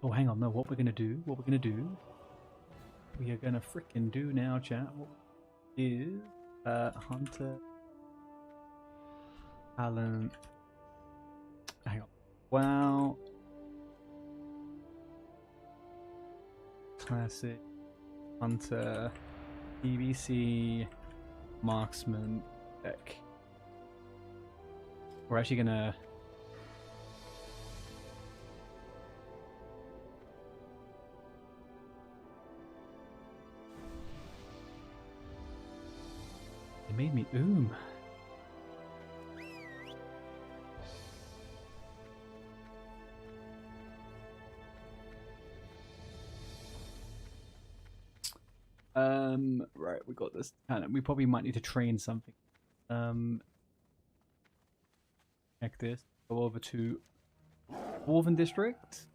Oh, hang on, no, what we're gonna do, we are gonna freaking do now, chat. What is Hunter Talent? Hang on. Wow. Classic Hunter TBC Marksman deck. We're actually gonna made me right, we got this. We probably might need to train something. Check this. Go over to Dwarven District.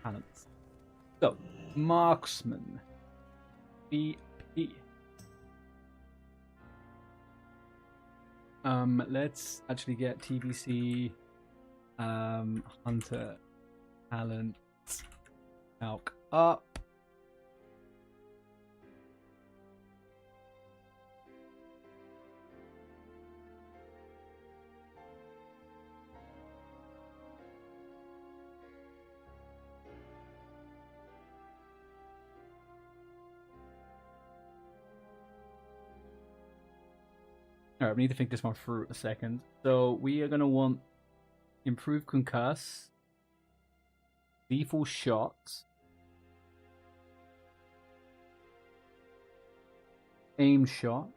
Talents. So, Marksman. BP. Let's actually get TBC Hunter Talent Calc up. Alright, we need to think this one through a second. So we are going to want improved concuss, lethal shots, aim shot.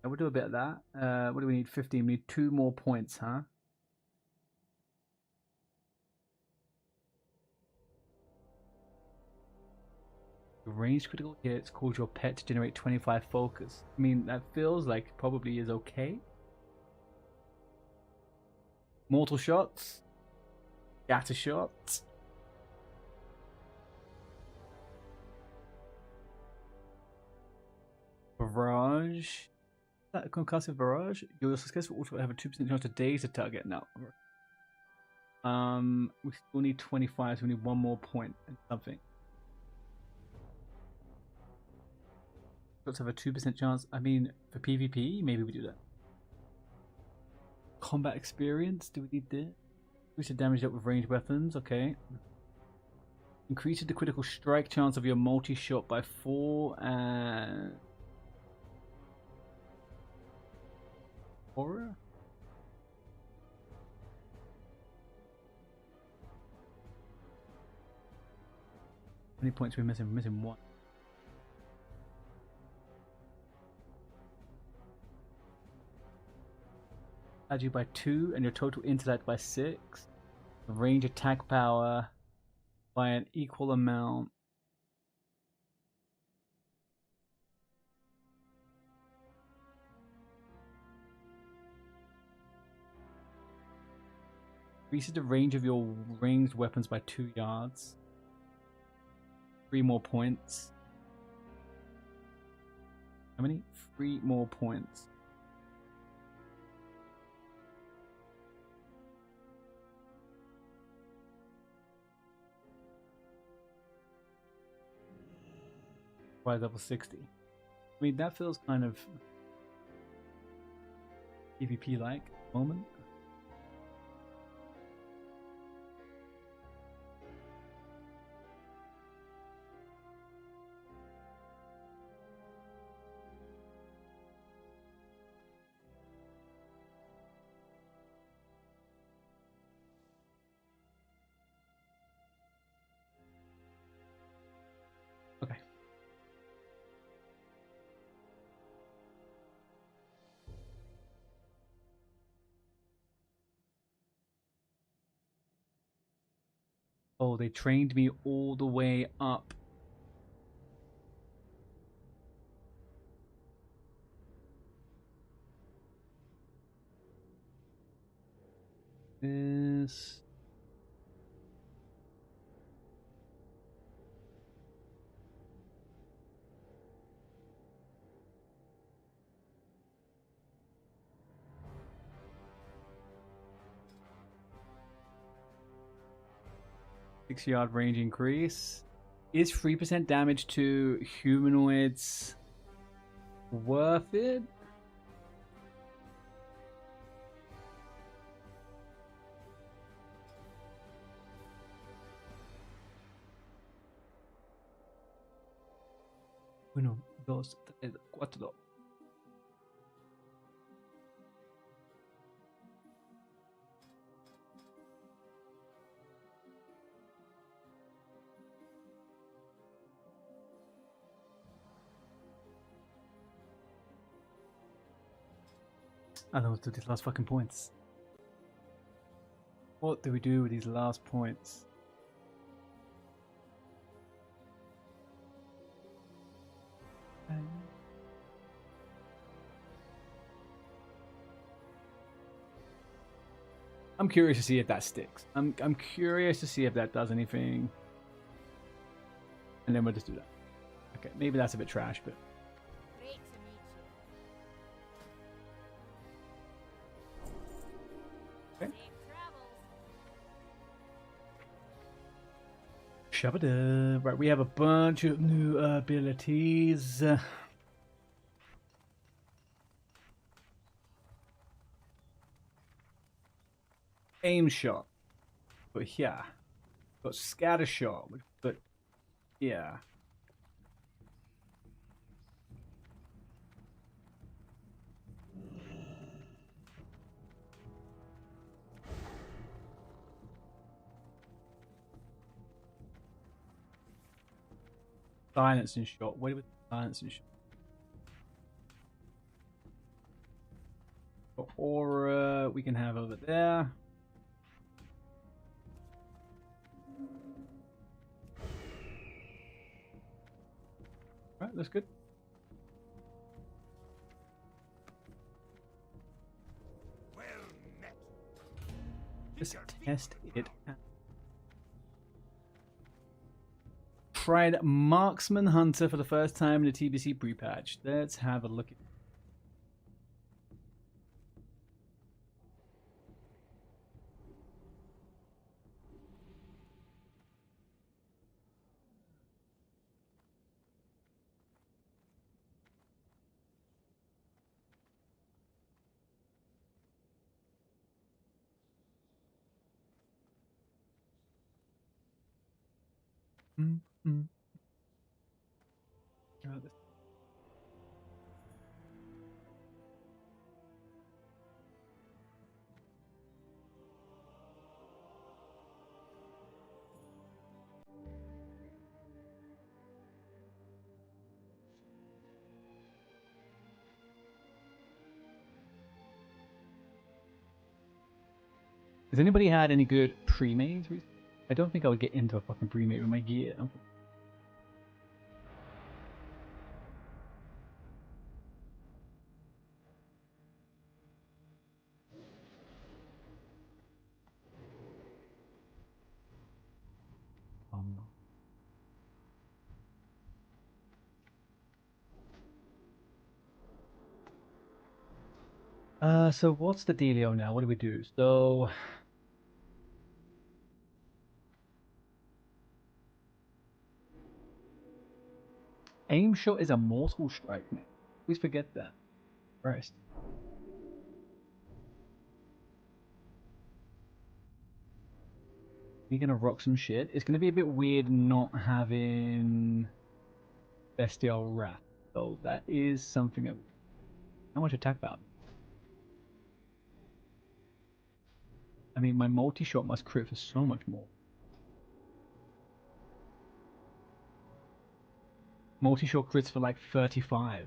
We'll do a bit of that. What do we need? 15. We need 2 more points, huh? Range critical hits cause your pet to generate 25 focus. I mean, that feels like probably is okay. Mortal shots. Scatter shots. Barrage. That concussive barrage? Your successful also have a 2% chance to daze a target. No. We still need 25, so we need 1 more point and something. Shots have a 2% chance. I mean, for PvP, maybe we do that. Combat experience, do we need this? Increase the damage up with ranged weapons, okay. Increases the critical strike chance of your multi-shot by 4 and... Horror? How many points are we missing? We're missing 1. Add you by 2 and your total intellect by 6. Range attack power by an equal amount. Increases the range of your ranged weapons by 2 yards. 3 more points. How many? 3 more points. By level 60. I mean, that feels kind of PvP-like at the moment. Okay. Oh, they trained me all the way up. This... Six-yard range increase. Is 3% damage to humanoids worth it? Uno, dos, tres, cuatro. I don't know what to do with these last fucking points. What do we do with these last points? I'm curious to see if that sticks. I'm curious to see if that does anything. And then we'll just do that. Okay, maybe that's a bit trash, but... Okay. Shabada. Right, we have a bunch of new abilities. Aim shot. But here. Got scatter shot. But yeah. Silence and shot. What with silence and shot? Got aura we can have over there. Right, that's good. Well met. Let's test it out. Tried Marksman Hunter for the first time in the TBC pre-patch. Let's have a look at it. Mm. Oh, this. Has anybody had any good pre-mades? I don't think I would get into a fucking pre-made with my gear. So what's the dealio now? What do we do? So aim shot is a mortal strike, man. Please forget that. Christ. We're gonna rock some shit. It's gonna be a bit weird not having Bestial Wrath. So that is something that... How much attack value? I mean, my multi-shot must crit for so much more. Multi-shot crits for like 35%.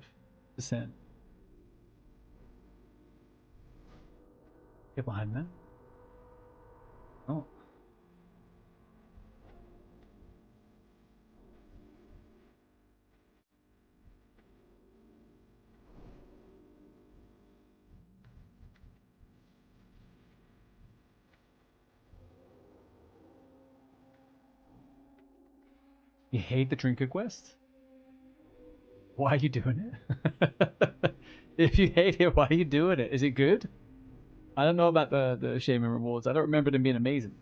Get behind that. Oh. You hate the Trinket quest? Why are you doing it? If you hate it, why are you doing it? Is it good? I don't know about the Shaman rewards. I don't remember them being amazing.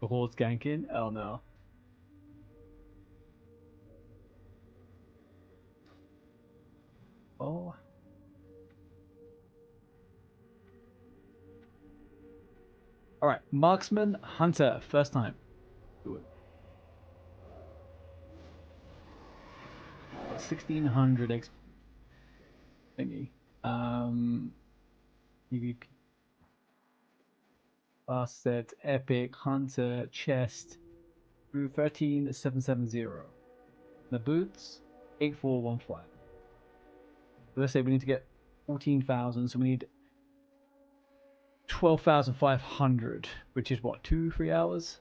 The Horde ganking? Oh no. Oh. Alright, Marksman, Hunter, first time. Do it. 1600 X thingy. PvP. Fast set, Epic, Hunter, Chest. Route 13770. The boots, 8415. So let's say we need to get 14,000, so we need 12,500, which is what, 2-3 hours?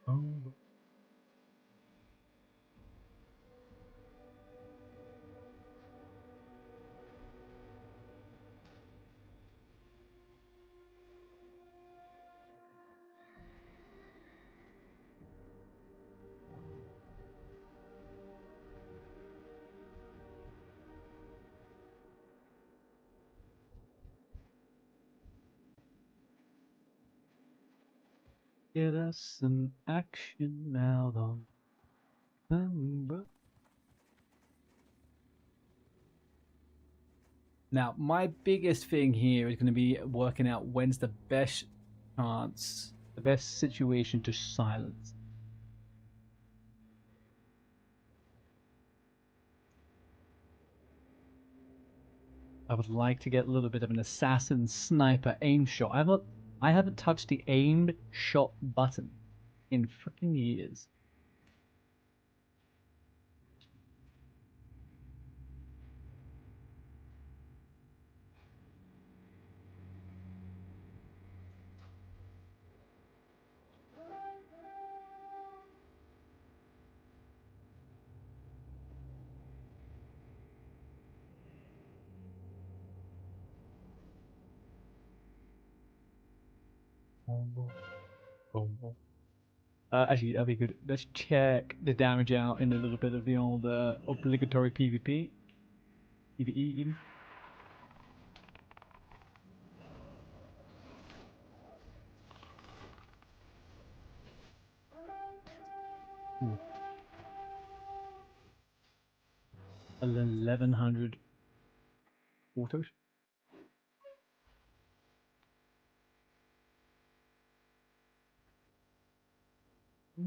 Oh. Get us some action now, though. Now, my biggest thing here is going to be working out when's the best chance, the best situation to silence. I would like to get a little bit of an assassin sniper aim shot. I haven't touched the aimed shot button in freaking years. Actually, that'd be good. Let's check the damage out in a little bit of the old obligatory PvP. PvE even. Ooh. 1100 autos. I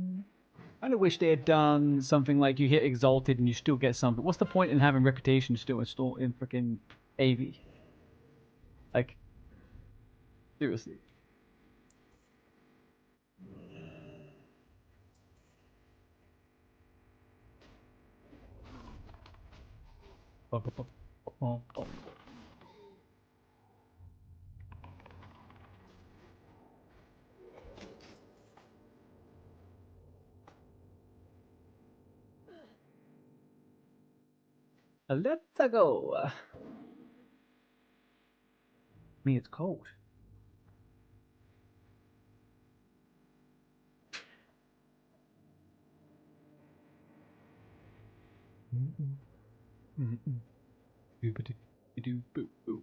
kind of wish they had done something like you hit Exalted and you still get something. What's the point in having Reputation still installed in freaking AV? Like, seriously. Let's go. I mean, it's cold. Boop boop.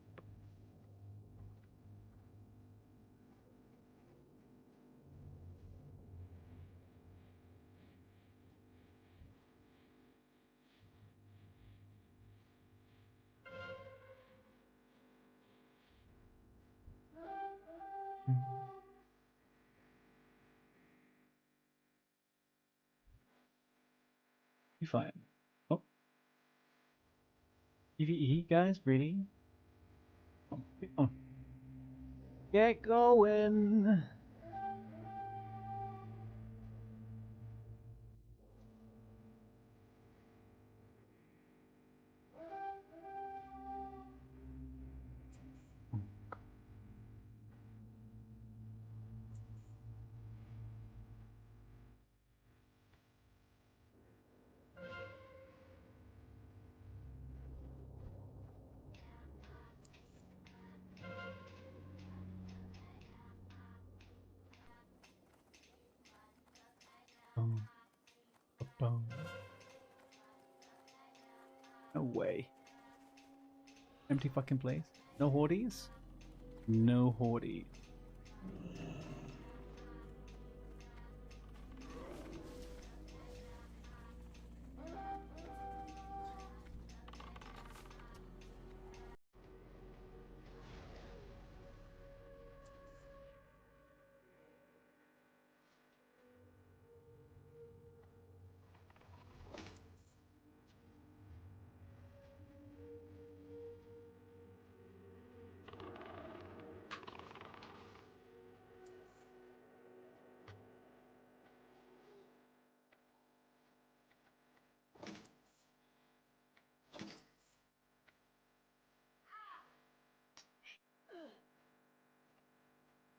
You fine. Oh. PvE, guys, really? Oh. Get going. No way. Empty fucking place. No hoardies? No hoardies.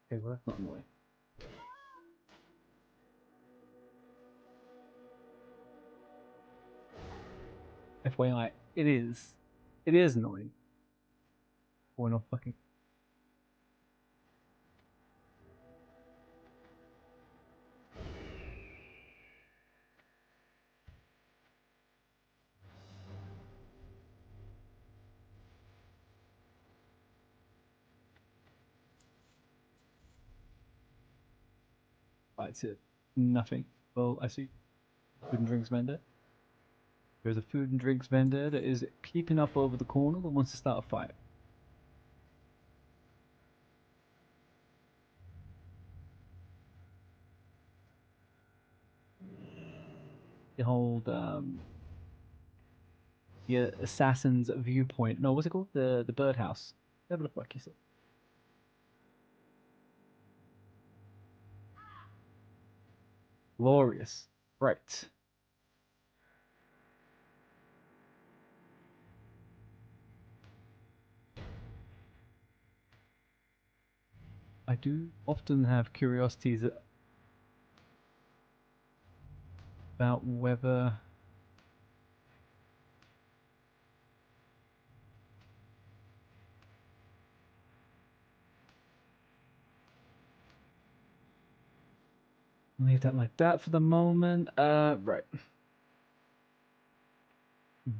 Okay, well that's not annoying. FYI, it is. It is annoying. We're not fucking. That's it. Nothing. Well, I see. Food and drinks vendor. There's a food and drinks vendor that is keeping up over the corner that wants to start a fight. The whole the assassin's viewpoint. No, what's it called? The birdhouse. Whatever the fuck you said. Glorious. Right. I do often have curiosities about whether leave that like that for the moment. Right.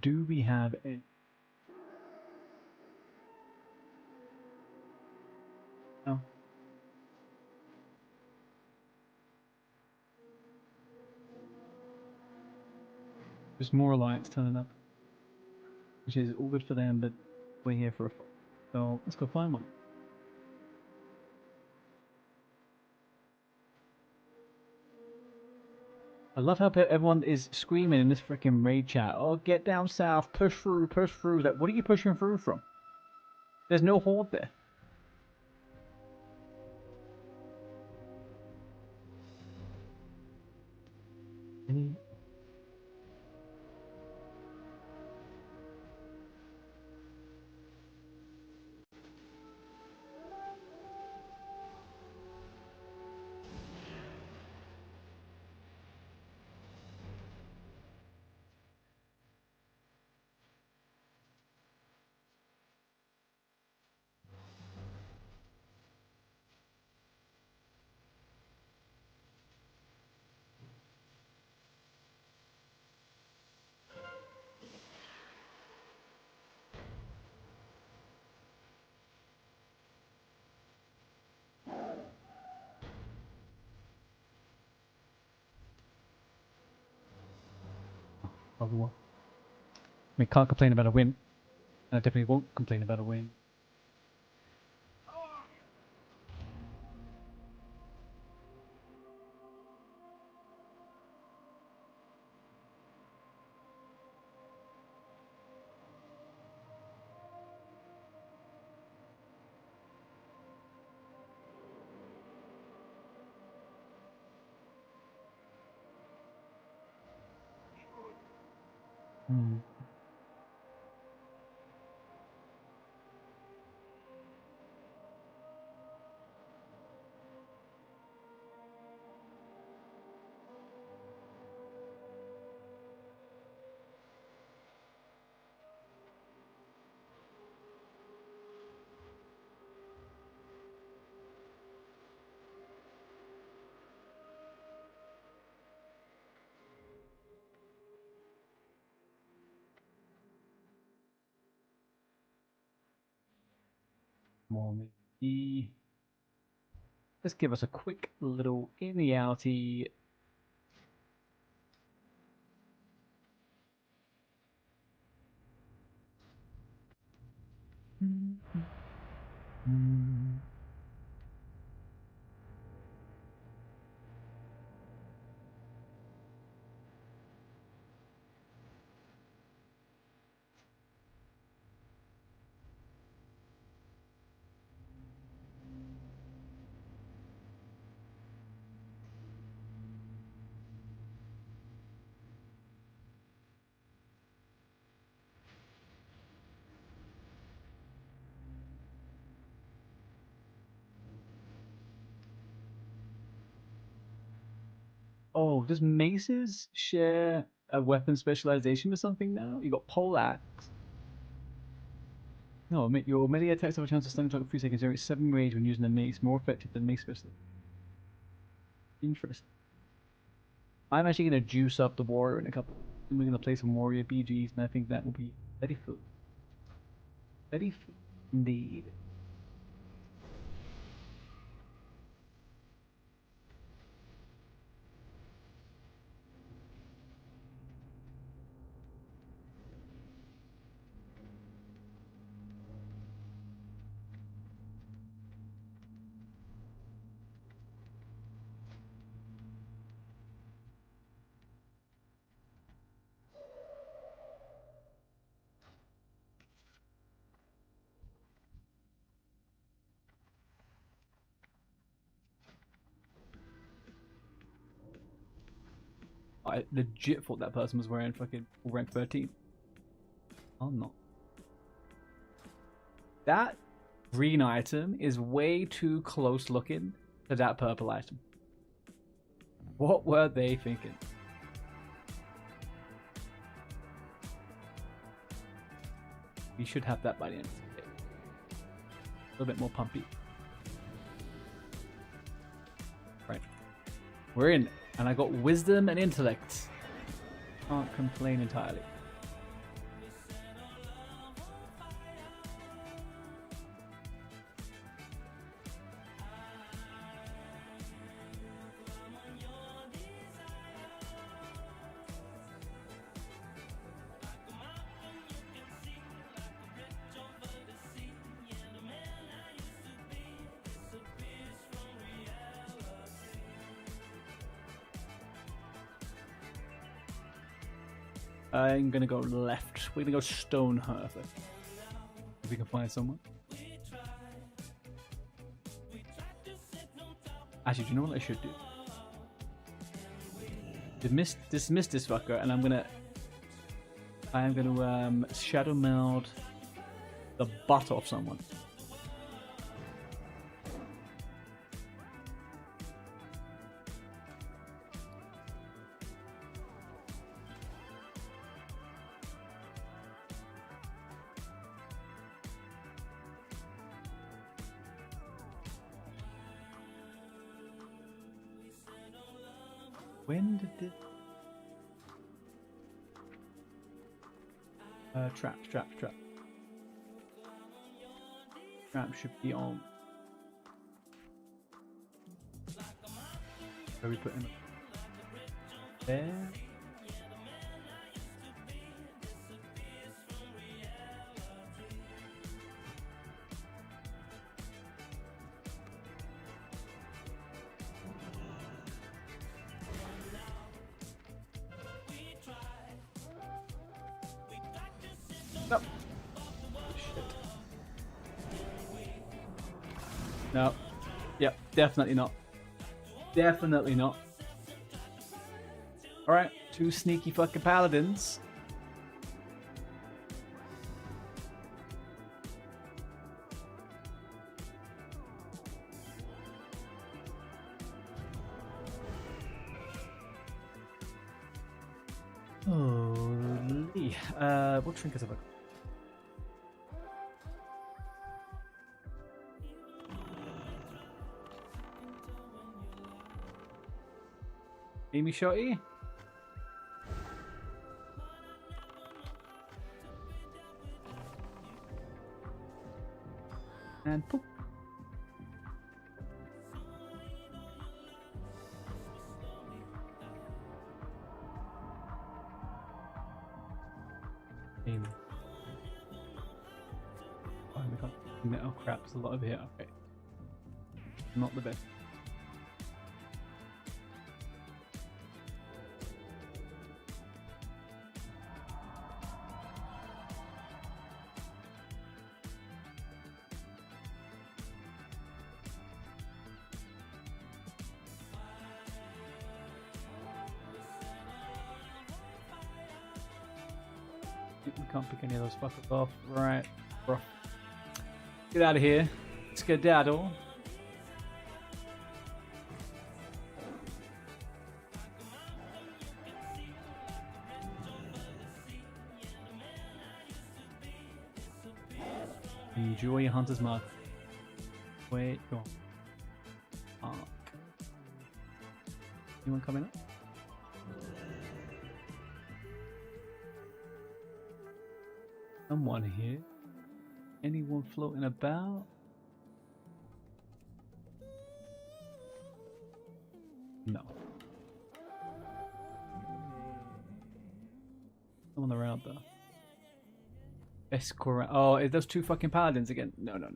Do we have a... No. There's more alliance turning up, which is all good for them, but we're here for a fight. So let's go find one. I love how everyone is screaming in this freaking raid chat. Oh, get down south, push through, push through. Like, what are you pushing through from? There's no horde there. Probably won't. I mean, can't complain about a win. And I definitely won't complain about a win. Hmm. More maybe. Let's give us a quick little in reality. Oh, does maces share a weapon specialization or something now? You got poleaxe. No, your melee attacks have a chance to stun target for 3 seconds. Generate 7 rage when using a mace, more effective than mace specialist. Interesting. I'm actually going to juice up the warrior in a couple. And we're going to play some warrior BGs, and I think that will be very fun. Very fun indeed. I legit thought that person was wearing fucking rank 13. I'm not. That green item is way too close looking to that purple item. What were they thinking? We should have that by the end of the day. A little bit more pumpy. Right. We're in. And I got wisdom and intellect. Can't complain entirely. I'm gonna go left. We're gonna go Stonehearth. If we can find someone. Actually, do you know what I should do? Dismiss this fucker, and I am gonna shadow meld the butt off someone. When did this? Trap. Trap should be on. Where are we putting it? There. No. Shit. No. Yep, definitely not. Definitely not. Alright, 2 sneaky fucking paladins. Holy. What trinkets have I got? Amy Shotty? And poop. Amy. Oh my god. Oh crap, there's a lot over here. Okay. Not the best. We can't pick any of those fuckers off. Right, bro. Get out of here. Skedaddle. Enjoy your hunter's mark. Wait, go on. Arc. Anyone coming up? Someone here? Anyone floating about? No. Someone around though. Escort. Oh, is those 2 fucking paladins again? No. No.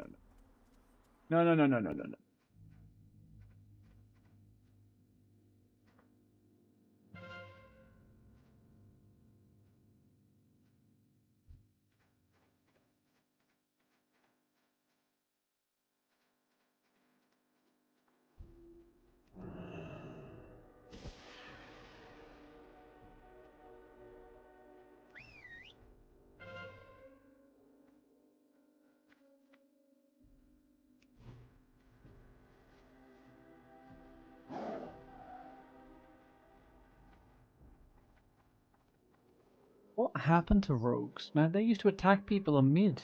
What happened to rogues? Man, they used to attack people on mid.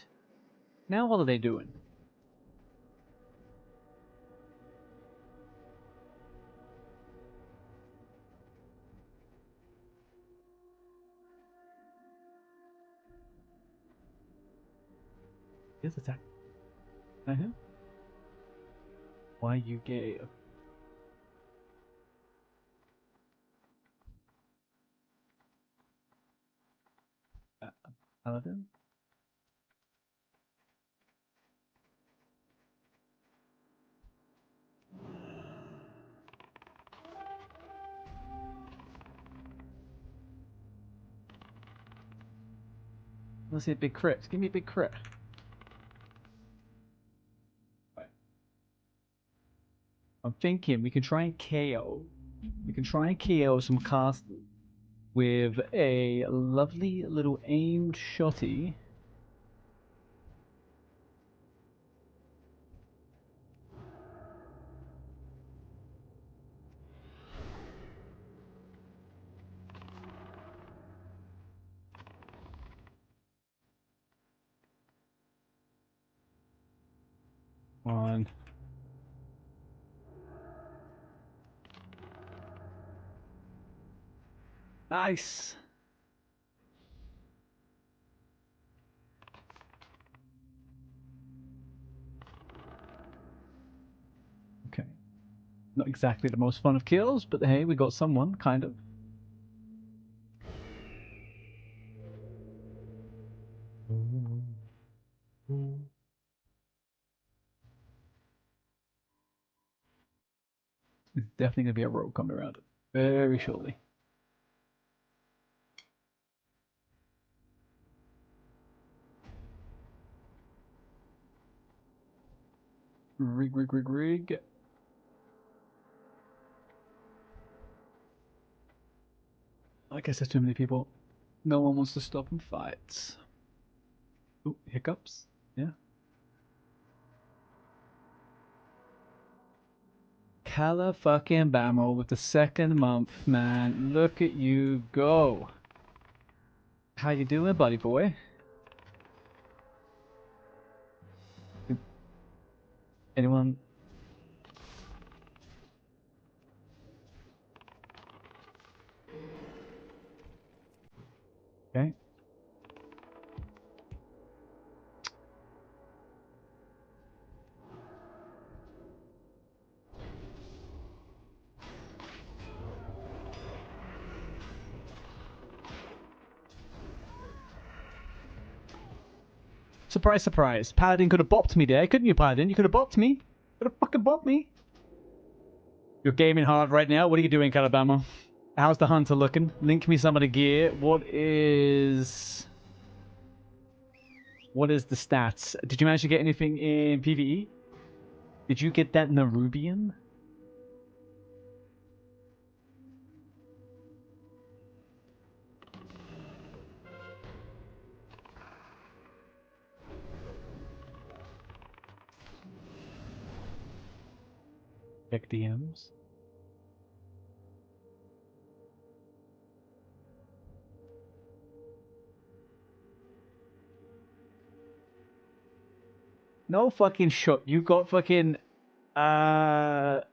Now what are they doing? Here's attack. Why you gay? Paladin? Let's see a big crit. Give me a big crit. I'm thinking we can try and KO. We can try and KO some casters with a lovely little aimed shotty. One. Nice. Okay. Not exactly the most fun of kills, but hey, we got someone, kind of. There's definitely going to be a rogue coming around it very shortly. Rig. I guess there's too many people. No one wants to stop and fight. Ooh, hiccups. Yeah. Cala fucking Bamo with the second month, man. Look at you go. How you doing, buddy boy? Anyone? Okay. Surprise, surprise. Paladin could have bopped me there, couldn't you, Paladin? You could have bopped me. Could have fucking bopped me. You're gaming hard right now. What are you doing, Calabama? How's the hunter looking? Link me some of the gear. What is the stats? Did you manage to get anything in PvE? Did you get that Nerubian? Check DMs. No fucking shot. You got fucking a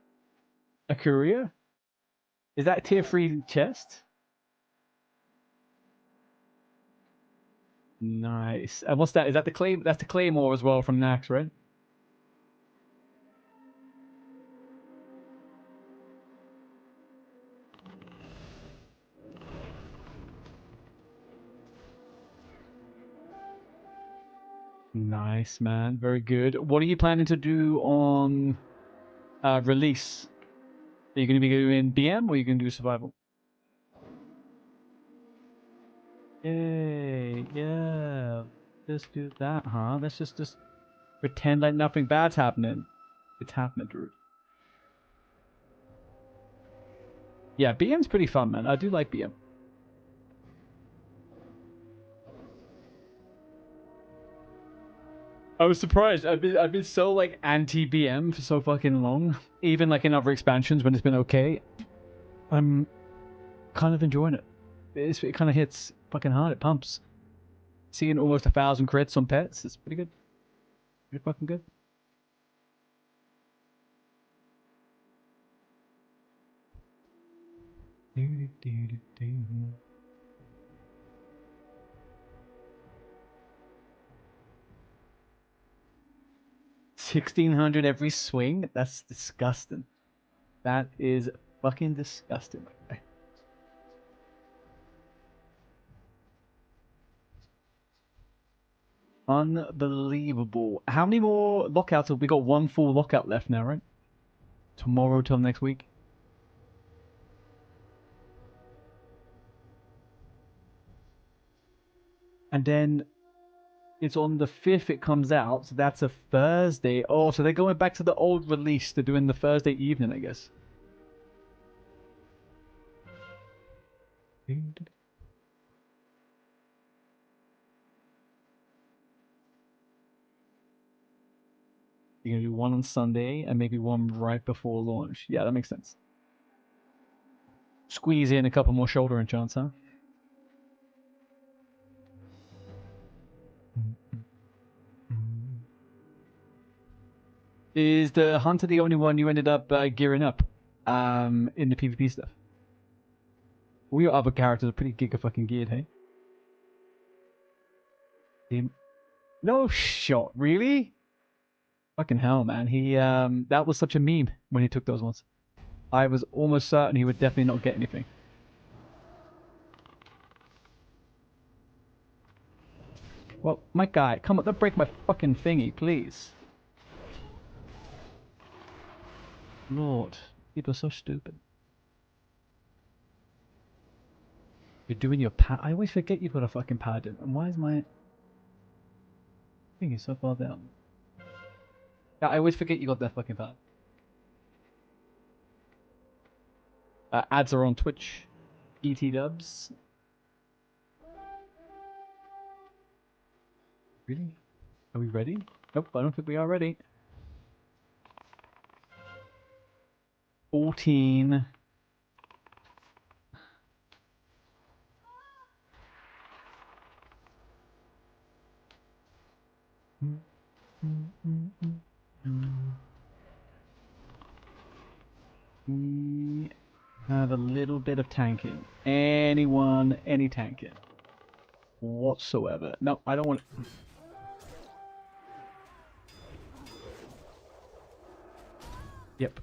courier? Is that tier 3 chest? Nice. And what's that? Is that the claim? That's the claymore as well from Nax, right? Nice, man. Very good. What are you planning to do on release? Are you going to be doing BM or are you going to do survival? Yay, yeah. Let's do that, huh? Let's just pretend like nothing bad's happening. It's happening, Drew. Yeah, BM's pretty fun, man. I do like BM. I was surprised. I've been so like anti BM for so fucking long. Even like in other expansions when it's been okay. I'm kind of enjoying it. It kind of hits fucking hard. It pumps. Seeing almost 1,000 crits on pets is pretty good. Pretty fucking good. $1,600 every swing? That's disgusting. That is fucking disgusting. Unbelievable. How many more lockouts have we got? One full lockout left now, right? Tomorrow till next week. And then It's on the 5th it comes out, so that's a Thursday. Oh, so they're going back to the old release. They're doing the Thursday evening, I guess. You're going to do one on Sunday and maybe one right before launch. Yeah, that makes sense. Squeeze in a couple more shoulder enchants, huh? Is the Hunter the only one you ended up gearing up in the PvP stuff? All your other characters are pretty giga-fucking geared, hey? Him? No shot, really? Fucking hell, man. He that was such a meme when he took those ones. I was almost certain he would definitely not get anything. Well, my guy, come on, don't break my fucking thingy, please. Lord, people are so stupid. You're doing your pad. I always forget you've got a fucking pad in. And why is my thingy so far down? Yeah, I always forget you got that fucking pad. Ads are on Twitch. ET dubs. Really? Are we ready? Nope, I don't think we are ready. 14. We have a little bit of tanking. Anyone, any tanking whatsoever. No, I don't want it. Yep.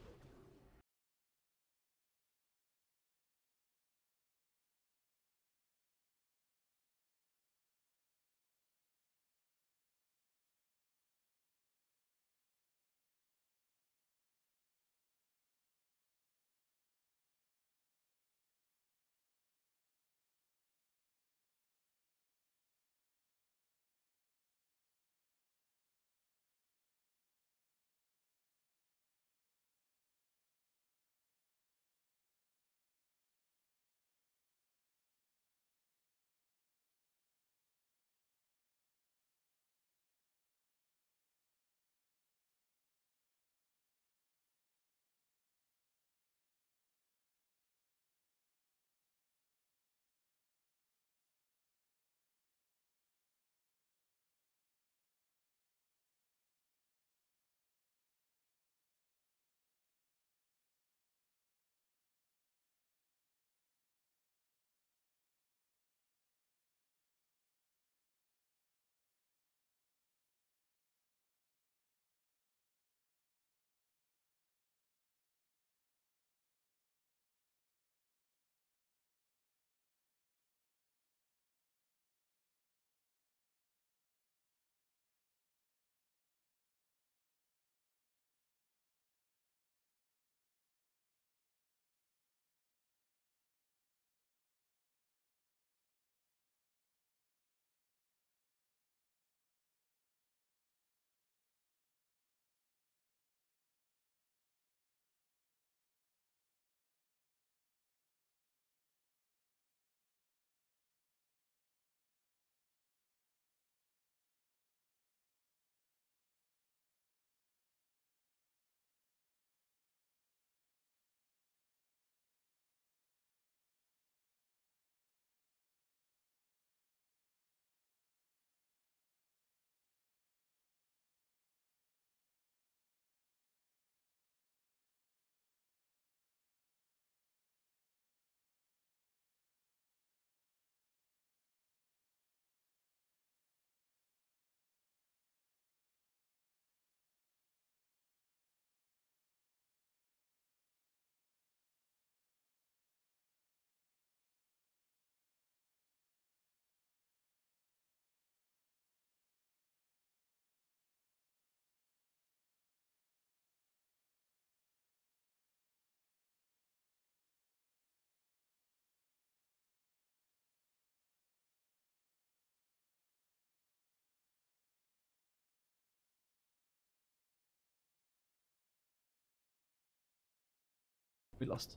We lost.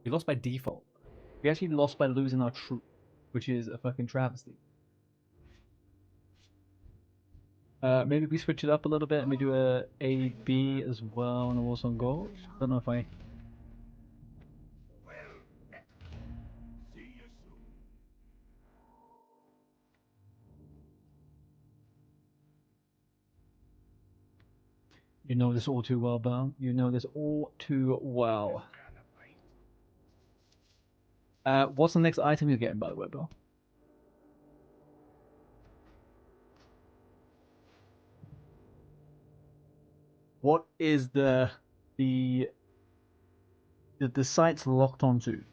We lost by default. We actually lost by losing our troop, which is a fucking travesty. Maybe we switch it up a little bit and we do a A-B as well on the Warzone Gold. Don't know if I... You know this all too well, Bell. You know this all too well. What's the next item you're getting, by the way, Bell? What is the site's locked onto?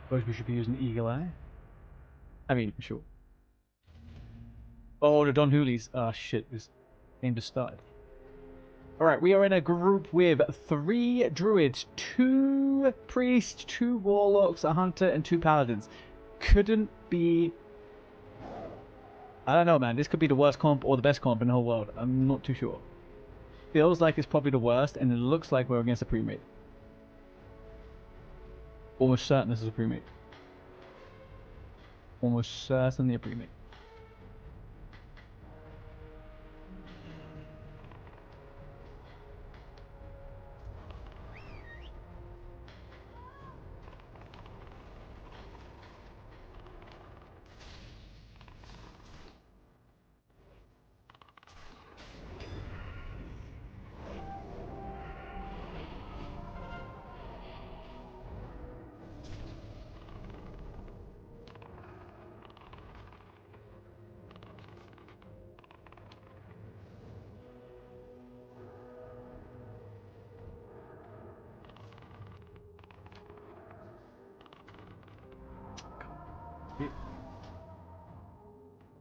Suppose we should be using Eagle Eye. I mean, sure. Oh, the Don Hoolies. Ah, shit. This game just started. Alright, we are in a group with 3 druids, 2 priests, 2 warlocks, a hunter, and 2 paladins. Couldn't be... I don't know, man. This could be the worst comp or the best comp in the whole world. I'm not too sure. Feels like it's probably the worst, and it looks like we're against a pre-made. Almost certain this is a pre-made. Almost certainly a pre-made.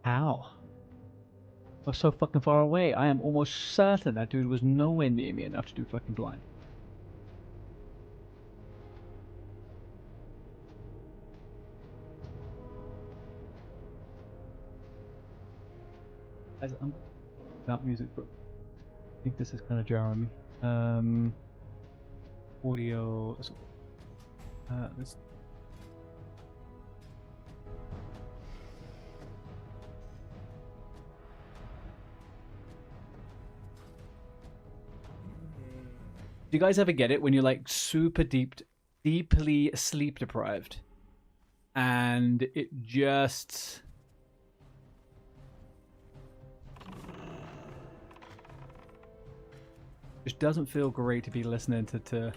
How? I was so fucking far away. I am almost certain that dude was nowhere near me enough to do fucking blind. Guys, I'm without music, bro. I think this is kind of jarring me. Audio. This. Do you guys ever get it when you're like super deeply sleep deprived and it just doesn't feel great to be listening to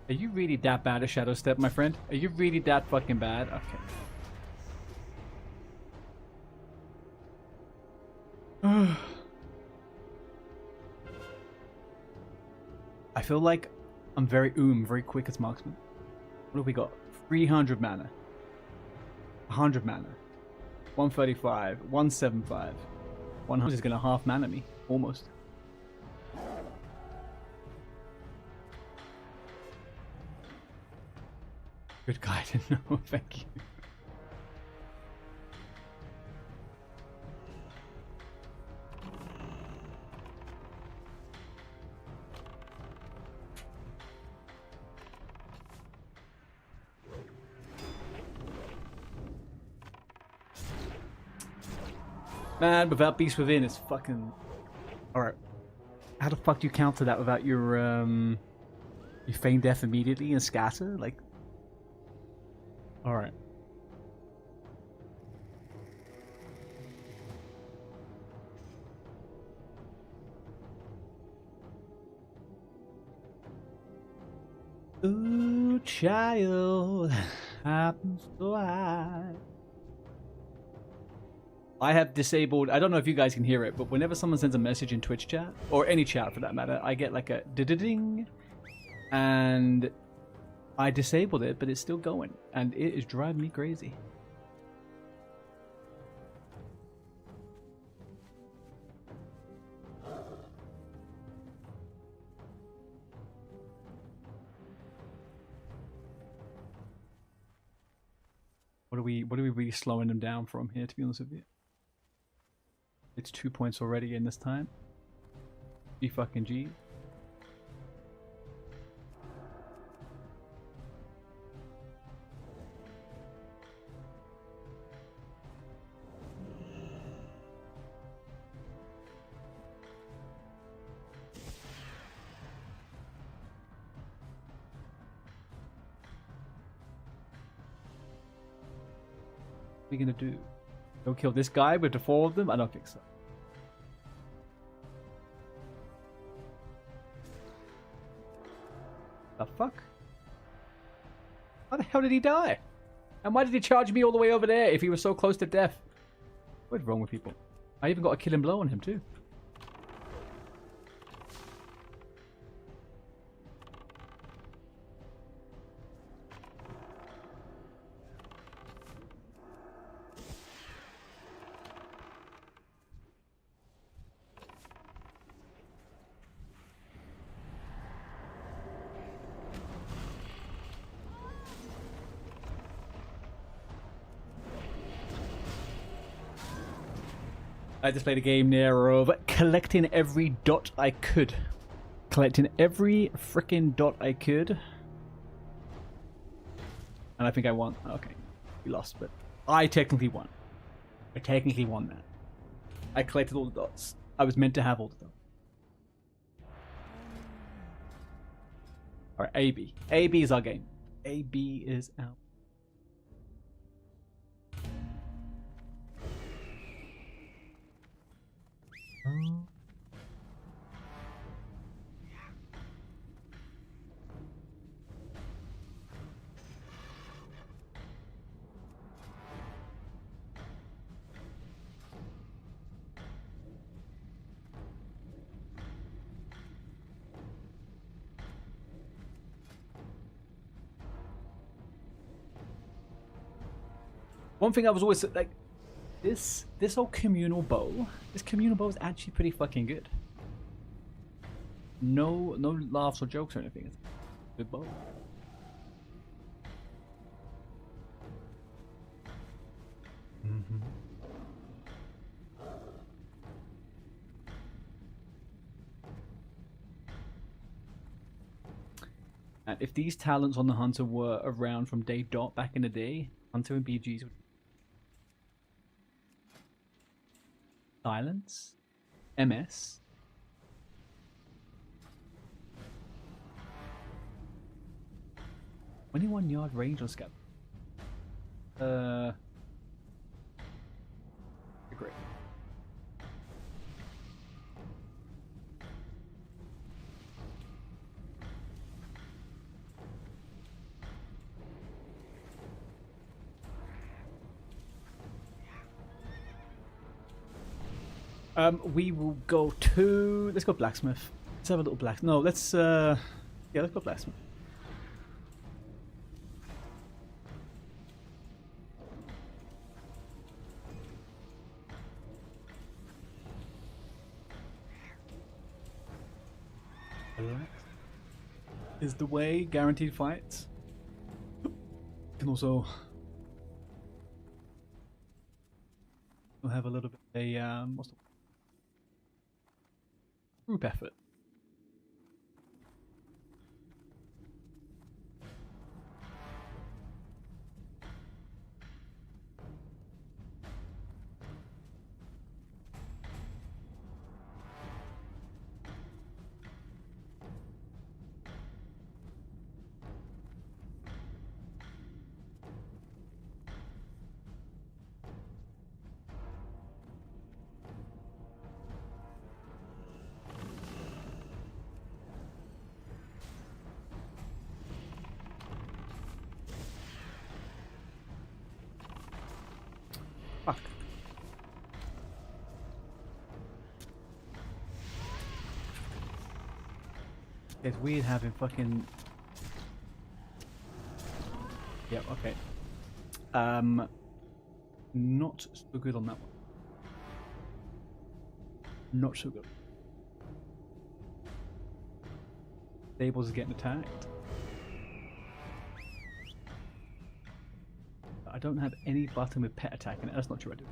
Are you really that bad at Shadow Step, my friend? Are you really that fucking bad? Okay. I feel like I'm very quick as marksman. What have we got? 300 mana. 100 mana. 135. 175. 100 is gonna half mana me. Almost. Good guide. No, thank you. Man, without Beast Within, it's fucking... Alright. How the fuck do you counter that without your feign death immediately and scatter? Like... Alright. Ooh, child, happens so high. I have disabled, I don't know if you guys can hear it, but whenever someone sends a message in Twitch chat, or any chat for that matter, I get like a ding, and I disabled it, but it's still going, and it is driving me crazy. What are we really slowing them down from here, to be honest with you? It's 2 points already in this time. G fucking G. What are we gonna do? Go kill this guy with the 4 of them? I don't think so. The fuck? How the hell did he die? And why did he charge me all the way over there if he was so close to death? What's wrong with people? I even got a killing blow on him too. I just played a game there of collecting every dot I could. Collecting every freaking dot I could. And I think I won. Okay. We lost, but I technically won. I technically won that. I collected all the dots. I was meant to have all the dots. Alright, AB. AB is our game. AB is out. One thing I was always like, this whole communal bow, this communal bow is actually pretty fucking good. No laughs or jokes or anything. It's a good bow. And if these talents on the Hunter were around from day dot back in the day, Hunter and BGs would... Silence, MS, 21-yard range on scout. Great. We will go to... Let's go blacksmith. Let's have a little blacksmith. No, let's... Yeah, let's go blacksmith. Is the way. Guaranteed fights. Can also... We'll have a little bit of a... what's the... Group effort. It's weird having fucking... Yep, okay. Not so good on that one. Not so good. Stables is getting attacked. I don't have any button with pet attack in it. That's not true, I do.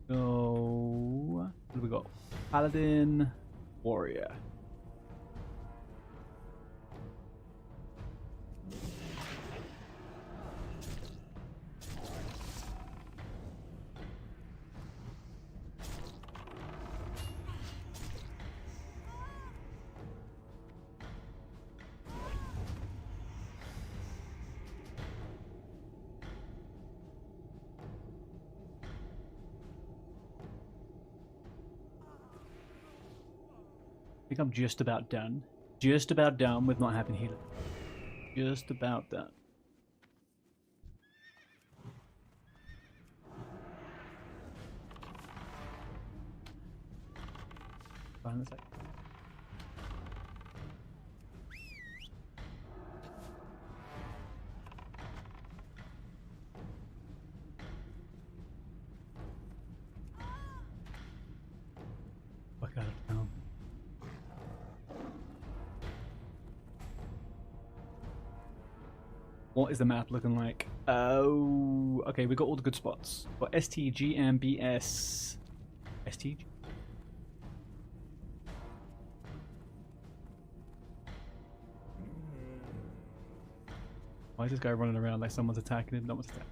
So, what have we got? Paladin, Warrior. I think I'm just about done. Just about done with not having healer. Just about done. Fine, that's it. Fuck out of town. What is the map looking like? Oh, okay, we got all the good spots. Got ST, GM, BS, ST. Why is this guy running around like someone's attacking him? No one's attacking.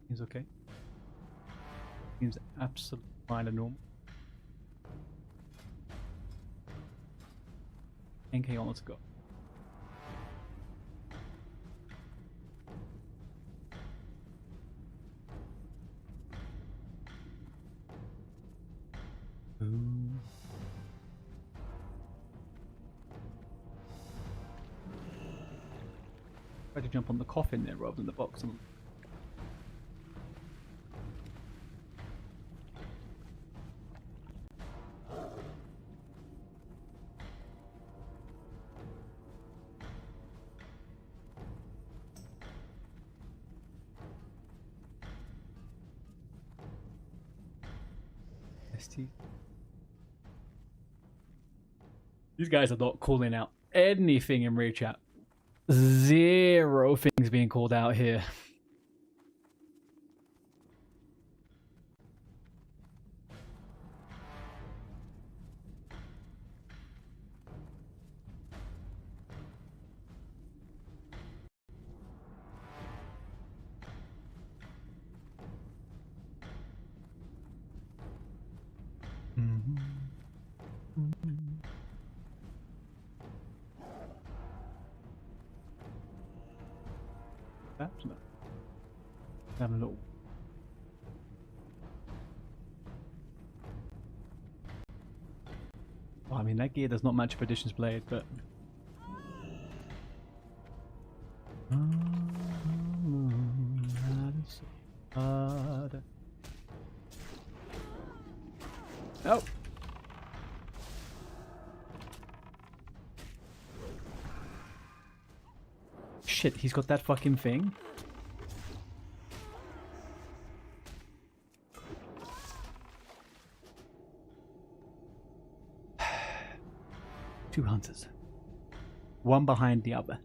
Seems okay. Seems absolutely fine and normal. NK on, let's go. Try to jump on the coffin there rather than the box. These guys are not calling out anything in raid chat. Zero things being called out here. That's not. Having a little. Well, I mean, that gear does not match Perdition's blade, but. Oh! Shit, he's got that fucking thing. Two hunters. One behind the other.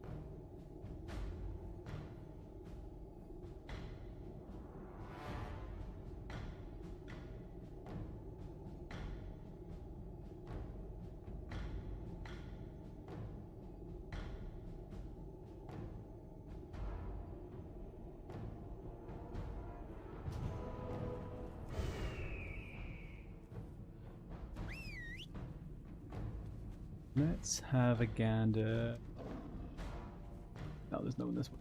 Let's have a gander. No, there's no one this way.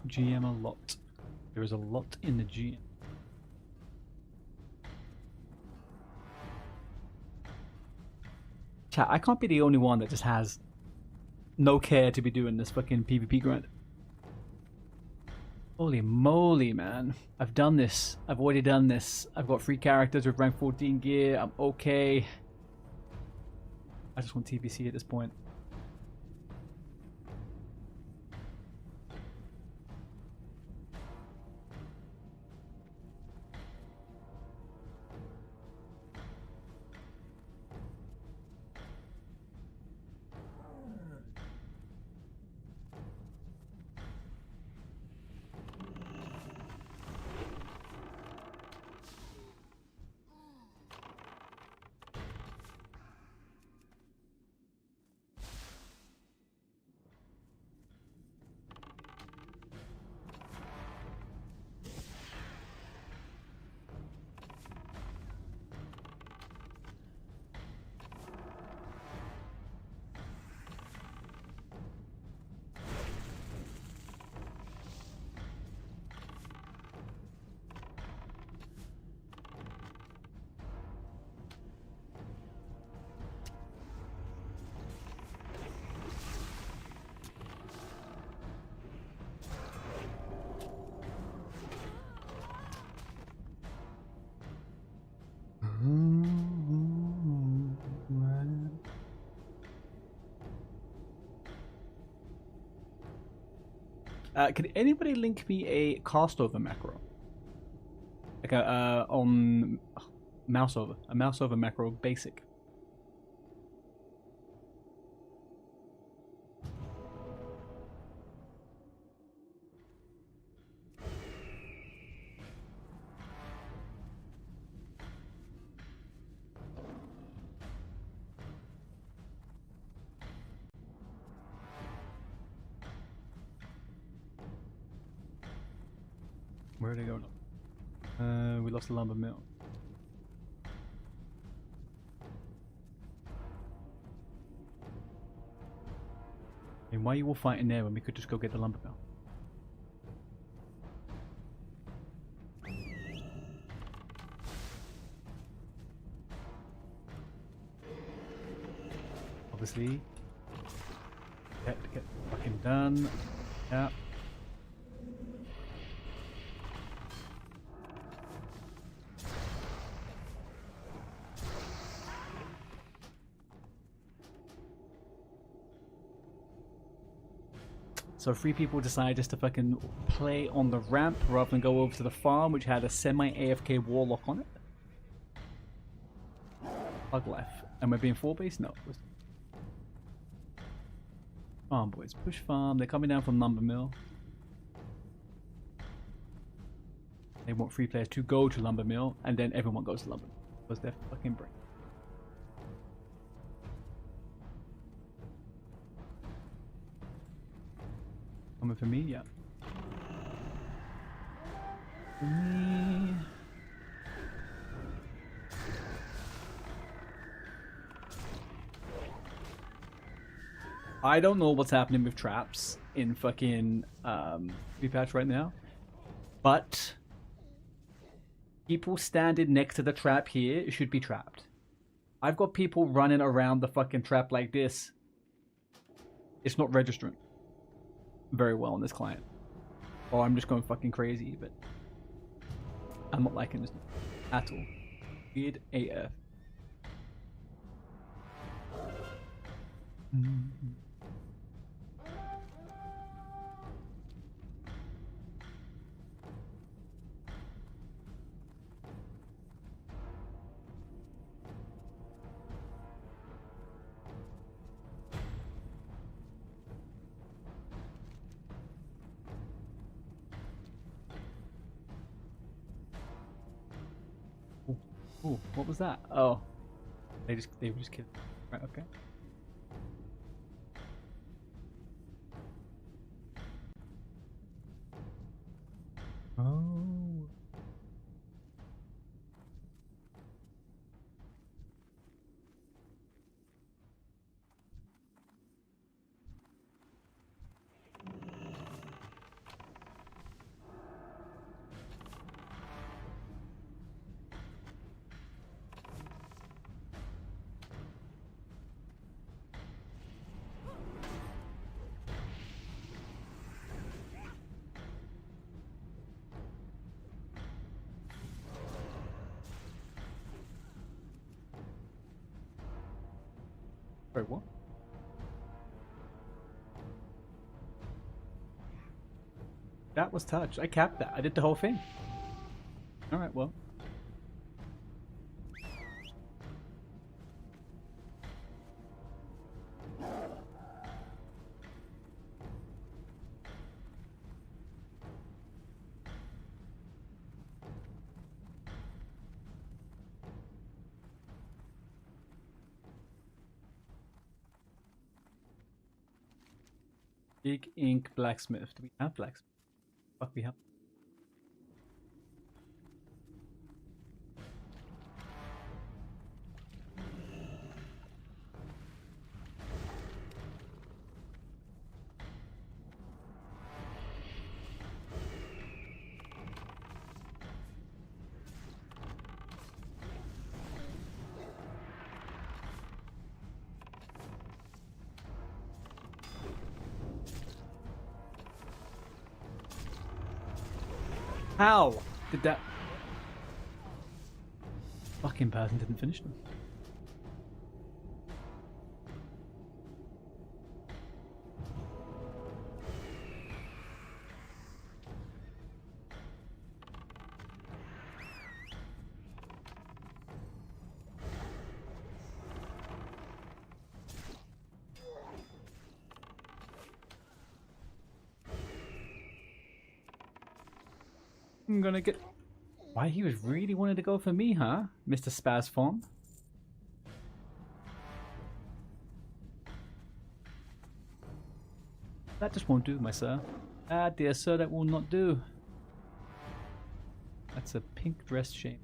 GM a lot. There is a lot in the GM. Chat, I can't be the only one that just has no care to be doing this fucking PvP grind. Holy moly, man. I've done this. I've already done this. I've got 3 characters with rank 14 gear. I'm okay. I just want TBC at this point. Could anybody link me a cast over macro? Like a on mouse over, a mouse over macro basic. Where are they going? We lost the lumber mill. I mean, why are you all fighting there when we could just go get the lumber mill? Obviously. Get fucking done. Yeah. So 3 people decide just to fucking play on the ramp rather than go over to the farm, which had a semi-AFK warlock on it. Pug left. And we're being 4-based? No. Farm boys. Push farm. They're coming down from lumber mill. They want 3 players to go to lumber mill, and then everyone goes to lumber mill. Because they're fucking brain. Coming for me, yeah. For me. I don't know what's happening with traps in fucking patch right now, but people standing next to the trap here should be trapped. I've got people running around the fucking trap like this. It's not registering very well on this client. Or I'm just going fucking crazy, but I'm not liking this at all. Weird AF. Ooh, what was that? Oh, they were just kidding. Right, okay. Oh. Sorry, what? That was touched. I capped that. I did the whole thing. Alright, well. Big ink blacksmith. Do we have blacksmith? Fuck, we have. How did that fucking person didn't finish them? I'm gonna get... Why he was really wanting to go for me, huh? Mr. Spaz Font? That just won't do, my sir. Ah, dear sir, that will not do. That's a pink dress shame.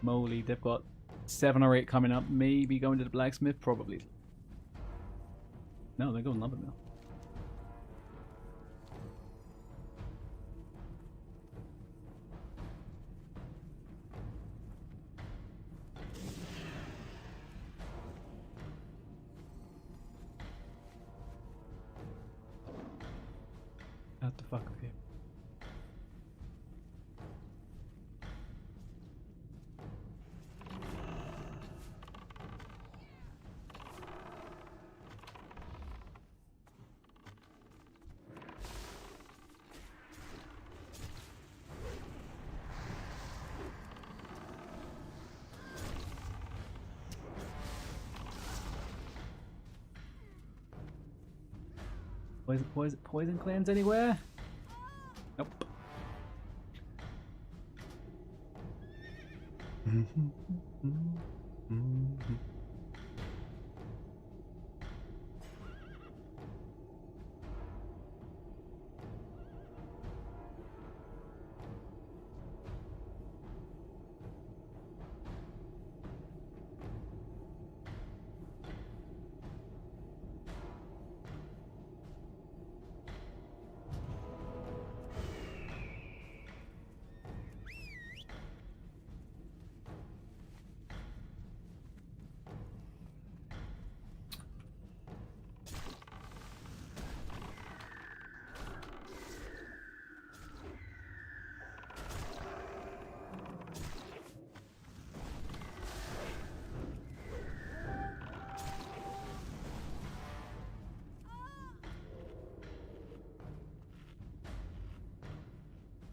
Moly, they've got 7 or 8 coming up. Maybe going to the blacksmith? Probably. No, they're going lumber mill. Out the fuck with you. Poison clans anywhere? Nope.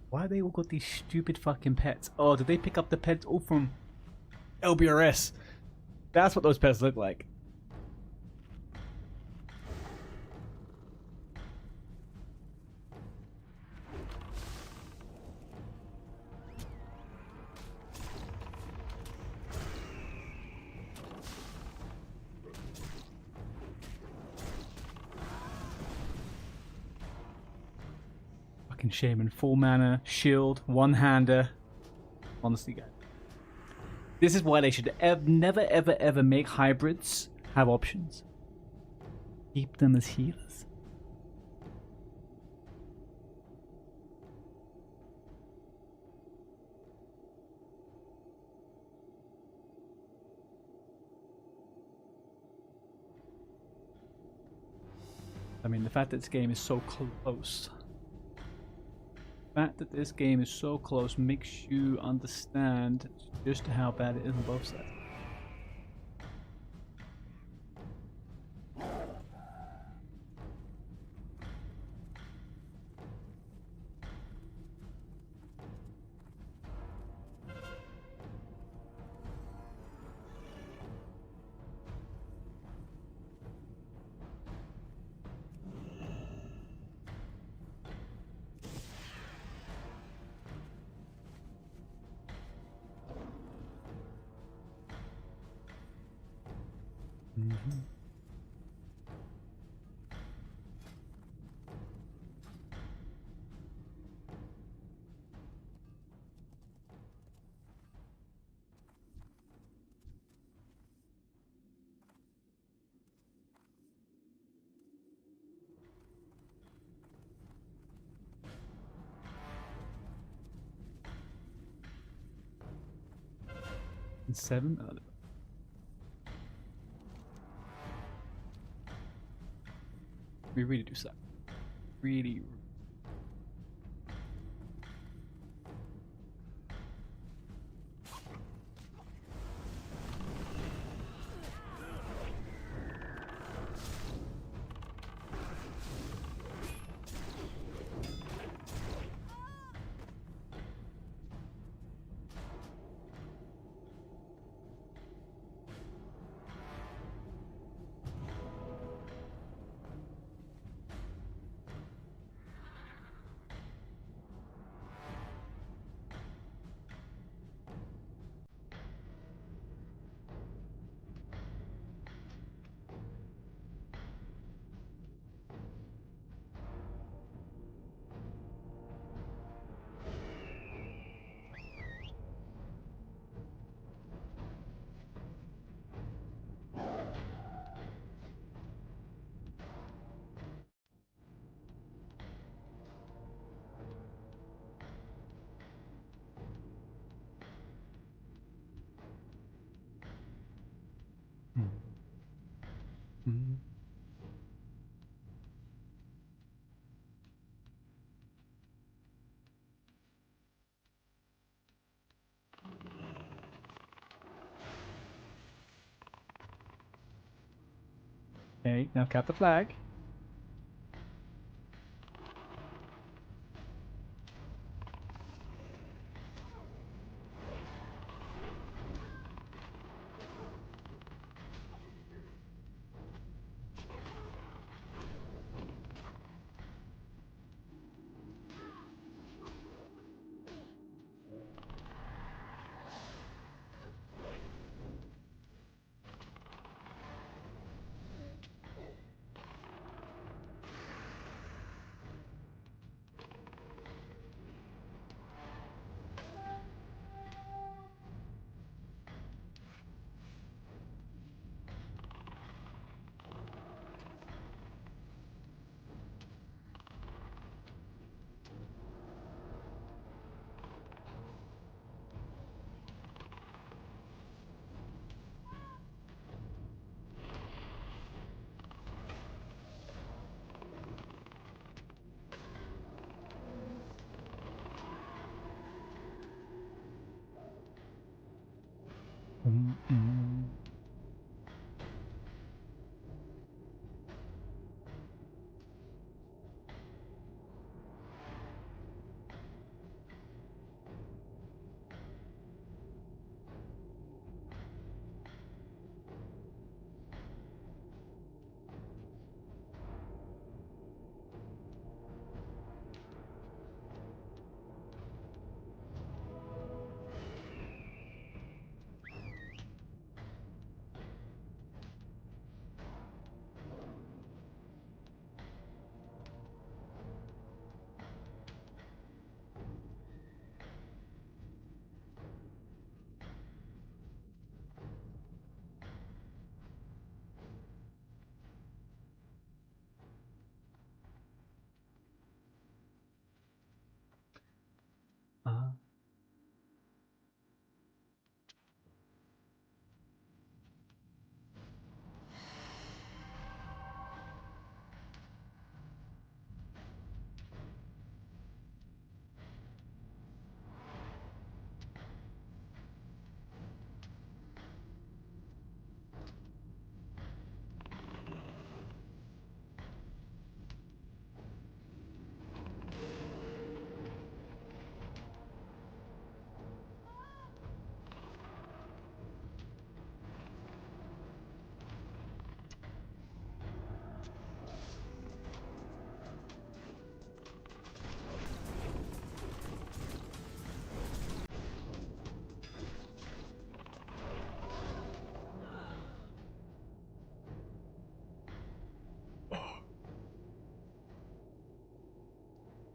Why they all got these stupid fucking pets? Oh, did they pick up the pets all from LBRS? That's what those pets look like. Fucking shaman, full mana, shield, one-hander. Honestly, guys. This is why they should never ever ever make hybrids have options. Keep them as healers. I mean, the fact that this game is so close. fact that this game is so close makes you understand just how bad it is on both sides. Mm-hmm. And 7. We really do suck. Really. Mm-hmm. Okay, now cap the flag. Mm-hmm.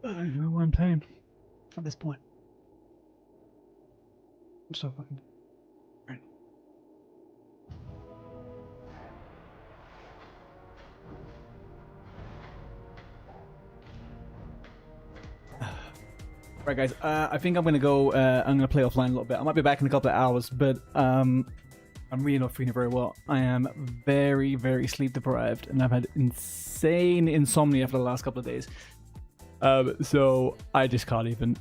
I don't know what I'm playing at this point. I'm so fucking... Right. Right, guys. I think I'm gonna go. I'm gonna play offline a little bit. I might be back in a couple of hours, but I'm really not feeling very well. I am very, very sleep deprived, and I've had insane insomnia for the last couple of days. So I just can't even.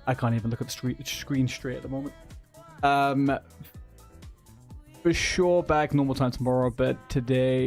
I can't even look at the screen straight at the moment. For sure, back normal time tomorrow, but today.